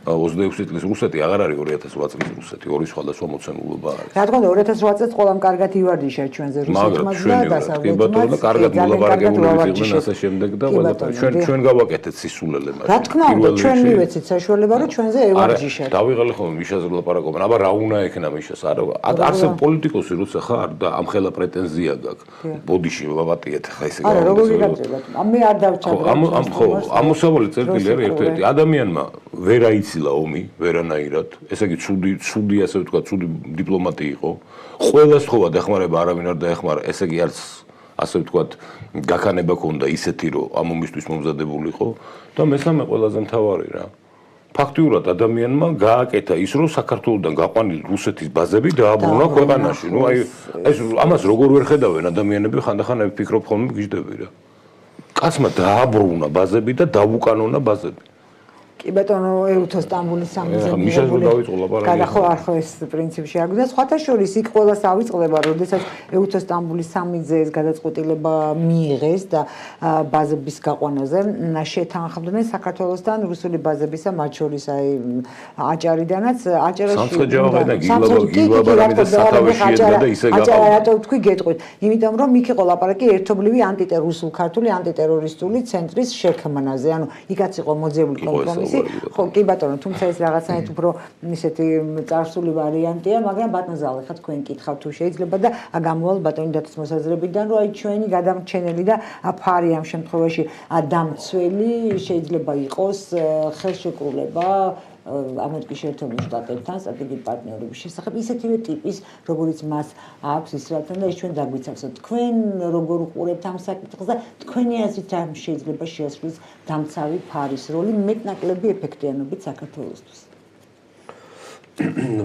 2026 წლის რუსეთი აღარ არის 2008 წლის რუსეთი, ორი სხვადასხვა მოცემულობა არის. რა თქმა უნდა 2008 წელს ყველამ კარგად ივარჯიშა ჩვენზე რუსეთმა და დასავლეთმა. კარგად მოლაპარაკებულები იყვნენ ასე შემდეგ და ყველაფერი ჩვენ გავაკეთეთ სისულელე მაშინ. რა თქმა უნდა ჩვენ მივეცით საშუალება რომ ჩვენზე ევარჯიშათ. დავიღალე ხოლმე მიშაზე ვლაპარაკობენ, აბა რა უნდა ექნა მიშას? არასე პოლიტიკოსი როცა ხარ და ამხელა პრეტენზია გაქვს. ბოდიში ვაპატიეთ ხა ესე არა როგორ ვიგებთ? მე არ დავჩაგრებ. ამოსავალი წერტილი არის ერთ-ერთი ადამიანმა ვერ აიცილა ომი ვერანაირად. ესე იგი ცუდი ასე ვთქვა, ცუდი დიპლომატი იყო. ყველა სწოვა დახმარება არავინ არ დაეხმარა. ესე იგი არც ასე ვთქვათ, გაქანება ქონდა ისეთი, რომ ამ ომისთვის მომზადებულიყო და მესამე ყველაზე მთავარი რა. ფაქტიურად ადამიანმა გააკეთა ის, რომ საქართველოსდან გაყვანილი რუსეთის ბაზები დააბრუნა ქვეყანაში. ნუ აი ეს ამას როგორ ვერ ხედავენ ადამიანები, ხანდახან ვფიქრობ ხოლმე გიждები რა. კაცმა დააბრუნა ბაზები და დავუკანონა ბაზები. კი ბატონო, ეუთო სტამბოლის სამიზნე გადახო ეს პრინციპში აგვიდა. სხვათა შორის იქ ყველას ავიწყდება, როდესაც ეუთო სტამბოლის სამიზნე ეს გადაწყვეტილება მიიღეს და ბაზების გაყვანაზე შეთანხმდნენ საქართველოსთან რუსული ბაზებისა, მათ შორის აი აჭარიდანაც, აჭარაში რატო თქვი გეტყვით? იმიტომ რომ იქ იყო ლაპარაკი ერთობლივი ანტიტერუსულ ქართული ანტიტერორისტული ცენტრის შექმნაზე. ანუ იქაც იყო მოძიებული კომპრომისი. ხო, კი ბატონო, თუმცა ეს რაღაცნაირად უფრო ისეთი წარსული ვარიანტია, მაგრამ ბატონო ზალე, ხა თქვენ კითხავთ თუ შეიძლება და გამოვალ ბატონი დათის მოსაზრებიდან, რომ აი ჩვენი გადამრჩენელი და ფარი ამ შემთხვევაში დამცველი შეიძლება იყოს ხელშეკრულება ამერიკის შეერთებულ შტატებთან სტრატეგიულ პარტნიორობის შესახებ ისეთივე ტიპის, როგორც მას აქვს ისრაელთან და ის ჩვენ დაგვიცავსოთ. თქვენ როგორ უყურებთ ამ საკითხს და თქვენი აზრით ამ შეიძლება შეასრულოს დამცავი ფარის როლი მეტნაკლები ეფექტიანობით საქართველოსთვის?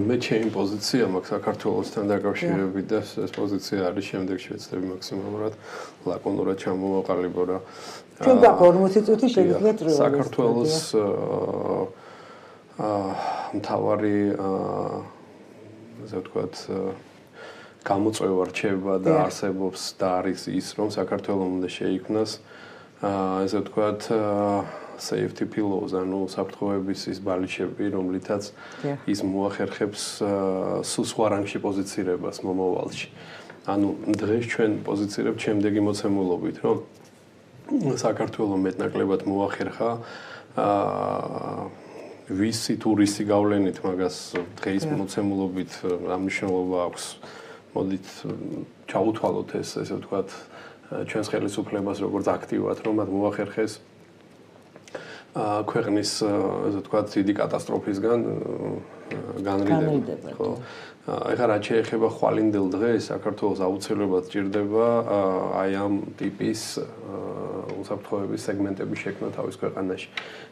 მე ჩემი პოზიცია მაქვს საქართველოსთან დაკავშირებით და ეს პოზიცია არის შემდეგში ვეცდები მაქსიმალურად ლაკონურად ჩამოვაყალიბო რა. ჩვენ გვაქვს 40 წუთი შეგიძლიათ წრუა. საქართველოს მთავარი ასე ვთქვათ გამოწვევა რჩება და არსებობს და არის ის რომ საქართველოს უნდა შეიქმნას ასე ვთქვათ safety pillows, ანუ საფრთხეების ის ბალიშები, რომლითაც ის მოახერხებს სულ სხვა რანგში პოზიცირებას მომავალში. ანუ დღეს ჩვენ პოზიცირებთ შემდეგი მოცემულობით, რომ საქართველოს მეტნაკლებად მოახერხა ვისი ტურისტი გავლენით მაგას დღეს მოცემულობით ამნიშნულობა აქვს. მოდით ჩაუთვალოთ ეს ესე ვთქვათ ჩვენს ხელისუფლებას როგორც აქტივად რომ მათ მოახერხეს ქვეყნის ესე ვთქვათ დიდი კატასტროფისგან განრიდება. ხო. ეხლა რაც შეეხება ხვალინდელ დღეს საქართველოს აუცილებლად ჭირდება აი ამ ტიპის უსაფრთხოების სეგმენტების შექმნა თავის ქვეყანაში.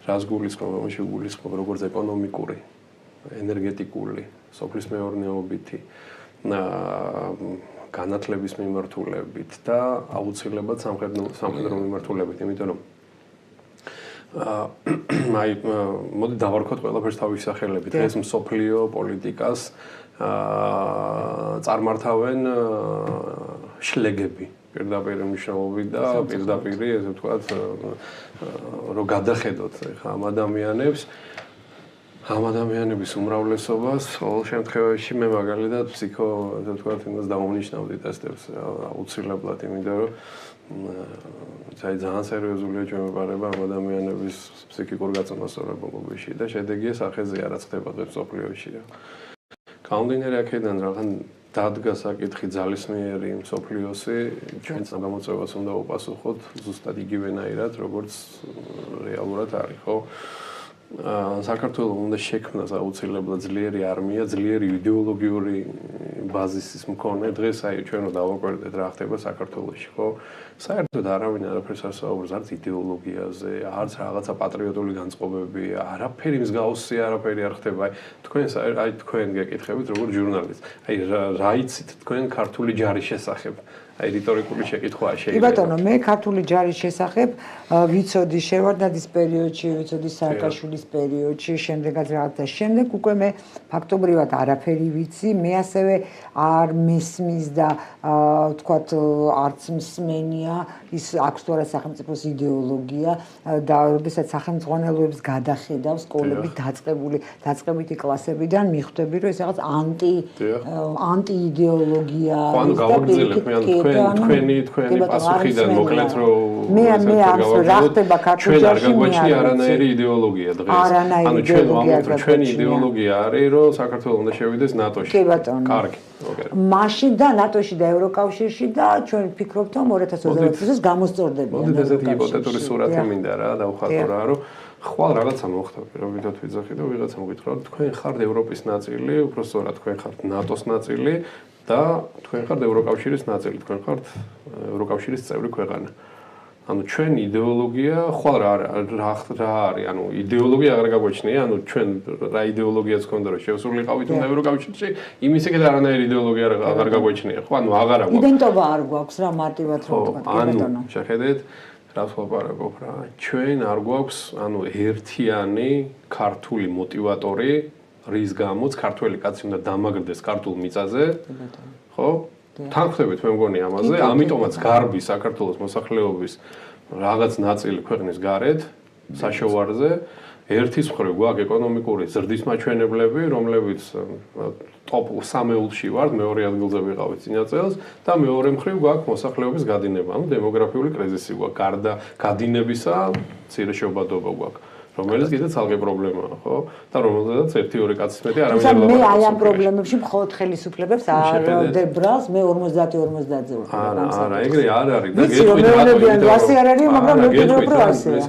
რას გულისხმობ, ამაში გულისხმობ როგორც ეკონომიკური, ენერგეტიკული, სოფლის მეურნეობითი განათლების მიმართულებით და აუცილებლად სამხედრო მიმართულებით, იმიტომ რომ აი მოდი დავარქოთ ყველაფერს თავის სახელებით. ეს მსოფლიო პოლიტიკას წარმართავენ შლეგები პირდაპირ მნიშვნელობით და პირდაპირ ესე ვთქვათ რომ გადახედოთ ხა ამ ადამიანების უმრავლესობას ყოველ შემთხვევაში მე მაგალითად ესე ვთქვათ იმას დავუნიშნავდი ტესტებს აუცილებლად იმიტომ რომ ძალიან სერიოზულია ჩვენებარება ამ ადამიანების ფსიქიკურ გაწმასწორებულობაში და შედეგია სახეზე არ ხდება დღეს სოფლიოში. გამომდინარე აქედან რაღაც დადგა საკითხი ძალისმიერი სოფლიოსი ჩვენს გამოწვევას უნდა უპასუხოთ ზუსტად იგივენაირად როგორც რეალურად არის, ხო? საქართველოს უნდა შექმნას აუცილებლად ძლიერი არმია, ძლიერი იდეოლოგიური ბაზისის მქონე. დღეს აი ჩვენ რომ დავაკვირდეთ რა ხდება საქართველოში, ხო? საერთოდ არავინ არაფერს არ საუბრობს, არც იდეოლოგიაზე, არც რაღაცა პატრიოტული განწყობები, არაფერი მსგავსი არაფერი არ ხდება. აი თქვენ გეკითხებით როგორ ჟურნალისტ. აი რა იცით თქვენ ქართული ჯარის შესახებ? აი რიტორიკული შეკითხვაა შეიძლება. კი ბატონო, მე ქართული ჯარის შესახებ ვიცოდი შევარდნაძის პერიოდში, ვიცოდი სააკაშვილის პერიოდში, შემდეგაც რაღაცა შემდეგ უკვე მე ფაქტობრივად არაფერი ვიცი, მე ასევე არ მესმის და ვთქვათ არც მსმენია ის აქვს თუ არა სახელმწიფოს იდეოლოგია და როდესაც სახელმწიფოებს გადახედავ სკოლები დაწყებითი კლასებიდან მიხვდები რომ ეს რაღაც ანტი იდეოლოგია ანუ გავაგრძელებ მე თქვენი პასუხიდან მოკლედ რომ მე რა ხდება ქართულში არ გაგვაჩნია არანაირი იდეოლოგია დღეს ანუ ჩვენ ვამბობთ რომ ჩვენი იდეოლოგია არის რომ საქართველოს უნდა შევიდეს ნატოში კი ბატონო კარგი მაშინ და ნატოში და ევროკავშირში და ჩვენ ვფიქრობთ რომ 2020 წელს გამოსწორდებიან მოდით ესეთი ჰიპოთეტური სურათი მინდა რა დავხატო რა რომ ხვალ რაღაცა მოხდა პირობითად ვიძახი და ვიღაცამ გითხრა რომ თქვენ ხართ ევროპის ნაწილი უბრალოდ თქვენ ხართ ნატოს ნაწილი და თქვენ ხართ ევროკავშირის ნაწილი, თქვენ ხართ ევროკავშირის წევრი ქვეყანა. ანუ ჩვენ იდეოლოგია ხვალ რა არის, ანუ იდეოლოგია აღარ გაგვაჩნია, ანუ ჩვენ რა იდეოლოგიაც ქონდა რომ შევსრულიყავით უნდა ევროკავშირში, იმის ეგეთ არანაირი იდეოლოგია აღარ გაგვაჩნია, ხო? ანუ აღარ აქვს. იდენტობა არ გვაქვს რა მარტივად რომ ვთქვათ, კი ბატონო. შეხედეთ, რა ვსვაპარებობ რა. ჩვენ არ გვაქვს, ანუ ერთიანი ქართული მოტივატორი რის გამოც ქართველი კაცი უნდა დამაგრდეს ქართულ მიწაზე, ხო? თან ხდებით მე მგონი ამაზე, ამიტომაც გარბი საქართველოს მოსახლეობის რაღაც ნაწილი ქვეყნის გარეთ, საშოვარზე, ერთის მხრივ გვაქვს ეკონომიკური ზრდის მაჩვენებლები, რომლებიც ტოპ 3-ში ვართ, მეორე ადგილზე ვიყავით წინა წელს და მეორე მხრივ გვაქვს მოსახლეობის გადინება, ანუ დემოგრაფიული კრიზისი გვაქვს, გარდა გადინებისა, მცირე შობადობა გვაქვს. რომელიც კიდე ცალკე პრობლემაა, ხო? და რომელზედაც 1-2 კაცის მეტი არავინ არ ლაპარაკობს. მე აი ამ პრობლემებში მხოლოდ ხელისუფლებას არ დებრალს, მე 50-50-ზე ვარ. არა, ეგრე არ არის და გეტყვით რატომ ასე არ არის, მაგრამ მე ვფიქრობ რომ ასეა.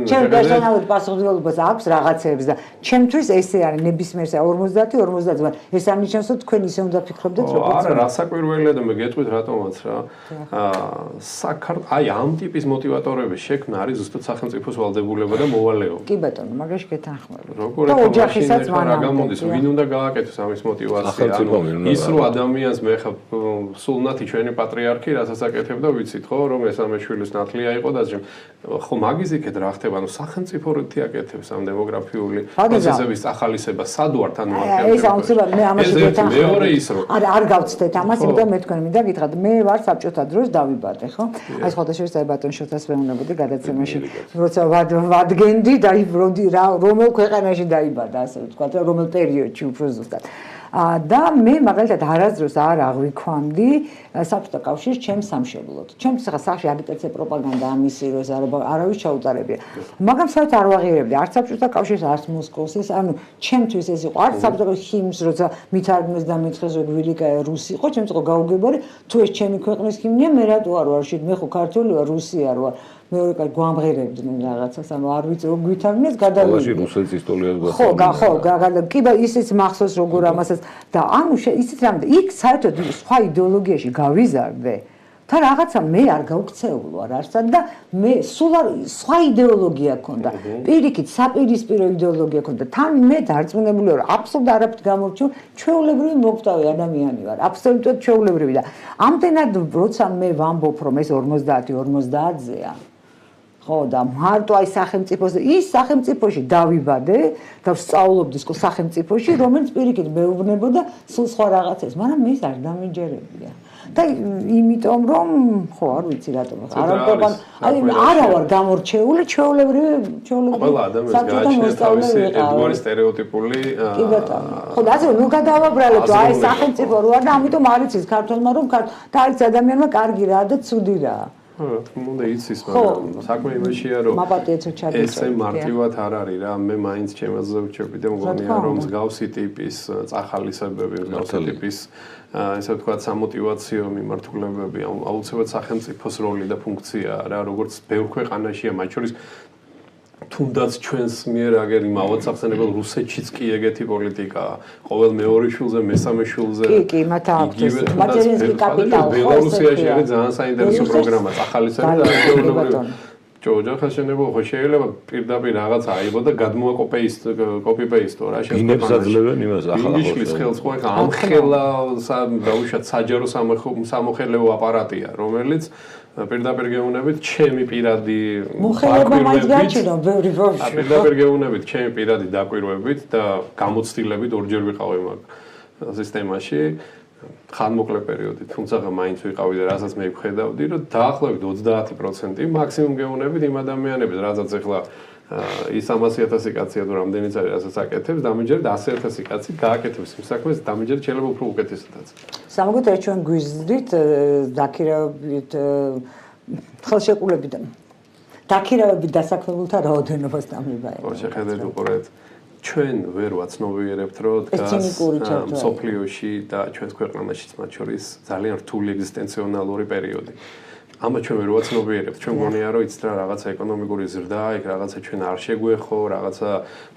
ჩემ პერსონალურ პასუხისმგებლობას აქვს რაღაცეებს და ჩემთვის ესე არის ნებისმიერ 50-50-ზე. ეს ამნიშნავს რომ თქვენ ისე უნდა ფიქრობდეთ როგორც არა, რასაკვირველია და მე გეტყვით რატომაც რა. აი ამ ტიპის მოტივატორების შექმნა არის ზუსტად სახელმწიფოს ვალდებულება და მოვალეობა. კი ბატონო, მაგაში გეთანხმებით. და ოჯახისაც რა გამოდის, ვინ უნდა გააკეთოს ამის მოტივაცია? ის რომ ადამიანს მე ხა სულნათი ჩვენი პატრიარქი რასაც აკეთებდა, ვიცით ხო, რომ ესამე შვილის ნათლია იყო და ხო მაგიზიქეთ რა ხდება, ანუ სახელმწიფო რითი აკეთებს ამ დემოგრაფიული პროცესების ახალისებას, სად ვართ ანუ ეს აუცილებლად მე ამაში გეთანხმები. მეორე ის რომ არ გავცდეთ ამას, იმიტომ მე თქვენ მინდა გითხრათ, მე ვარ საბჭოთა დროს დავიბადე, ხო? აი სხვადასხვა ბატონ შოთას ვეუბნებოდი გადაცემაში, როცა ვადგენდი დაიბრუნდი რა რომელ ქვეყანაში დაიბადა ასე ვთქვათ რომელ პერიოდში უფრო ზუსტად და მე მაგალითად არასდროს არ აღვიქვამდი საბჭოთა კავშირს ჩემს სამშობლოდ. ჩემს ხა სახში აგიტაცია პროპაგანდა ამისი როს არავის ჩაუტარებია. მაგრამ საერთოდ არ ვაღირებდი არც საბჭოთა კავშირს არც მოსკოვს ეს ანუ ჩემთვის ეს იყო არც საბჭოთა ჰიმნს როცა მითარგმნეს და მითხრეს რომ გვილიკა რუსი იყო ჩემს იყო გაუგებარი თუ ეს ჩემი ქვეყნის ჰიმნია მე რატო არ ვარ შე მე ხო ქართული ვარ რუსი არ ვარ მეორე კაც გვამღერებდნენ რაღაცას ანუ არ ვიცი რომ გვითარგმნეს გადავიდა ყველაში რუსეთის ისტორიას ხო კი ისიც მახსოვს როგორ ამასაც და ანუ ისიც რამე იქ საერთოდ სხვა იდეოლოგიაში გავიზარდე და რაღაცა მე არ გავქცეულ ვარ არსად და მე სულ სხვა იდეოლოგია ქონდა პირიქით საპირისპირო იდეოლოგია ქონდა თან მე დარწმუნებული ვარ აბსოლუტურად არაფრით გამორჩევ ჩვეულებრივი მოგვტავი ადამიანი ვარ აბსოლუტურად ჩვეულებრივი და ამდენად როცა მე ვამბობ რომ ეს 50-50-ზეა ხო და მარტო აი სახელმწიფოზე ის სახელმწიფოში დავიბადე და ვსწავლობდი სახელმწიფოში რომელიც პირიქით მეუბნებოდა სულ სხვა რაღაცებს მაგრამ მე არ დამიჯერებია და იმიტომ რომ ხო არ ვიცი რატომ აი არა ვარ გამორჩეული ჩვეულებრივი ყველა ადამიანს გააჩნია თავისი ერთგვარი სტერეოტიპული კი ბატონო ხო და ასე ნუ გადავაბრალებ აი სახელმწიფო რო არ და ამიტომ არ იცის ქართველმა რომ და არის ადამიანმა კარგი რა და ცუდი რა უნდა იცის, მაგრამ საქმე იმაშია, რომ ესე მარტივად არ არის რა, მე მაინც ჩემაზე ვჩები და მგონია, რომ მსგავსი ტიპის წახალისებები, მსგავსი ტიპის ესე ვთქვათ, სამოტივაციო მიმართულებები, აუცილებლად სახელმწიფოს როლი და ფუნქცია რა, როგორც ბევრ ქვეყანაშია, მათ შორის თუნდაც ჩვენს მიერ აგერ იმავად სახსენებელ რუსეთშიც კი ეგეთი პოლიტიკაა. ყოველ მეორე შულზე, მესამე შულზე. კი, მათ აქვს მატერიალისტი კაპიტალი. ბელარუსიაში არის ძალიან საინტერესო პროგრამა, ახალისები და ადგილობრივი ოჯახაშენებო ხო შეიძლება პირდაპირ რაღაც აიღო და კოპი პეისტო რა შეიძლება. ინებს აძლევენ იმას ახალ ინგლისის ხელს ხო ამხელა დაუშვათ საჯარო სამოხელეო აპარატია, რომელიც პირდაპირ გეუბნებით ჩემი პირადი მოხელება მაინც გაჩნდა ბევრი ბავშვი. პირდაპირ გეუბნებით ჩემი პირადი დაკვირვებით და გამოცდილებით ორჯერ ვიყავი მაგ სისტემაში. ხანმოკლე პერიოდი, თუმცა მაინც ვიყავი და რასაც მე ვხედავდი, რომ დაახლოებით 30% მაქსიმუმ გეუბნებით იმ ადამიანებს, რასაც ახლა ის 300,000 კაცია თუ რამდენიც არის, რასაც აკეთებს, დამიჯერეთ 100,000 კაცი გააკეთებს იმ საქმეს, დამიჯერეთ შეიძლება უფრო უკეთესადაც. სამაგოთ ჩვენ გვიზრდით დაქირავებით ხელშეკრულებიდან. დაქირავებით დასაქმებულთა რაოდენობას დამიბაება. ხო, შეხედეთ უყურეთ. ჩვენ ვერ ვაცნობიერებთ, რომ დგას მსოფლიოში და ჩვენს ქვეყანაშიც მათ შორის ძალიან რთული ეგზისტენციონალური პერიოდი. ამას ჩვენ ვერ ვაცნობიერებთ. ჩვენ გონია, რომ იცით რა რაღაცა ეკონომიკური ზრდა, იქ რაღაცა ჩვენ არ შეგვეხო, რაღაცა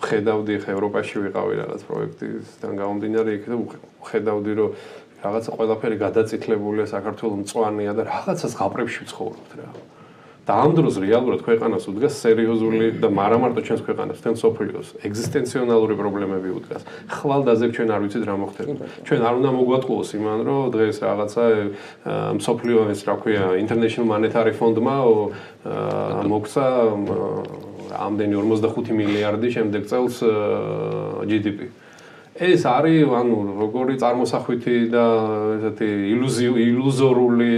ხედავდი ხა ევროპაში ვიყავი რაღაც პროექტისთან გამომდინარე, იქ და ხედავდი, რომ რაღაცა ყველაფერი გადაწითლებულია, საქართველოს მწვანეა და რაღაცას ღაბრებში ვცხოვრობთ რა. და ამ დროს რეალურად ქვეყანას უდგას სერიოზული და არა მარტო ჩვენს ქვეყანას, თემ სოფლიოს ეგზისტენციონალური პრობლემები უდგას. ხვალდაზე ჩვენ არ ვიცით რა მოხდება. ჩვენ არ უნდა მოგვატყუოს იმან, რომ დღეს რაღაცა სოფლიო ეს რა ქვია, International Monetary Fund-მა მოგცა ამდენი 45 მილიარდი შემდეგ წელს GDP. ეს არის ანუ როგორი წარმოსახვითი და ესეთი ილუზორული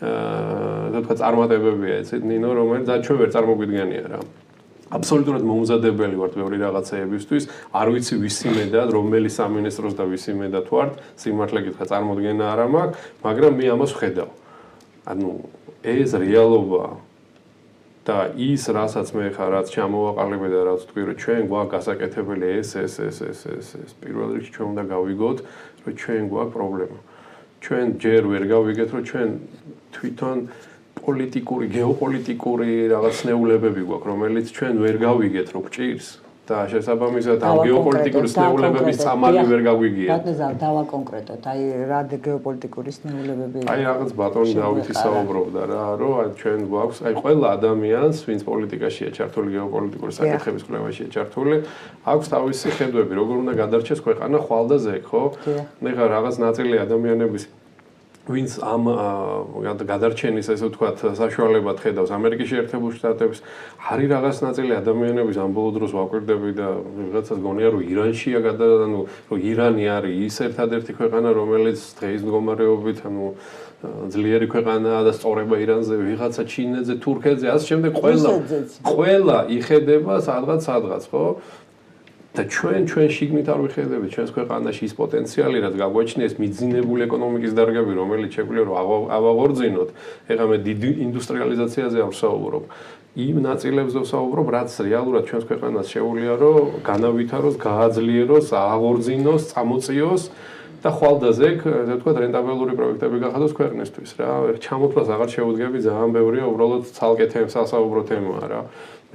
თქვა წარმატებებია ეცეთ ნინო რომელიც ჩვენ ვერ წარმოგვიდგენია რა. აბსოლუტურად მომზადებელი ვართ ბევრი რაღაცეებისთვის, არ ვიცი ვისი მედად, რომელი სამინისტროს და ვისი მედად ვართ, სიმართლე გითხრა წარმოდგენა არ მაქვს, მაგრამ მე ამას ვხედავ. ანუ ეს რეალობაა. და ის რასაც მე ხარ რაც ჩამოვაყალიბე და რაც თქვი რომ ჩვენ გვაქვს გასაკეთებელი ეს პირველ რიგში ჩვენ უნდა გავიგოთ რომ ჩვენ გვაქვს პრობლემა. ჩვენ ჯერ ვერ გავიგეთ რომ ჩვენ თვითონ პოლიტიკური, გეოპოლიტიკური რაღაც ნეულებები გვაქვს, რომელიც ჩვენ ვერ გავიგეთ რომ გჭირს და შესაბამისად ამ გეოპოლიტიკური ნეულებების წამალი ვერ გაგვიგია. ბატონო, დავაკონკრეტოთ, აი რა გეოპოლიტიკური ნეულებები. აი რაღაც ბატონი დავითი საუბრობდა რა, რომ ჩვენ გვაქვს, აი ყველა ადამიანს, ვინც პოლიტიკაშია ჩართული, გეოპოლიტიკური საკითხების კვლევაშია ჩართული, აქვს თავისი ხედვები, როგორ უნდა გადარჩეს ქვეყანა ხვალდაზე, ხო? ეხლა რაღაც ნაწილი ადამიანების ვინც ამ გადარჩენის ესე ვთქვათ საშუალებად ხედავს ამერიკის შეერთებულ შტატებს, არის რაღაც ნაწილი ადამიანების ამ ბოლო დროს ვაკვირდები და ვიღაცას გონია რომ ირანშია ანუ რომ ირანი არის ის ერთადერთი ქვეყანა რომელიც დღეის მდგომარეობით ანუ ძლიერი ქვეყანაა და სწორება ირანზე, ვიღაცა ჩინეთზე, თურქეთზე, ასე შემდეგ ყველა იხედება სადღაც, ხო? და ჩვენ შიგნით არ ვიხედებით ჩვენს ქვეყანაში ის პოტენციალი, რაც გაგვაჩნია, ეს მიძინებული ეკონომიკის დარგები, რომელიც შეგვიძლია რომ ავაღორძინოთ. ეხლა მე დიდი ინდუსტრიალიზაციაზე არ ვსაუბრობ. იმ ნაწილებზე ვსაუბრობ, რაც რეალურად ჩვენს ქვეყანას შეუძლია რომ განავითაროს, გააძლიეროს, აღორძინოს, წამოწიოს და ხვალდაზე, ასე ვთქვათ, რენტაბელური პროექტები გახადოს ქვეყნისთვის რა. ჩამოთვლას აღარ შეუდგები, ძალიან ბევრია, უბრალოდ ცალკე სასაუბრო თემაა რა.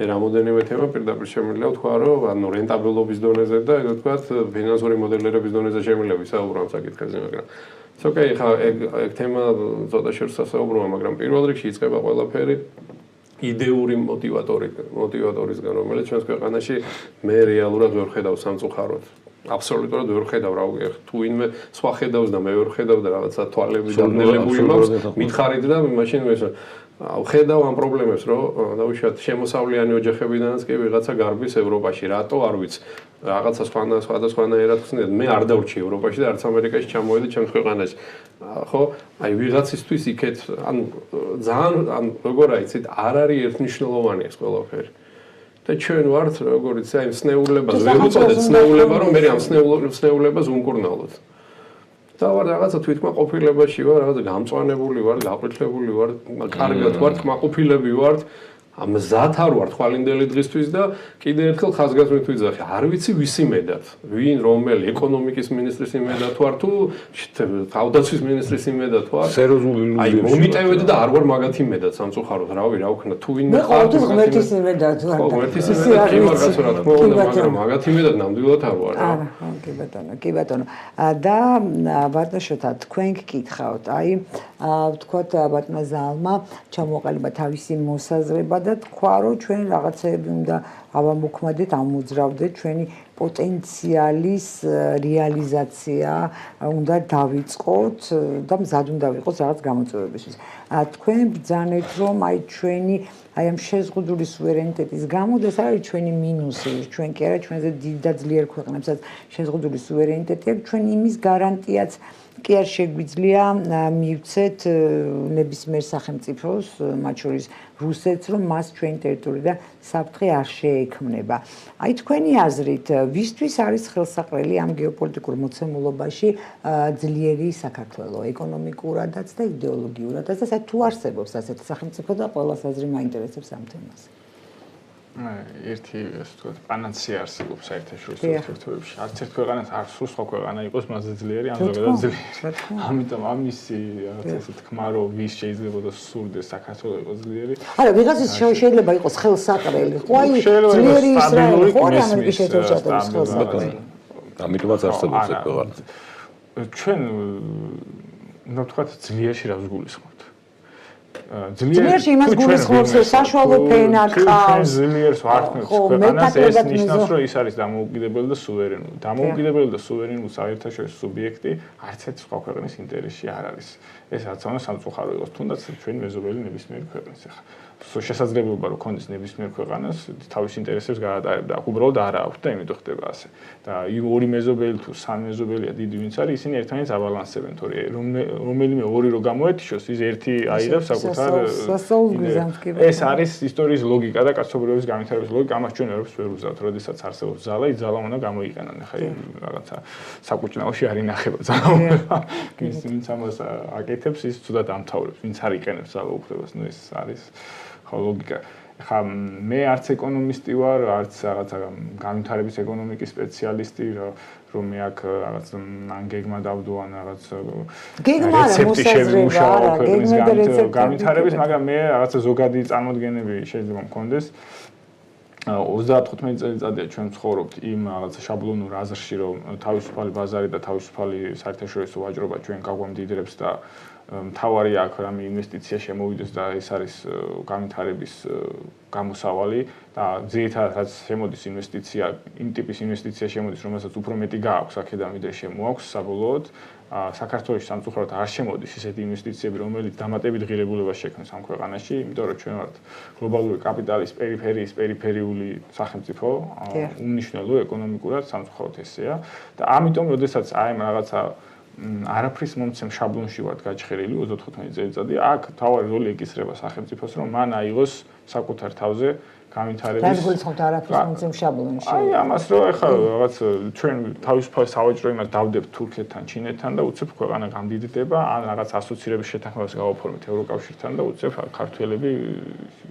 მე რამოდენიმე თემა პირდაპირ შემიძლია ვთქვა, რომ ანუ რენტაბელობის დონეზე და ასე ვთქვათ, ფინანსური მოდელირების დონეზე შემიძლია ვისაუბრო ამ საკითხებზე, მაგრამ ოკეი, ხა ეგ თემა ცოტა შესაძლებელია, მაგრამ პირველ რიგში იწყება ყველაფერი იდეური მოტივატორისგან, რომელიც ჩვენს ქვეყანაში მე რეალურად ვერ ხედავ სამწუხაროდ. აბსოლუტურად ვერ ხედავ რა ვიღე თუ ვინმე სხვა ხედავს და მე ვერ ხედავ და რაღაცა თვალები დაბნელებული მაქვს მითხარით და მაშინ ეს ხედავ ამ პრობლემებს რომ დაუშვათ შემოსავლიანი ოჯახებიდანაც კი ვიღაცა გარბის ევროპაში რატო არ ვიცი რაღაცა სხვადასხვანაირად ხსნით მე არ დავრჩი ევროპაში და არც ამერიკაში ჩამოვედი ჩემს ქვეყანაში ხო აი ვიღაცისთვის იქეთ ანუ ძალიან როგორ აიცით არ არის ერთნიშნულოვანი ეს ყველაფერი და ჩვენ ვართ როგორიც აი სნეულებას ვერ უწოდეთ სნეულება რომ მე ამ სნეულებას უმკურნალოთ და ვარ რაღაცა თვითკმაყოფილებაში ვარ, რაღაცა გამწვანებული ვარ, გაყრილებული ვარ, კარგად ვარ, კმაყოფილები ვარ. მზად არ ვარ თვალინდელი დღისთვის და კიდე ერთხელ ხაზგასმით ვიძახი, არ ვიცი ვისი მედად, ვინ რომელი ეკონომიკის მინისტრის იმედად ვარ თუ თავდაცვის მინისტრის იმედად ვარ. სერიოზული აი ილუზია. მომიტევედი და არ ვარ მაგათი იმედად სამწუხაროდ, რავი, რა ვქნა, თუ ვინმე მე ყოველთვის ღმერთის იმედად ვარ. ხო, ღმერთის იმედად კი ვარ კაცო რა თქმა უნდა, მაგრამ მაგათი იმედად ნამდვილად არ ვარ. არა, კი ბატონო, კი ბატონო. და ბატოშოთა თქვენ გკითხავთ, აი ვთქვათ ბატონმა ზალმა ჩამოყალიბა თავისი მოსაზრება და თქვა, რომ ჩვენ რაღაცეები უნდა ავამოქმედეთ, ამოძრავდეთ ჩვენი პოტენციალის რეალიზაცია უნდა დავიწყოთ და მზად უნდა ვიყოთ რაღაც გამოწვევებისთვის. თქვენ ბრძანეთ, რომ აი ჩვენი აი ამ შეზღუდული სუვერენიტეტის გამო და ეს არის ჩვენი მინუსი, ჩვენ კი არა ჩვენზე დიდ და ძლიერ ქვეყნებსაც შეზღუდული სუვერენიტეტი აქვს, ჩვენ იმის გარანტიაც კი არ შეგვიძლია მივცეთ ნებისმიერ სახელმწიფოს, მათ შორის რუსეთს, რომ მას ჩვენი ტერიტორიიდან საფრთხე არ შეექმნება. აი თქვენი აზრით, ვისთვის არის ხელსაყრელი ამ გეოპოლიტიკურ მოცემულობაში ძლიერი საქართველო, ეკონომიკურადაც და იდეოლოგიურადაც და თუ არსებობს ასეთი სახელმწიფო და ყველას აზრი მაინტერესებს ამ თემაზე. ერთი ასე ვთქვათ, პანაცეა არსებობს საერთაშორისო ურთიერთობებში. არც ერთ ქვეყანას არ სურს სხვა ქვეყანა იყოს მასზე ძლიერი, ამ ზოგადად ძლიერი. ამიტომ ამისი რაღაც ესე თქმა, რომ ვის შეიძლება და სურდეს საქართველოს იყოს ძლიერი. არა, ვიღაცის შეიძლება იყოს ხელსაყრელი. ხო აი ძლიერი ისრაელი, ხო არა ამერიკის შეერთებული შტატების ხელსაყრელი. ამიტომაც არსებობს ეს ქვეყანა. ჩვენ უნდა ვთქვათ ძლიერში რას გულისხმობთ? ძლიერში იმას გულისხმობს, რომ საშუალო ფენა ყავს. ძლიერს ვართმევთ ქვეყანას, ეს ნიშნავს, რომ ის არის დამოუკიდებელი და სუვერენული. დამოუკიდებელი და სუვერენული საერთაშორისო სუბიექტი არც ერთ სხვა ქვეყნის ინტერესში არ არის. ეს რაც უნდა სამწუხარო იყოს, თუნდაც ჩვენი მეზობელი ნებისმიერი ქვეყნის ახლა. შესაძლებლობა რომ ქონდეს ნებისმიერ ქვეყანას თავის ინტერესებს გაატარებდა. აქ უბრალოდ არა აქვს და იმიტომ ხდება ასე. და ორი მეზობელი თუ სამი მეზობელია დიდი ვინც არის, ისინი ერთმანეთს აბალანსებენ, თორემ რომელიმე ორი რო გამოეთიშოს, ის ერთი აიღებს საკუთარ ეს არის ისტორიის ლოგიკა და კაცობრიობის განვითარების ლოგიკა, ამას ჩვენ ევროპას ვერ ვუზავთ, როდესაც არსებობს ზალა, ის ზალა უნდა გამოიყენონ. ახლა რაღაცა საკუჭნაოში არ ინახება ზალა. ვინც ამას აკეთებს, ის თუდად ამთავრებს, ვინც არ იყენებს ზალა უფლებას, ნუ ეს არის ლოგიკა. ხა მე არც ეკონომისტი ვარ, არც რაღაცა განვითარების ეკონომიკის სპეციალისტი, რომ მე აქ რაღაც ან გეგმა დავდო ან რაღაც რეცეპტი შევიმუშაო ქვეყნის განვითარების, მაგრამ მე რაღაცა ზოგადი წარმოდგენები შეიძლება მქონდეს. 35 წელიწადია ჩვენ ვცხოვრობთ იმ რაღაცა შაბლონურ აზრში, რომ თავისუფალი ბაზარი და თავისუფალი საერთაშორისო ვაჭრობა ჩვენ გაგვამდიდრებს და მთავარი აქ რამე ინვესტიცია შემოვიდეს და ეს არის განვითარების გამოსავალი და ძირითადად რაც შემოდის ინვესტიცია, იმ ტიპის ინვესტიცია შემოდის, რომელსაც უფრო მეტი გააქვს აქედან ვიდრე შემოაქვს საბოლოოდ. საქართველოში სამწუხაროდ არ შემოდის ისეთი ინვესტიციები, რომელიც დამატებით ღირებულებას შექმნის ამ ქვეყანაში, იმიტომ რომ ჩვენ ვართ გლობალური კაპიტალის პერიფერიის პერიფერიული სახელმწიფო, უმნიშვნელო ეკონომიკურად სამწუხაროდ ესეა და ამიტომ, როდესაც აი ამ რაღაცა არაფრის მომცემ შაბლონში ვართ გაჭხერილი 35 წელიწადი, აქ თავარი როლი ეკისრება სახელმწიფოს, რომ მან აიღოს საკუთარ თავზე განვითარების. რაც გულისხმობთ არაფრის მომცემ შაბლონში. აი ამას რომ ეხლა რაღაც ჩვენ თავისუფალ სავაჭრო იმას დავდებთ თურქეთთან, ჩინეთთან და უცებ ქვეყანა გამდიდრდება, ან რაღაც ასოცირების შეთანხმებას გავაფორმეთ ევროკავშირთან და უცებ ქართველები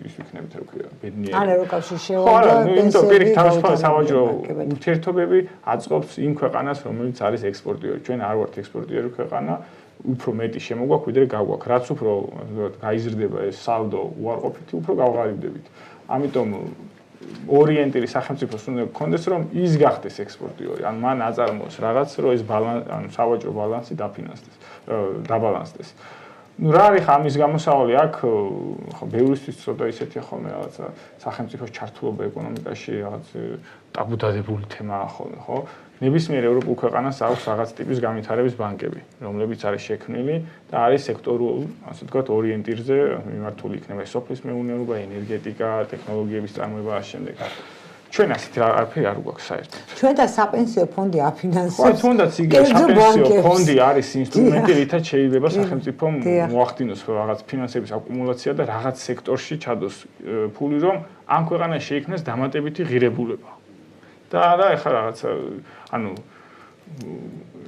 ის ვიქნებით, რა ქვია, ბედნიერი. ან ევროკავშირი შევა და იმიტომ პირიქით თავისუფალ სავაჭრო ურთიერთობები აწყობს იმ ქვეყანას, რომელიც არის ექსპორტიორი. ჩვენ არ ვართ ექსპორტიორი ქვეყანა. უფრო მეტი შემოგვაქვს, ვიდრე გაგვაქვს. რაც უფრო გაიზრდება ეს სალდო უარყოფითი, უფრო გავღარიბდებით. ამიტომ ორიენტირი სახელმწიფოს უნდა გქონდეს, რომ ის გახდეს ექსპორტიორი. ან მან აწარმოოს რაღაც, რომ ეს ანუ სავაჭრო ბალანსი დაფინანსდეს, დაბალანსდეს. ნუ რა არის ამის გამოსავალი აქ, ხო, ბევრისთვის ცოტა ისეთია ხოლმე რაღაცა სახელმწიფოს ჩართულობა ეკონომიკაში რაღაც ტაბუდადებული თემაა ხოლმე, ხო? ნებისმიერ ევროპულ ქვეყანას აქვს რაღაც ტიპის განვითარების ბანკები, რომლებიც არის შექმნილი და არის სექტორულ, ასე ვთქვათ, ორიენტირზე მიმართული იქნება სოფლის მეურნეობა, ენერგეტიკა, ტექნოლოგიების წარმოება ამ შემდეგ. ჩვენ ასეთი არაფერი არ გვაქვს საერთოდ. ჩვენ და საპენსიო ფონდი აფინანსებს. თუნდაც იგივე საპენსიო ფონდი არის ინსტრუმენტი, რითაც შეიძლება სახელმწიფომ მოახდინოს რაღაც ფინანსების აკუმულაცია და რაღაც სექტორში ჩადოს ფული, რომ ამ ქვეყანაში შეიქმნას დამატებითი ღირებულება. და ეხლა რაღაცა ანუ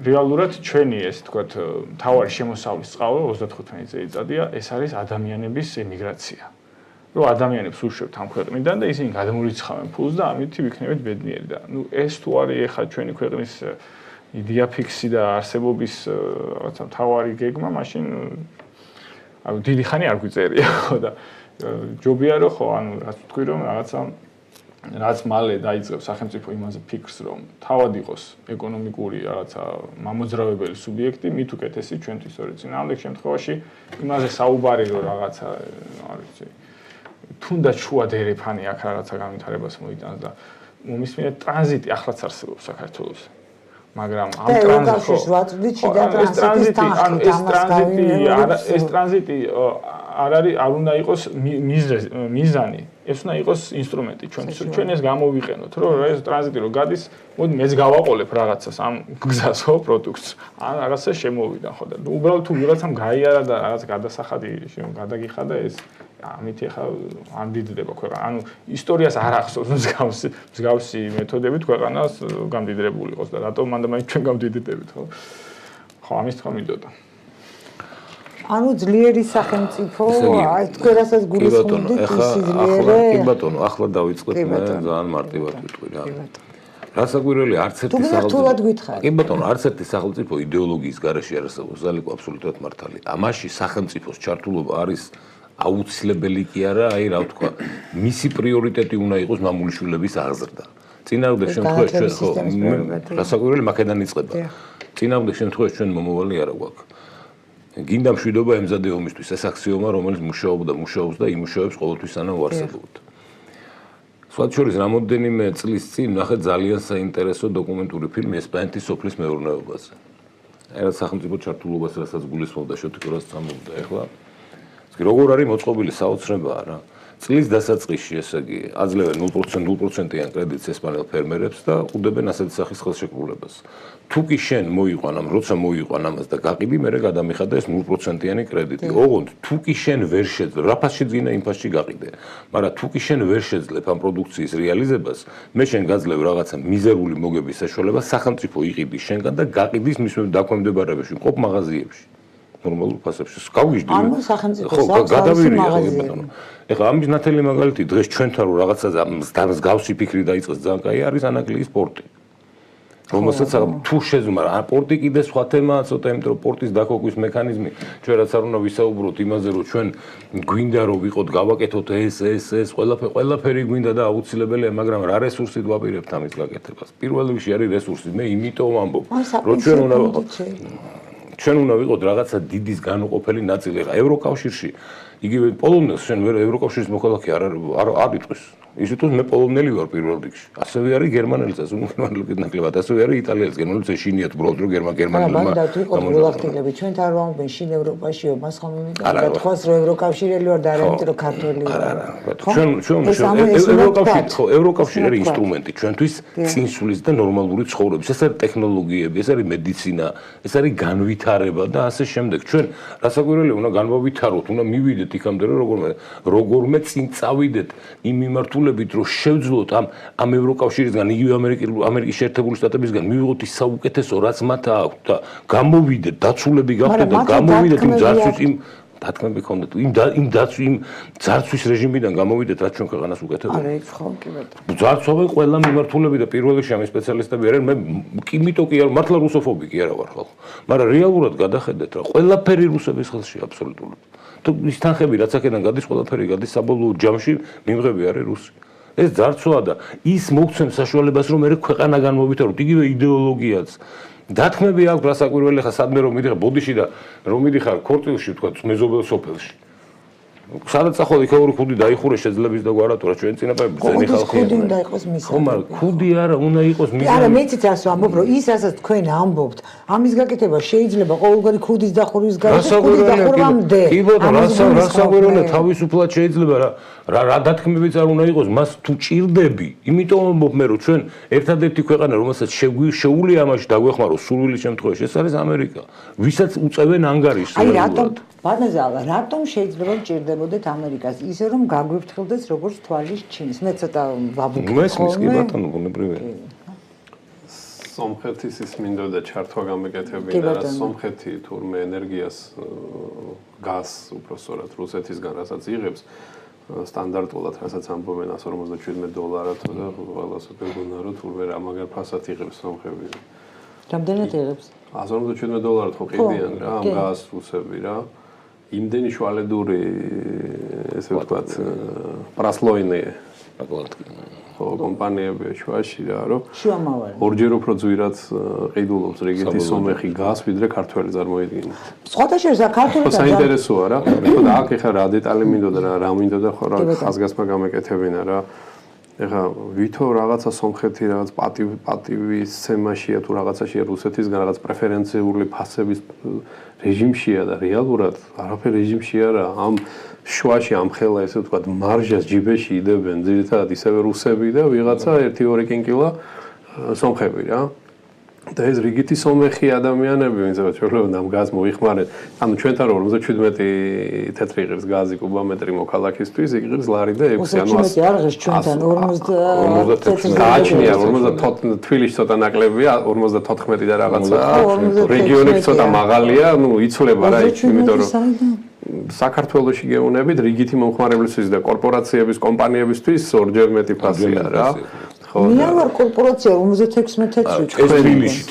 რეალურად ჩვენი ეს თქვათ მთავარი შემოსავლის წყარო 35 წელიწადია, ეს არის ადამიანების ემიგრაცია. რომ ადამიანებს უშევთ ამ ქვეყნიდან და ისინი გადმორიცხავენ ფულს და ამით ვიქნებით ბედნიერი და ნუ ეს თუ არის ეხლა ჩვენი ქვეყნის იდეა ფიქსი და არსებობის რაღაცა მთავარი გეგმა, მაშინ ანუ დიდი ხანი არ გვიწერია ხო და ჯობია რომ ხო ანუ რაც ვთქვი რომ რაღაცა რაც მალე დაიწყებს სახელმწიფო იმაზე ფიქრს რომ თავად იყოს ეკონომიკური რაღაცა მამოძრავებელი სუბიექტი მით უკეთესი ჩვენთვის ორი წინააღმდეგ შემთხვევაში იმაზე საუბარი რომ რაღაცა არ ვიცი თუნდაც შუა დერეფანი აქ რაღაცა განვითარებას მოიტანს და მომისმინეთ ტრანზიტი ახლაც არსებობს საქართველოს მაგრამ ამ ეს ტრანზიტი არ არის არ უნდა იყოს მიზანი ეს უნდა იყოს ინსტრუმენტი ჩვენ ეს გამოვიყენოთ რომ ეს ტრანზიტი რო გადის მოდი მეც გავაყოლებ რაღაცას ამ გზას ხო პროდუქტს ან რაღაცა შემოვიდა ხო და უბრალოდ თუ ვიღაცამ გაიარა და რაღაც გადასახადი გადაგიხადა ეს ამით ახლა არ დიდდება ქვეყანა ანუ ისტორიას არ ახსოვს მსგავსი მეთოდებით ქვეყანას გამდიდრებული იყოს და რატომ მანდ-მაინც ჩვენ გამდიდრდებით ხო ხო ამის თქმა მინდოდა ანუ ძლიერი სახელმწიფო აი თქვენ რასაც გულისხმობთ ის ძლიერი კი ბატონო ახლა დავიწყოთ მე ძალიან მარტივად ვიტყვი რა რასაკვირველი არც ერთი სახელმწიფო კი ბატონო არც ერთი სახელმწიფო იდეოლოგიის გარეშე არ არსებობს ზალიკო აბსოლუტურად მართალი ამაში სახელმწიფოს ჩართულობა არის აუცილებელი კი არა აი რა ვთქვა მისი პრიორიტეტი უნდა იყოს მამულიშვილების აღზრდა წინააღმდეგ შემთხვევაში ჩვენ ხო რასაკვირველი მაქედან იწყება წინააღმდეგ შემთხვევაში ჩვენ მომავალი არა გვაქვს გინდა მშვიდობა ემზადე ომისთვის ეს აქსიომა რომელიც მუშაობს და იმუშავებს ყოველთვის სანამ ვარსებობთ სხვა შორის რამოდენიმე წლის წინ ნახეთ ძალიან საინტერესო დოკუმენტური ფილმი ესპანეთის სოფლის მეურნეობაზე აი რა სახელმწიფო ჩართულობას რასაც გულისხმობდა შოთიკორას წამობდა ეხლა როგორ არის მოწყობილი საოცრებაა რა წლის დასაწყისში ესე იგი აძლევენ 0%-იან კრედიტს ესპანელ ფერმერებს და უდებენ ასეთი სახის ხელშეკრულებას თუ კი შენ მოიყვან ამ როცა მოიყვან ამას და გაყიდი მერე გადამიხადა ეს 0%-იანი კრედიტი ოღონდ თუ კი შენ ვერ შეძლებ რა ფასში ძინა იმ ფასში გაყიდე მაგრამ თუ კი შენ ვერ შეძლებ ამ პროდუქციის რეალიზებას მე შენ გაძლევ რაღაცა მიზერული მოგების საშუალება სახელმწიფო იყიდის შენგან და გაყიდის მის დაქვემდებარებაში მყოფ მაღაზიებში ნორმალურ ფასებში გავიჟდი ანუ სახელმწიფო გადავირია ეხლა ამის ნათელი მაგალითი დღეს ჩვენთან რო რაღაცა მსგავსი ფიქრი დაიწყეს ძალიან კაი არის ანაკლიის პორტი რომელსაც თუ შეძმა პორტი კიდე სხვა თემაა ცოტა იმიტომ რომ პორტის დაქოქვის მექანიზმი ჩვენ რაც არ უნდა ვისაუბროთ იმაზე რომ ჩვენ გვინდა რომ ვიყოთ გავაკეთოთ ეს ყველაფერი გვინდა და აუცილებელია მაგრამ რა რესურსით ვაპირებთ ამის გაკეთებას პირველ რიგში არის რესურსი მე იმიტომ ამბობ რომ ჩვენ უნდა ვიყოთ რაღაცა დიდის განუყოფელი ნაწილი რა ევროკავშირში იგივე პოლონელს შენ ვერ ევროკავშირის მოქალაქე არ იტყვის ისეთოს მე პოლონელი ვარ პირველ რიგში ასევე არის გერმანელიც გერმანელიც ნაკლებად ასევე არის იტალიელიც გერმანელიც ეშინიათ უბრალოდ რომ გერმანელებმა მაგრამ თუ იყო გულახდილები ჩვენ არ ვამბობენ შინ ევროპაშიო მას ხომ იმით და თქვას რომ ევროკავშირელი ვარ და არ ამიტომ რომ ქართველი ვარ ჩვენ ევროკავშირი არის ინსტრუმენტი ჩვენთვის წინსulis და ნორმალური ცხოვრების ეს არის ტექნოლოგიები ეს არის მედიცინა ეს არის განვითარება და ასე შემდეგ ჩვენ რასაკვირველია უნდა განვავითაროთ უნდა მივიდეთ იქამდე რომ როგორმე წინ წავიდეთ იმ მიმართულებით რომ შევძლოთ ამ ევროკავშირისგან იგივე ამერიკის შეერთებული შტატებისგან მივიღოთ ის საუკეთესო რაც მათ აქვს და გამოვიდეთ დაცულები გავხდეთ და გამოვიდეთ იმ ძარცვის იმ დათქმები ქონდეთ იმ ძარცვის რეჟიმიდან გამოვიდეთ რაც ჩვენ ქვეყანას უკეთებდა არა ის ხო კი ბატონო ძარცვავენ ყველა მიმართულები და პირველ რიგში ამ სპეციალისტები არიან მე კიმიტო კი არ მართლა რუსოფობი კი არა ვარ ხალხო მაგრამ რეალურად გადახედეთ რა ყველაფერი რუსების ხელში აბსოლუტურად თუ ის თანხები რაც აქედან გადის ყველაფერი გადის საბოლოო ჯამში მიმღები არის რუსი ეს ძარცვა და ის მოგცემს საშუალებას რომ მე ქვეყანა განმოვითაროთ იგივე იდეოლოგიაც დათქმები აქვს რასაკვირველი ხა სადმე რომ მიდიხარ ბოდიში და რომ მიდიხარ ქორწილში თქვა მეზობელ სოფელში სადაც ახლა იქაური ხუდი დაიხურე შეძლებს და გვარატურა ჩვენ წინაპრები ძენი ხალხი ხუდი უნდა იყოს მისი ხო მაგრამ ხუდი არა უნდა იყოს მისი არა მეც ასე ამბობ რომ ის ასაც თქვენ ამბობთ ამის გაკეთება შეიძლება ყოველგვარი ხუდის დახურვის გარდა ხუდის დახურვამდე კი ბატონო რასაკვირველია თავისუფლად შეიძლება რა დათქმებიც არ უნდა იყოს მას თუ ჭირდები იმიტომ ამბობ მე რომ ჩვენ ერთადერთი ქვეყანა რომელსაც შეუძლია ამაში დაგვეხმაროს სურვილი შემთხვევაში ეს არის ამერიკა ვისაც უწევენ ანგარიშს აი რატომ ბანაზალა რატომ შეიძლება ჭირდებოდეთ ამერიკას ისე რომ გაგვიფრთხილდეს როგორც თვალის ჩინს მე ცოტა ვაბუქე მესმის კი ბატონო ბუნებრივია სომხეთის ის მინდოდა ჩართვა გამეკეთებინა რა სომხეთი თურმე ენერგიას გაზს უბრალოდ რუსეთისგან რასაც იღებს სტანდარტულად, რასაც ამბობენ $157 და ყველას ეგონა რომ თურმე რა მაგარ ფასად იღებს სომხები. რამდენად იღებს? $157 ხო ყიდიან რა, ამ გაზს რუსები რა. იმდენი შვალედური ესე ვთქვათ პრასლოინე ხო კომპანიები შუაში რა რომ შუამავალი ორჯერ უფრო ძვირად ყიდულობს რიგითი სომეხი გაზს ვიდრე ქართველი წარმოიდგინე. სხვათა შორის ქართველი საინტერესოა რა. ხო და აქ ეხლა რა დეტალი მინდოდა რა მინდოდა ხო რა ხაზგასმა გამეკეთებინა რა. ეხლა ვითო რაღაცა სომხეთი რაღაც პატივის სცემაშია თუ რაღაცაშია რუსეთისგან რაღაც პრეფერენციული ფასების რეჟიმშია და რეალურად არაფერ რეჟიმში არა ამ შუაში ამ ხელა ესე ვთქვათ მარჟას ჯიბეში იდებენ ძირითადად ისევე რუსები და ვიღაცა 1-2 კინკილა სომხები რა და ეს რიგითი სომეხი ადამიანები ვინც შეიძლება ამ გაზს მოიხმარეთ ანუ ჩვენთან 57 თეთრი იღებს გაზი კუბომეტრი მოქალაქისთვის იღებს ლარი და 6 ანუ 100 არ ღირს ჩვენთან 50 გააჩნია 50 თბილისში ცოტა ნაკლებია 54 და რაღაცა რეგიონებში ცოტა მაღალია ანუ იცვლება რა იმიტომ რომ საქართველოში გეუნებით რიგითი მომხმარებლისთვის და კორპორაციების კომპანიებისთვის ორჯერ მეტი ფასია რა ხო მე ვარ კორპორაცია 56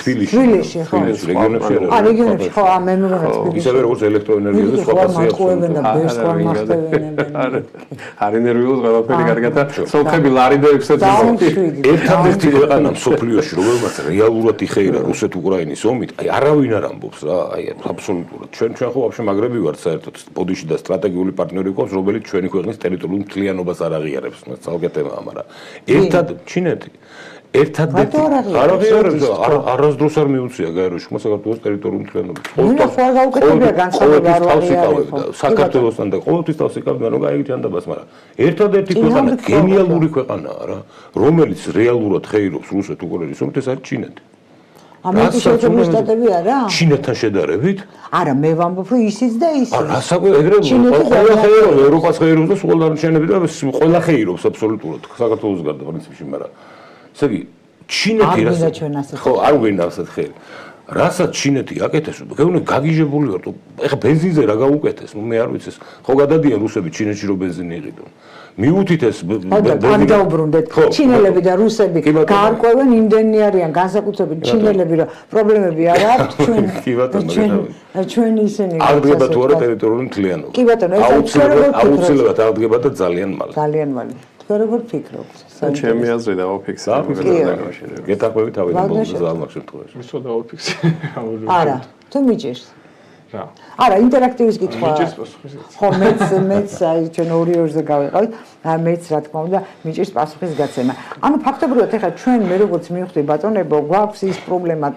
თბილისში ხო რეგიონებში რეგიონებში ხო მე მეგონა ისევე როგორც ელექტროენერგიაზე სხვა ფასია არ ენერგიულ ყველაფერი კარგად და სომხები ლარი და 600 ერთადერთი ქვეყანა მსოფლიოში რომელმაც რეალურად იხეირა რუსეთ-უკრაინის ომით აი არავინ არ ამბობს რა აი აბსოლუტურად ჩვენ ხო ვაფშე მაგრები ვართ საერთოდ ბოდიში და სტრატეგიული პარტნიორი გვყავს რომელიც ჩვენი ქვეყნის ტერიტორიულ მთლიანობას არ აღიარებს ცალკე თემაა მაგრამ ერთადერთი არაღიარებს არასდროს არ მიუწია გაეროში ხმა საქართველოს ტერიტორიულ მთლიანობას საქართველოსთან და ყოველთვის თავს იკავდა რომ გაიგე ჯანდაბას მაგრამ ერთადერთი ქვეყანა გენიალური ქვეყანაა რა რომელიც რეალურად ხეირობს რუსეთ-უკრაინის ომით ეს არის ჩინეთი ამერიკის შეერთებული შტატები არა? ჩინეთთან შედარებით? არა, მე ვამბობ, რომ ისიც და ისიც. რა საკვე ეგრე ყველა ხეირობს, ევროპას ხეირობს და სულ დანარჩენები და ყველა ხეირობს აბსოლუტურად საქართველოს გარდა პრინციპში, მაგრამ ესე იგი ჩინეთი ხო, არ გვინდა ასეთ ხეირი. რასაც ჩინეთი აკეთებს, გეუბნე გაგიჟებული ვარ, ეხა ბენზინზე რა გაუკეთეს, მე არ ვიცი ეს. ხო გადადიან რუსები ჩინეთში რომ ბენზინი იყიდონ. მიუთით ეს ბენზინი დაუბრუნდეთ. ჩინელები და რუსები გაარკვევენ იმდენი არიან განსაკუთრებით ჩინელები რომ პრობლემები არ აქვს ჩვენ ისინი აღდგება თუ არა ტერიტორიული მთლიანობა. კი ბატონო, ეს აუცილებლად აღდგება და ძალიან მალე. ძალიან მალე. თქვენ როგორ ფიქრობთ? ჩემი აზრი დავაფიქსირე. გეთაყვები თავიდან ბოლოს ზალმარ შემთხვევაში. ვისო დავაფიქსირე. არა, თუ მიჭირს. რა. არა, ინტერაქტივის კითხვა. მიჭირს პასუხის. ხო, მეც აი ჩვენ 2-2-ზე გავიყავით. მეც რა თქმა უნდა მიჭირს პასუხის გაცემა. ანუ ფაქტობრივად ეხლა ჩვენ მე როგორც მივხვდი ბატონებო, გვაქვს ის პრობლემა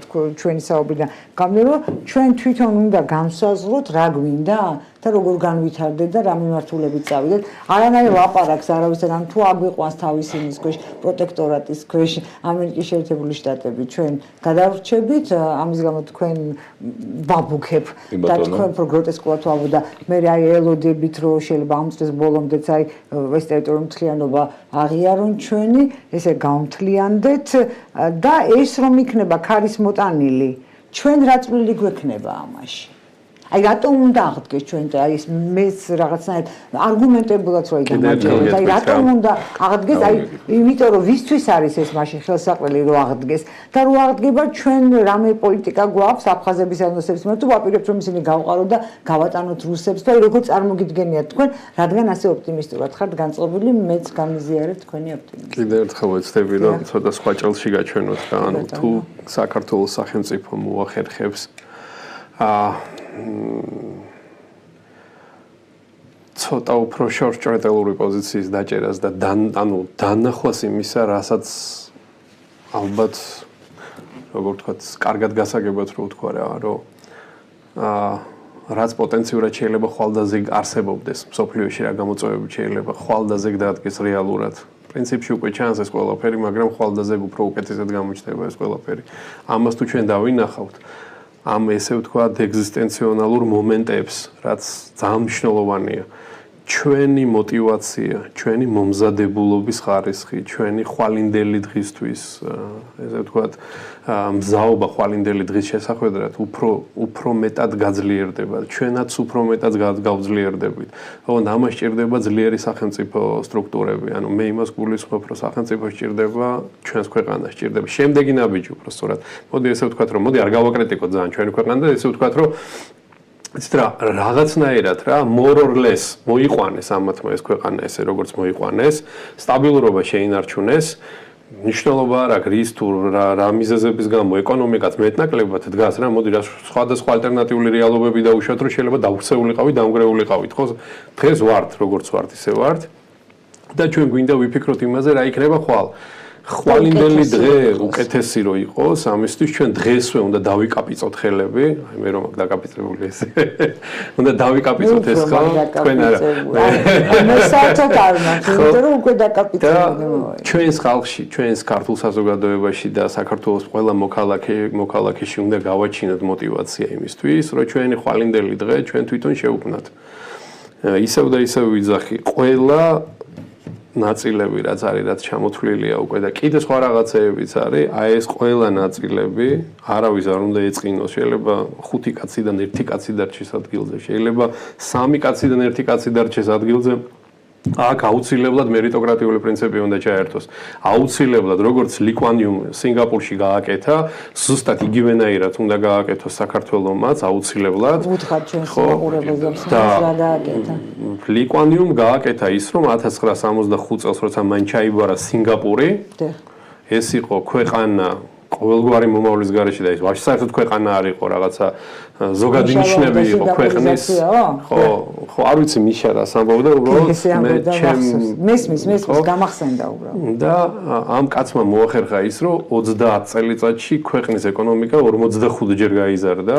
ჩვენი საუბრიდან გამომდინარე, რომ ჩვენ თვითონ უნდა განსაზღვროთ რა გვინდა და როგორ განვითარდეთ და რა მიმართულებით წავიდეთ. არანაირ ლაპარაკს არავისთან ან თუ აგვიყვანს თავის იმის ქვეშ, პროტექტორატის ქვეშ, ამერიკის შეერთებული შტატები ჩვენ გადავრჩებით, ამის გამო თქვენ ვაბუქებ და თქვენ უფრო გროტესკულად ვაბუ და მე აი ელოდებით რომ შეიძლება ამ წელს ბოლომდეც აი ეს ტერიტორიული მთლიანობა აღიარონ ჩვენი, ესე გამთლიანდეთ და ეს რომ იქნება ქარის მოტანილი, ჩვენ რა წვლილი გვექნება ამაში? აი რატომ უნდა აღდგეს ჩვენ და აი ეს მეც რაღაცნაირად არგუმენტებულად რო იგამაჯეროთ აი რატომ უნდა აღდგეს აი იმიტომ რომ ვისთვის არის ეს მაშინ ხელსაყრელი რო აღდგეს და რო აღდგება ჩვენ რამე პოლიტიკა გვაქვს აფხაზების ეთნოსების მიმართ თუ ვაპირებთ რომ ისინი გავყაროთ და გავატანოთ რუსებს და როგორ წარმოგიდგენიათ თქვენ რადგან ასე ოპტიმისტურად ხართ განწყობილი მეც გამიზიარებ თქვენი ოპტიმიზმი კიდევ ერთხელ ვეცდები რომ ცოტა სხვა ჭელში გაჩვენოთ რა ანუ თუ საქართველოს სახელმწიფო მოახერხებს ცოტა უფრო შორტ-ტერმული პოზიციის დაჭერას და ანუ დანახვას იმისა, რასაც ალბათ როგორ ვთქვათ, კარგად გასაგებად რო ვთქვა რა, რომ რაც პოტენციურად შეიძლება ხვალდაზე არსებობდეს მსოფლიოში რა გამოწვევები შეიძლება ხვალდაზე დადგეს რეალურად. პრინციპში უკვე ჩანს ეს ყველაფერი, მაგრამ ხვალდაზე უფრო უკეთესად გამოჩნდება ეს ყველაფერი. ამას თუ ჩვენ დავინახავთ ამ ესე ვთქვათ ეგზისტენციონალურ მომენტებს, რაც ძალიან მნიშვნელოვანია. ჩვენი мотивация, ჩვენი მომზადებულობის ხარისხი, ჩვენი ხვალინდელი დღისთვის, ესე ვთქვათ, მზაობა ხვალინდელი დღის შესახვედრად უფრო მეტად გაძლიერდება, ჩვენაც უფრო მეტად გავძლიერდებით. ოღონდ ამას სჭირდება ძლიერი სახელმწიფო სტრუქტურები. ანუ მე იმას გულისხმობ, რომ სახელმწიფო სჭირდება, ჩვენს ქვეყანას სჭირდება. შემდეგი ნაბიჯი უფრო სწორად. მოდი ესე ვთქვათ, რომ მოდი არ გავაკრიტიკოთ ძალიან ჩვენი ქვეყანა და ესე ვთქვათ, რომ იცით რა, რაღაცნაირად რა, more or less მოიყვანეს ამათმა ეს ქვეყანა ესე როგორც მოიყვანეს, სტაბილურობა შეინარჩუნეს. ნიშნულობა არ აქვს რის თუ რა მიზეზების გამო ეკონომიკაც მეტნაკლებად დგას რა, მოდი რა სხვადასხვა ალტერნატიული რეალობები დაუშვათ, რომ შეიძლება დაუქცეულიყავით, დამგრეულიყავით, ხო? დღეს ვართ, როგორც ვართ, ისე ვართ. და ჩვენ გვინდა ვიფიქროთ იმაზე, რა იქნება ხვალ. ხვალინდელი დღე უკეთესი რო იყოს, ამისთვის ჩვენ დღესვე უნდა დავიკაპიცოთ ხელები, აი მე რომ აქ დაკაპიცებული ესე. უნდა დავიკაპიცოთ ეს ხო? თქვენ არა. მე საერთოდ არ მაქვს, იმიტომ რომ უკვე დაკაპიცებული მოვა. ჩვენს ხალხში, ჩვენს ქართულ საზოგადოებაში და საქართველოს ყველა მოქალაქეში უნდა გავაჩინოთ мотивация იმისთვის, რომ ჩვენი ხვალინდელი დღე ჩვენ თვითონ შევქმნათ. ისევ და ისევ ვიძახი, ყველა ნაწილები რაც არის, რაც ჩამოთვლილია უკვე და კიდე სხვა რაღაცეებიც არის, აი ეს ყველა ნაწილები არავის არ უნდა ეწყინოს, შეიძლება 5 კაციდან 1 კაცი დარჩეს ადგილზე, შეიძლება 3 კაციდან 1 კაცი დარჩეს ადგილზე. აქ აუცილებლად мерიტოკრატიული პრინციპი უნდა ჩაერთოს. აუცილებლად, როგორც ლიკვანიუმ სინგაპურში გააკეთა, ზუსტად იგივენაირად უნდა გააკეთოს საქართველოსაც, აუცილებლად. უთხრათ ჩვენს უყურებელს გადააკეთა. ლიკვანიუმ გააკეთა ის, რომ 1965 წელს, როცა მან ჩაიბარა სინგაპური, ეს იყო ქვეყანა ყოველგვარი მომავლის გარეშე და ის ვაფშე საერთოდ ქვეყანა არ იყო, რაღაცა ზოგადი ნიშნები იყო ქვეყნის. ხო, არ ვიცი მიშა რა სამბობდა, უბრალოდ მესმის გამახსენდა უბრალოდ. და ამ კაცმა მოახერხა ის, რომ 30 წელიწადში ქვეყნის ეკონომიკა 45 ჯერ გაიზარდა.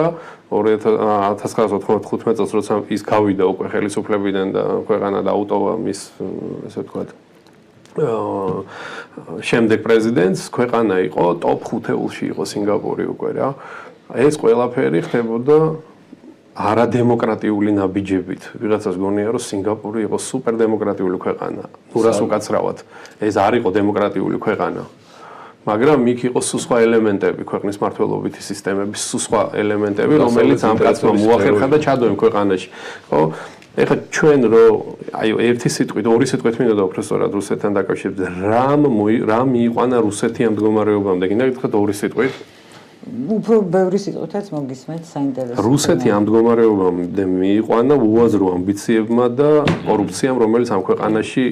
1995 წელს, როცა ის გავიდა უკვე ხელისუფლებიდან და ქვეყანა დაუტოვა მის, ესე ვთქვათ, შემდეგ პრეზიდენტს, ქვეყანა იყო ტოპ 5-ში იყო სინგაპური უკვე რა. ეს ყველაფერი ხდებოდა არადემოკრატიული ნაბიჯებით. ვიღაცას გონია, რომ სინგაპური იყო სუპერდემოკრატიული ქვეყანა. ნუ რას უკაცრავად, ეს არ იყო დემოკრატიული ქვეყანა. მაგრამ იქ იყო სხვა ელემენტები, ქვეყნის მართლობითი სისტემების სხვა ელემენტები, რომელიც ამ კაცმა მოახერხა და ჩადო იმ ქვეყანაში. ხო? ეხლა ჩვენ რო აი ერთი სიტყვით, ორი სიტყვით მინდა უფრო სწორად რუსეთთან დაკავშირებით, რა მიიყვანა რუსეთი ამ მდგომარეობამდე? გინდა გითხრათ ორი სიტყვით? უფრო ბევრი სიტყვითაც მოგისმენთ, საინტერესო. რუსეთი ამ მდგომარეობამდე მიიყვანა უაზრო ამბიციებმა და კორუფციამ, რომელიც ამ ქვეყანაში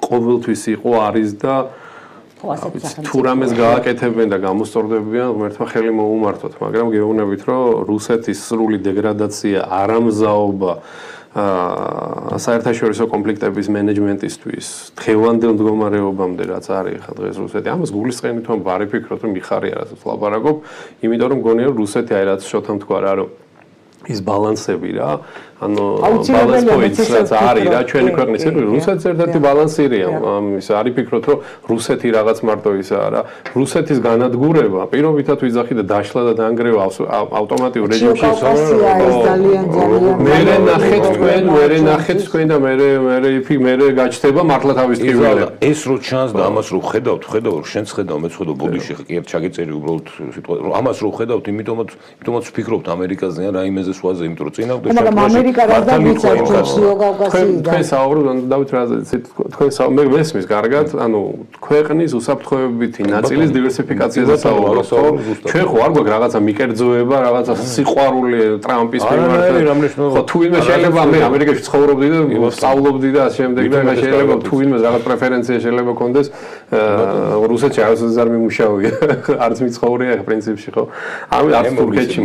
ყოველთვის იყო, არის და თუ რამეს გააკეთებენ და გამოსწორდებიან, ღმერთმა ხელი მოუმართოთ, მაგრამ გეუბნებით, რომ რუსეთის სრული დეგრადაცია, არამზაობა საერთაშორისო კონფლიქტების მენეჯმენტისთვის დღევანდელ მდგომარეობამდე რაც არის ხა დღეს რუსეთი ამას გულისწყენით რომ ვარ ვფიქრობ რომ მიხარია რასაც ლაპარაკობ იმიტომ რომ მგონია რომ რუსეთი აი რაც შოთამ თქვა რა რომ ის ბალანსები რა ანუ ბალანს პოინტს რაც არის რა ჩვენი ქვეყნის რუსეთის ერთ-ერთი ბალანსირია ის არის ფიქრობ რომ რუსეთი რაღაც მარტო ისაა რა რუსეთის განადგურება პირობითად ვიძახი და დაშლა და დაანგრევა ავტომატიურ რეჟიმში მე ნახეთ თქვენ და მე გაჩნდება მართლა თავის ტკივილები ეს რო ჩანს და ამას რო ხედავთ რომ შენც ხედავ მეც ხედავ ბოდიში კი ერთ ჩაგიწერი უბრალოდ სიტყვა რომ ამას რო ხედავთ იმიტომაც ვფიქრობთ ამერიკაზე რა იმეზე სვაზე იმიტომ რომ წინავდა თქვენ საუბრობთ დავით რაზე თქვენ მე მესმის კარგად ანუ ქვეყნის უსაფრთხოებითი ნაწილის დივერსიფიკაციაზე საუბრობთ ჩვენ ხო არ გვაქვს რაღაცა მიკერძოება რაღაცა სიყვარული ტრამპის მიმართ ხო თუ ვინმე შეიძლება მე ამერიკაში ცხოვრობდი და სწავლობდი და ასე შემდეგ და შეიძლება თუ ვინმე რაღაც პრეფერენცია შეიძლება კონდეს რუსეთში არასოდეს არ მიმუშავია არც მიცხოვრია პრინციპში ხო არც თურქეთში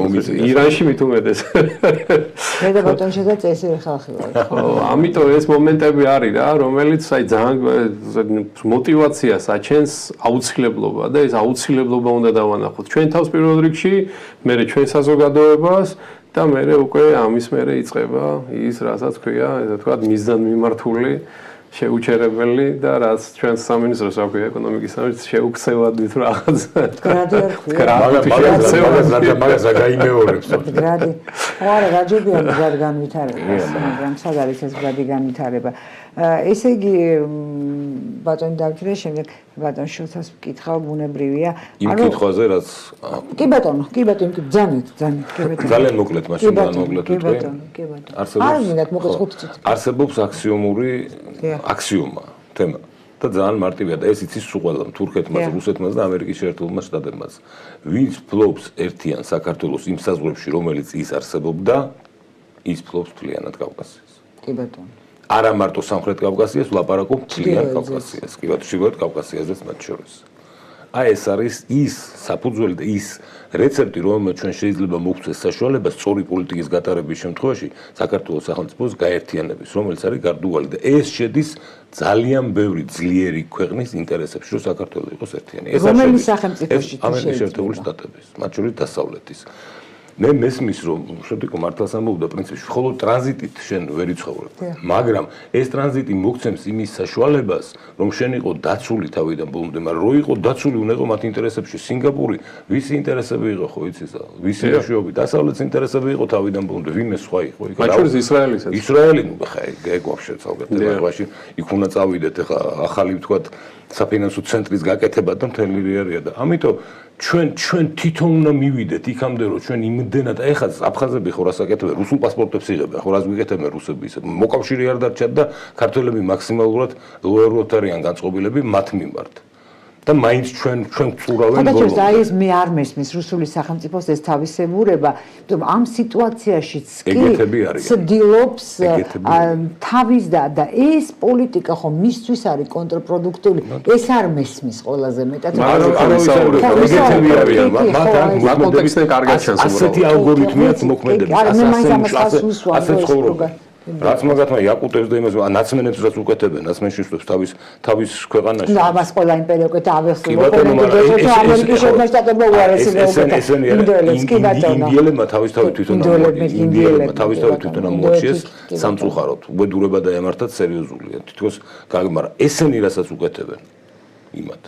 ირანში მით უმეტეს მე და ბატონ შედა წესიერი ხალხი ვარ ხო ამიტომ ეს მომენტები არის რა რომელიც აი ძალიან мотивაციას აჩენს აუცილებლობა და ეს აუცილებლობა უნდა დავანახოთ ჩვენ თავს პირველ რიგში მე ჩვენ საზოგადოებას და მე უკვე ამის მერე იწყება ის რასაც ქვია ესე ვთქვათ მიზნად მიმართული შეუჩერებელი და რაც ჩვენს სამინისტროს აქვე ეკონომიკის სამინისტროს შეუქცევადით რაღაც გრადი არ ქვია. მაგას აგაიმეორებს. გრადი. არა, რაჯებია გრადი განვითარება, მაგრამ სად არის ეს გრადი განვითარება? ესე იგი ბატონი დავთირე შემდეგ ბატონ შულცას ვკითხავ ბუნებრივია. იმ კითხვაზე რაც კი ბატონო, კი ბატონო, ძალიან მოკლედ მაშინ განმოკლეთ კი ბატონო. არ მინდათ მოკლედ 5 წუთი. არსებობს აქსიომური აქსიომა თემა და ძალიან მარტივია და ეს იცის სულ ყველამ თურქეთმაც, რუსეთმაც და ამერიკის შეერთებულმა შტატებმაც. ვინც ფლობს ერთიან საქართველოს იმ საზღვრებში, რომელიც ის არსებობდა, ის ფლობს მთლიანად კავკასიას. კი ბატონო. არა მარტო სამხრეთ კავკასიას, ვლაპარაკობ მთლიან კავკასიას, კი ბატონო, შიგნით კავკასიაზეც მათ შორის. აი ეს არის ის საფუძველი და ის რეცეპტი, რომელმაც ჩვენ შეიძლება მოგცეს საშუალება სწორი პოლიტიკის გატარების შემთხვევაში საქართველოს სახელმწიფოს გაერთიანების, რომელიც არის გარდუვალი და ეს შედის ძალიან ბევრი ძლიერი ქვეყნის ინტერესებში, რომ საქართველოს იყოს ერთიანი. ეს რომელი სახელმწიფოში ამერიკის შეერთებული შტატების, მათ შორის დასავლეთის. მე მესმის რომ შევდიკო მართლაც ამბობდა პრინციპში მხოლოდ ტრანზიტით შენ ვერ იცხოვრებ მაგრამ ეს ტრანზიტი მოგცემს იმის საშუალებას რომ შენ იყო დაცული თავიდან ბოლომდე მაგრამ რო იყო დაცული უნდა იყო მათ ინტერესებში სინგაპური ვისი ინტერესები იყო ხო იცის და ვისი მეშვეობი დასავლეთის ინტერესები იყო თავიდან ბოლომდე ვინმე სხვა იყო იქ მათ შორის ისრაელისაც ისრაელი ხა ეგ ვაფშე ცალკე იქ უნდა წავიდეთ ხა ახალი ვთქვათ საფინანსო ცენტრის გაკეთება და მთელი რეალია და ამიტომ ჩვენ თვითონ უნდა მივიდეთ იქამდე რომ ჩვენ იმდენად ეხლა აფხაზები ხო რას აკეთებენ რუსულ პასპორტებს იღებენ ხო რას ვიკეთებენ რუსები ისე მოკავშირე არ დარჩათ და ქართველები მაქსიმალურად ლოიალურად არიან განწყობილები მათ მიმართ და მაინც ჩვენ წურავენ ბოლოს. აი ეს მე არ მესმის რუსული სახელმწიფოს ეს თავისებურება, იმიტომ ამ სიტუაციაშიც კი ცდილობს თავის და ეს პოლიტიკა ხო მისთვის არის კონტრპროდუქტიული. ეს არ მესმის ყველაზე მეტად. ეგეთები არიან. მათ კონტექსტიდან კარგად ჩანს უბრალოდ. ასეთი ალგორითმია მოქმედებს. ასე ცხოვრობა. რაც მაგათმა იაკუტებს და იმას ნაცმენებს რაც უკეთებენ ნაცმენშიშტებს თავის ქვეყანაში და ამას ყველა იმპერია უკეთა ამერიკის შეერთებულმა უარესებია ინდიელებმა თავისთავად თვითონ ამოაჩიეს სამწუხაროდ უბედურება დაემართათ სერიოზულია თითქოს მაგრამ ესენი რასაც უკეთებენ იმათ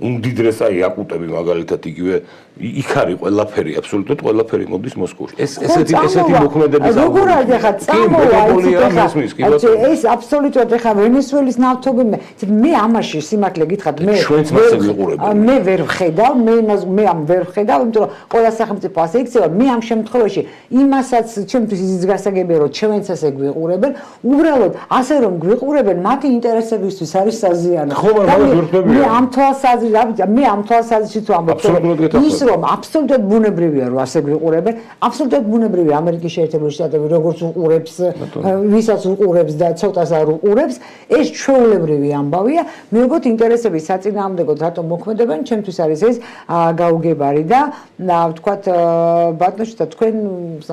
უმდიდრეს აი იაკუტები მაგალითად იგივე იქ არის ყველაფერი აბსოლუტურად ყველაფერი მოდის მოსკოვში ესეთი მოქმედების როგორ არის ახლა წამოვა ეს აბსოლუტურად ახლა ვენესუელის ნავთობი მე ამაში სიმართლე გითხრათ მე ვერ ვხედავ მე ამ ვერ ვხედავ იმიტომ რომ ყველა სახელმწიფო ასე იქცევა მე ამ შემთხვევაში იმასაც ჩემთვის ის გასაგებია რომ ჩვენც ასე გვიყურებენ უბრალოდ ასე რომ გვიყურებენ მათი ინტერესებისთვის არის საზიანო მე ამ თვალსაზრისით ვამბობ ის რომ აბსოლუტურად ბუნებრივია რომ ასე გვიყურებენ აბსოლუტურად ბუნებრივია ამერიკის შეერთებული შტატები როგორც უყურებს ვისაც უყურებს და ცოტას არ უყურებს ეს ჩვეულებრივი ამბავია მე ვგოთ ინტერესების საწინააღმდეგოდ რატომ მოქმედებენ ჩემთვის არის ეს გაუგებარი და ვთქვათ ბატონო თქვენ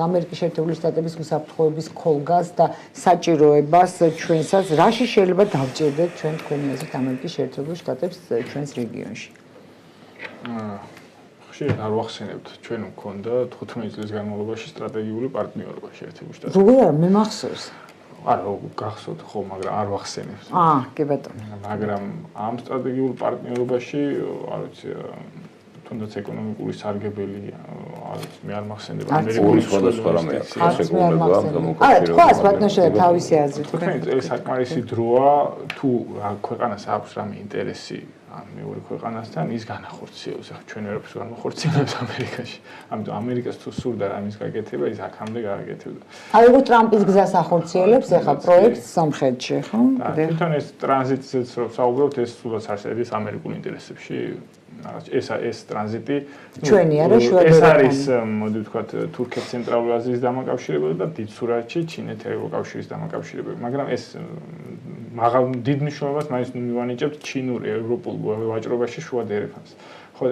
ამერიკის შეერთებული შტატების უსაფრთხოების ქოლგას და საჭიროებას ჩვენსაც რაში შეიძლება დავჭირდეთ ჩვენ თქვენი აზრით ამერიკის შეერთებულ შტატებს ჩვენს რეგიონში ხშირად არ ვახსენებთ ჩვენ მქონდა 15 წლის განმავლობაში სტრატეგიული პარტნიორობა შეერთებულ შტატებში. როგორ არა მე მახსოვს. არა გახსოვთ ხო, მაგრამ არ ვახსენებთ. კი ბატონო. მაგრამ ამ სტრატეგიულ პარტნიორობაში არ ვიცი თუნდაც ეკონომიკური სარგებელი არ ვიცი მე არ მახსენდება ამერიკული სხვადასხვა რამე შეგუნება და მოკავშირეობა. არა თქვას ბატონო შეიძლება თავისი აზრით. თქვენ ეს საკმარისი დროა თუ ქვეყანას აქვს რამე ინტერესი ამ მეორე ქვეყანასთან ის განახორციელოს. ახლა ჩვენ ევროპის განახორციელებს ამერიკაში. ამიტომ ამერიკას თუ სურდა ამის გაკეთება, ის აქამდე გააკეთებდა. აი როგორ ტრამპის გზას ახორციელებს ახლა პროექტს სამხრეთში, ხო? თვითონ ეს ტრანზიტიც რო საუბრობთ, ეს სულაც არის ამერიკულ ინტერესებში. ეს ტრანზიტი ჩვენი არა ეს არის მოდი ვთქვათ თურქეთის ცენტრალური აზიის დამაკავშირებელი და დიდ სურათში ჩინეთის ევროკავშირის დამაკავშირებელი მაგრამ ეს მაღალ დიდ მნიშვნელობას მაინც მივანიჭებთ ჩინურ ევროპულ ვაჭრობაში შუა დერეფანს ხო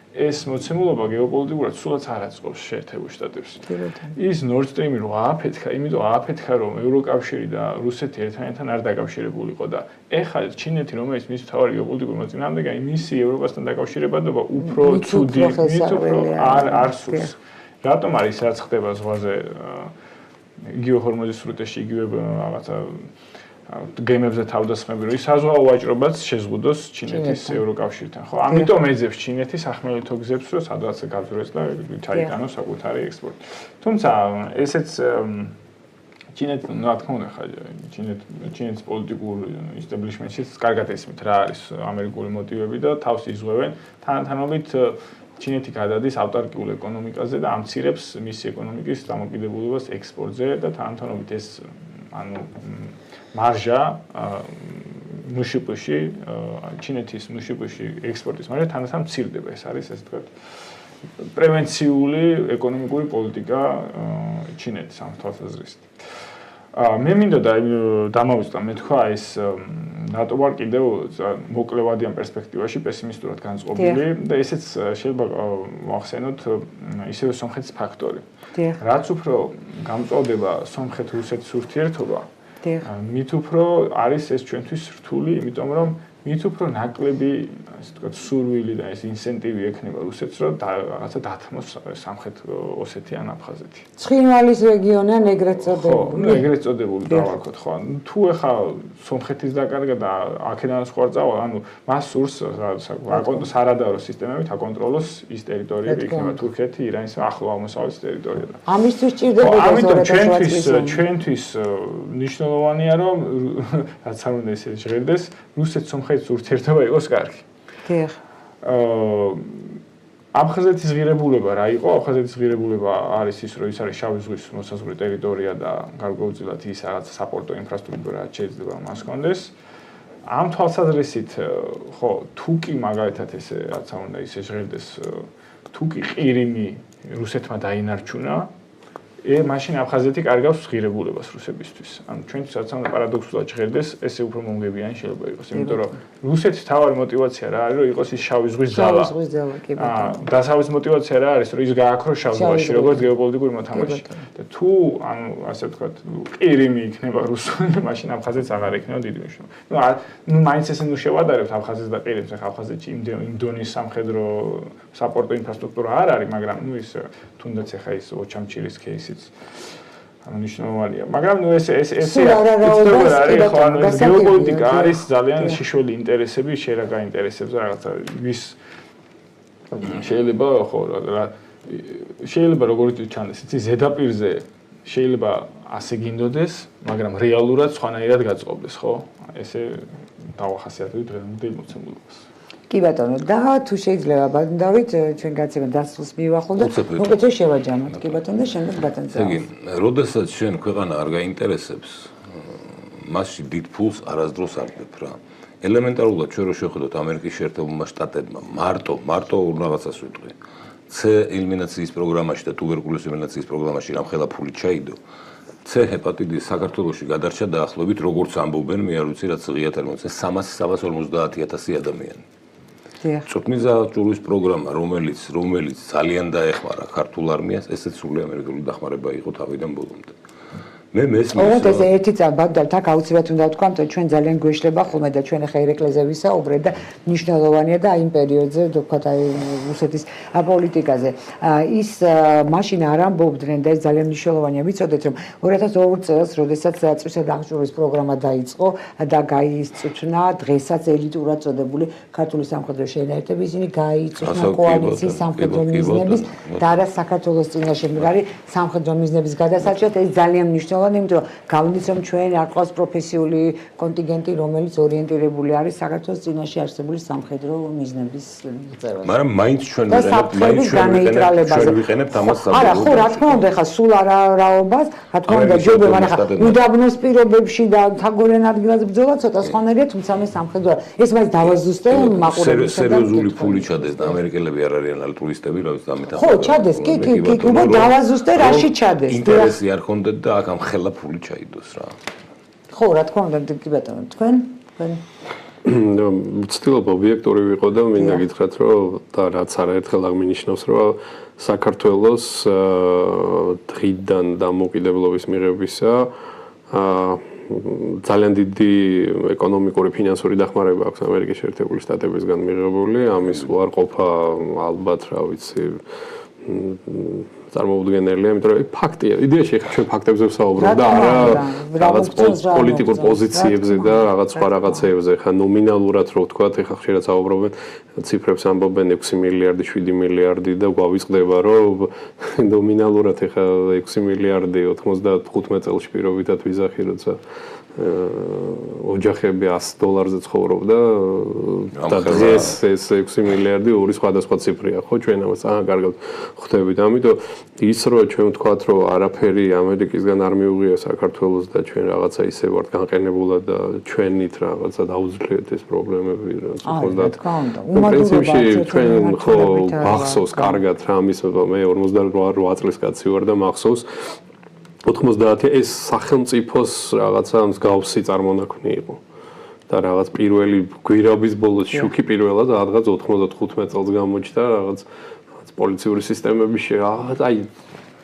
ეს მოცემულობა გეოპოლიტიკურად სულაც არ აწყობს შეერთებულ შტატებს. ის Nord Stream-ი რო ააფეთქა, იმიტომ ააფეთქა რომ ევროკავშირი და რუსეთი ერთმანეთთან არ დაკავშირებულიყო და ეხლა ჩინეთი რომელიც მის მთავარი გეოპოლიტიკური მოწინააღმდეგეა, მისი ევროპასთან დაკავშირებადობა უფრო ცუდი, არ სურს. რატომ არის რაც ხდება ზღვაზე იგივე ჰორმოზის სრუტეში, იგივე რაღაცა გემებზე თავდასხმები, რომ საზღვაო ვაჭრობაც შეზღუდოს ჩინეთის ევროკავშირთან, ხო? ამიტომ ეძებს ჩინეთი სახმელეთო გზებს, რომ სადღაც გაგზავნოს და ჩაიტანოს საკუთარი ექსპორტი. თუმცა ესეც ჩინეთი, რა თქმა უნდა, ჩინეთის პოლიტიკურ ისტაბლიშმენტშიც კარგად ესმით რა არის ამერიკული მოტივები და თავს იზღვევენ თანამედროვე ჩინეთი გადადის ავტარკიულ ეკონომიკაზე და ამცირებს მისი ეკონომიკის დამოკიდებულებას ექსპორტზე და თანამედროვე ეს ანუ მარჟა მუშიპში ჩინეთის მუშიპში ექსპორტის მარჟა თანდათან მცირდება. ეს არის ესე ვთქვათ პრევენციული ეკონომიკური პოლიტიკა ჩინეთის ამ თვალსაზრისით. მე მინდა დამავიწყდა მე თქვა ეს ნატო ვარ კიდევ მოკლევადიან პერსპექტივაში პესიმისტურად განწყობილი და ესეც შეიძლება ვახსენოთ ისევ სომხეთის ფაქტორი. რაც უფრო გამწვავდება სომხეთ-რუსეთის ურთიერთობა, მით უფრო არის ეს ჩვენთვის რთული, იმიტომ რომ მით უფრო ნაკლები, ასე ვთქვათ, სურვილი და ეს ინსენტივი ექნება რუსეთს, რომ რაღაცა დათმოს სამხრეთ ოსეთი ან აფხაზეთი. ცხინვალის რეგიონიდან ეგრეთ წოდებული. ნუ ეგრეთ წოდებული დავარქოთ, ხო? თუ ეხა სომხეთის დაკარგა და აქედან სხვა წავა, ანუ მას სურს სარადარო სისტემებით აკონტროლოს ის ტერიტორიები, იქნება თურქეთი, ირანის ახლო აღმოსავლეთის ტერიტორია. ამისთვის ჭირდებოდა ამიტომ ჩვენთვის მნიშვნელოვანია, რომ რაც არ უნდა ესე ჟღერდეს, რუსეთ-სომხეთის ურთიერთობა იყოს კარგი. დიახ. აფხაზეთის ღირებულება რა იყო? აფხაზეთის ღირებულება არის ის, რომ ის არის შავი ზღვის მოსაზღვრე ტერიტორია და გარკვეულწილად ის რაღაც საპორტო ინფრასტრუქტურა შეიძლება მას ჰქონდეს. ამ თვალსაზრისით, ხო, თუ კი მაგალითად ესე რაც არ უნდა ისე ჟღერდეს, თუ კი ყირიმი რუსეთმა დაინარჩუნა, მაშინ აფხაზეთი კარგავს ღირებულებას რუსებისთვის. ანუ ჩვენთვის რაც უნდა პარადოქსულად ჟღერდეს, ესე უფრო მომგებიანი შეიძლება იყოს, იმიტომ რომ რუსეთის თავარი мотиваცია რა არის, რომ იყოს ის შავი ზღვის ძალა. შავი ზღვის ძალა, კი ბატონო. დასავლეთის мотиваცია რა არის, რომ ის გააქროს შავ ზღვაში, როგორც გეოპოლიტიკური მოთამაშე. და თუ ანუ ასე ვთქვათ, ყირიმი იქნება რუსული, მაშინ აფხაზეთს აღარ იქნება დიდი მნიშვნელობა. ნუ მაინც ესე ნუ შევადარებთ აფხაზეთს და ყირიმს, ახლა აფხაზეთში იმ დონის სამხედრო საპორტო ინფრასტრუქტურა არ არის, მაგრამ ნუ ის თუნდაც ახლა ის ოჩამჩილის кейსიც მნიშვნელოვანია. მაგრამ ნუ ეს გეოპოლიტიკა არის ძალიან შიშველი ინტერესები შერაგა ინტერესებზე რაღაცა ვის შეიძლება ხო შეიძლება როგორც ჩანდეს იცი ზედაპირზე შეიძლება ასე გინდოდეს, მაგრამ რეალურად სხვანაირად გაწყობდეს, ხო? ესე დავახასიათებთ დღევანდელ მოცემულობას. კი ბატონო, და თუ შეიძლება ბატონდავით ჩვენ გაცემა დასრულს მივახულ და მოკეთე შევაჯამოთ. კი ბატონო და შემდეგ ბატონზე. იგი, როდესაც შენ ქვეყანა არ გაინტერესებს, მასში დიდ ფულს არასდროს არ დებთ რა. ელემენტარულად ჩვენ რო შევხედოთ ამერიკის შეერთებულმა შტატებმა, მარტო რაღაცას ვიტყვი. C ელიმინაციის პროგრამაში და ტუბერკულოზის ელიმინაციის პროგრამაში რამხელა ფული ჩაიდო. C ჰეპატიტის საქართველოში გადარჩა დაახლოებით როგორც ამბობენ, მე არ ვიცი რაც ღია თერმოც 350,000 ადამიანი. წუთმიზა ჭურის პროგრამა, რომელიც ძალიან დაეხმარა ქართულ არმიას, ესეც სრული ამერიკული დახმარება იყო თავიდან ბოლომდე. მე მესმის. ოღონდ ეს ერთი წაბადდავთ, აქ აუცილებლად უნდა ვთქვათ, რომ ჩვენ ძალიან გვეშლება ხოლმე და ჩვენ ახლა ერეკლეზე ვისაუბრეთ და მნიშვნელოვანია და აი იმ პერიოდზე, ვთქვათ, აი რუსეთის პოლიტიკაზე. ის მაშინ არ ამბობდნენ და ეს ძალიან მნიშვნელოვანია. ვიცოდეთ, რომ 2002 წელს, როდესაც წვისა დაღჭვრის პროგრამა დაიწყო და გაიწვნა დღესაც ელიტურად წოდებული ქართული სამხედრო შენაერთები, ისინი გაიწვნა კოალიციის სამხედრო მიზნების და არა საქართველოს წინაშე მდგარი სამხედრო მიზნების გადასაჭრად. ეს ძალიან მნიშვნელოვანია. იმიტომ რომ გავდით რომ ჩვენ არ ყავს პროფესიული კონტინგენტი რომელიც ორიენტირებული არის საქართველოს წინაშე არსებული სამხედრო მიზნების მიღწევაზე. მაგრამ მაინც ჩვენ ვიყენებთ ამას საბოლოოდ. არა, ხო, რა თქმა უნდა, ხა სულ არაობას, რა თქმა უნდა, ჯობია, მაგრამ ხა უდაბნოს პირობებში და თაგორიან ადგილაზე ბრძოლა ცოტა სხვანაირია, თუმცა მე სამხედრო ეს მას დავაზუსტე მაყურებელს. სერიოზული ფული ჩადეს და ამერიკელები არ არიან ალტურისტები, რა ვიცი, ამით. ხო, ჩადეს, კი, უბრალოდ დავაზუსტე რაში ჩადეს. ინტერესი არ ხონდეთ და აქ ამ ხელა ფული ჩაიდოს რა. ხო, რა თქმა უნდა, კი ბატონო, თქვენ? ცდილობა ობიექტური ვიყო და მინდა გითხრათ, რომ და რაც არაერთხელ აღმინიშნავს, რომ საქართველოს დღიდან დამოუკიდებლობის მიღებისა ძალიან დიდი ეკონომიკური ფინანსური დახმარება აქვს ამერიკის შეერთებული შტატებისგან მიღებული, ამის უარყოფა ალბათ, რა ვიცი, წარმოუდგენელია, იმიტომ რომ ფაქტია. იდეაში ხა ჩვენ ფაქტებზე ვსაუბრობ და არა რაღაც პოლიტიკურ პოზიციებზე და რაღაც სხვა რაღაცეებზე. ხა ნომინალურად რო ვთქვათ, ხა ხშირად საუბრობენ ციფრებს ამბობენ 6 მილიარდი, 7 მილიარდი და გვავიწყდება რომ ნომინალურად ხა 6 მილიარდი 95 წელს პირობითად ვიზახი, როცა ოჯახები $100 ცხოვრობდა და დღეს ეს 6 მილიარდი ორი სხვადასხვა ციფრია, ხო, ჩვენ ამას კარგად ხვდებით. ამიტომ ის რომ ჩვენ ვთქვათ, რომ არაფერი ამერიკისგან არ მიუღია საქართველოს და ჩვენ რაღაცა ისე ვართ განყენებულად და ჩვენით რაღაცა დაუძლიეთ ეს პრობლემები, რაც თქო და პრინციპში ჩვენ ხო მახსოვს კარგად რა ამის მე 48 წლის კაცი ვარ და მახსოვს 90 ეს სახელმწიფოს რაღაცა მსგავსი წარმონაქმნი იყო და რაღაც პირველი გვირაბის ბოლოს შუქი პირველად რაღაც 95 წელს გამოჩნდა რაღაც პოლიციური სისტემები აი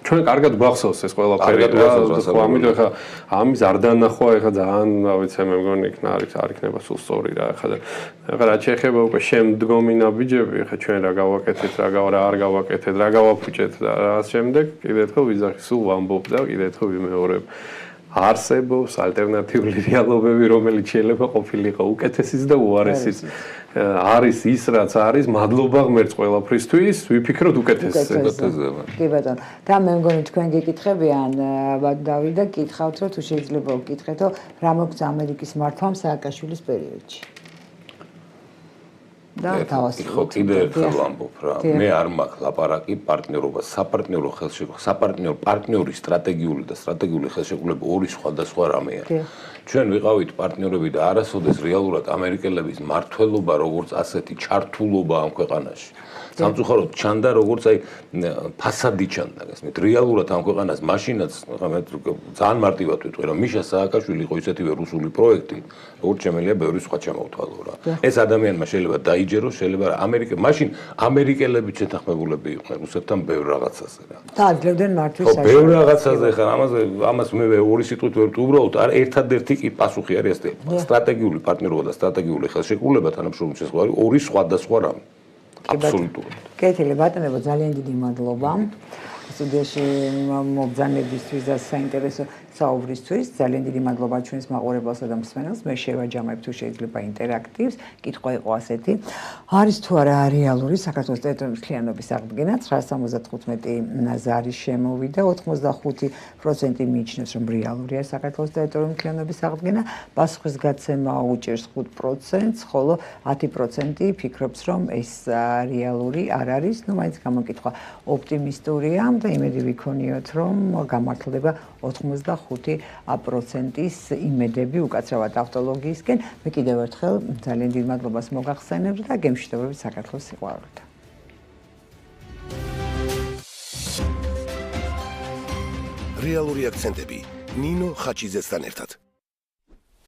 ჩვენ კარგად გვახსოვს ეს ყველაფერი ხო ამიტომ ხა ამის არ დანახვა ხა ძალიან რა ვიცი მე მგონი არ იქნება სულ სწორი რა ხა რა შეეხება უკვე შემდგომი ნაბიჯები ხა ჩვენ რა გავაკეთეთ რა არ გავაკეთეთ რა გავაფუჭეთ და რა შემდეგ კიდე ერთხელ ვიზახი სულ ვამბობ და კიდე ერთხელ ვიმეორებ არსებობს ალტერნატიული რეალობები რომელიც შეიძლება ყოფილიყო უკეთესიც და უარესიც არის ის რაც არის მადლობა ღმერთს ყველაფრისთვის ვიფიქროთ უკეთესზე კი ბატონო და მე მგონი თქვენ გეკითხებიან დავით და გითხავთ რომ თუ შეიძლება ვკითხეთო რა მოხდა ამერიკის მართვამ სააკაშვილის პერიოდში და ხო კიდე ერთხელ ვამბობ რა მე არ მაქვს ლაპარაკი პარტნიორობა საპარტნიორო პარტნიორი სტრატეგიული და სტრატეგიული ხელშეკრულება ორი სხვადასხვა რამეა ჩვენ ვიყავით პარტნიორები და არასოდეს რეალურად ამერიკელების მართლობა როგორც ასეთი ჩართულობა ამ ქვეყანაში სამწუხაროდ ჩანდა როგორც აი ფასადი ჩანდა გასმით რეალურად ამ ქვეყანას მაშინაც ძალიან მარტივად ვიტყვი რომ მიშა სააკაშვილი იყო ისეთივე რუსული პროექტი როგორც შემიძლია ბევრი სხვა ჩამოვთვალო რა ეს ადამიანმა შეიძლება დაიჯეროს შეიძლება მაშინ ამერიკელები შეთანხმებულები იყვნენ რუსეთთან ბევრ რაღაცაზე რა და აძლევდნენ მართვის საშუალებას ბევრ რაღაცაზე ხა ამას მე ორი სიტყვით ვერ ვუბრალოდ ერთადერთი კი პასუხი არის ეს სტრატეგიული პარტნიორობა და სტრატეგიული ხელშეკრულება თანამშრომლობის შესაძლებელი ორი სხვადასხვა რამ აბსოლუტურად. კეთილი ბატონებო, ძალიან დიდი მადლობა. სტუდიაში მობრძანებისთვის და საინტერესო საუბრისთვის. ძალიან დიდი მადლობა ჩვენს მაყურებელსა და მსმენელს. მე შევაჯამებ თუ შეიძლება ინტერაქტივს. კითხვა იყო ასეთი. არის თუ არა რეალური საქართველოს ტერიტორიის მთლიანობის აღდგენა 975 ზარის შემოვიდა 85% მიიჩნევს რომ რეალურია საქართველოს ტერიტორიის მთლიანობის აღდგენა. პასუხისგაცემა უჭერს 5%, ხოლო 10% ფიქრობს რომ ეს რეალური არ არის. ნუ მაინც გამოკითხვა ოპტიმისტურია და იმედი ვიქონიოთ რომ გამართლდება 85%-ის იმედები უკაცრავად ავტოლოგიისკენ. მე კიდევ ერთხელ ძალიან დიდ მადლობას მოგახსენებთ და გემშვიდობებით საქართველოს სიყვარულით. რეალური აქცენტები ნინო ხაჩიძესთან ერთად.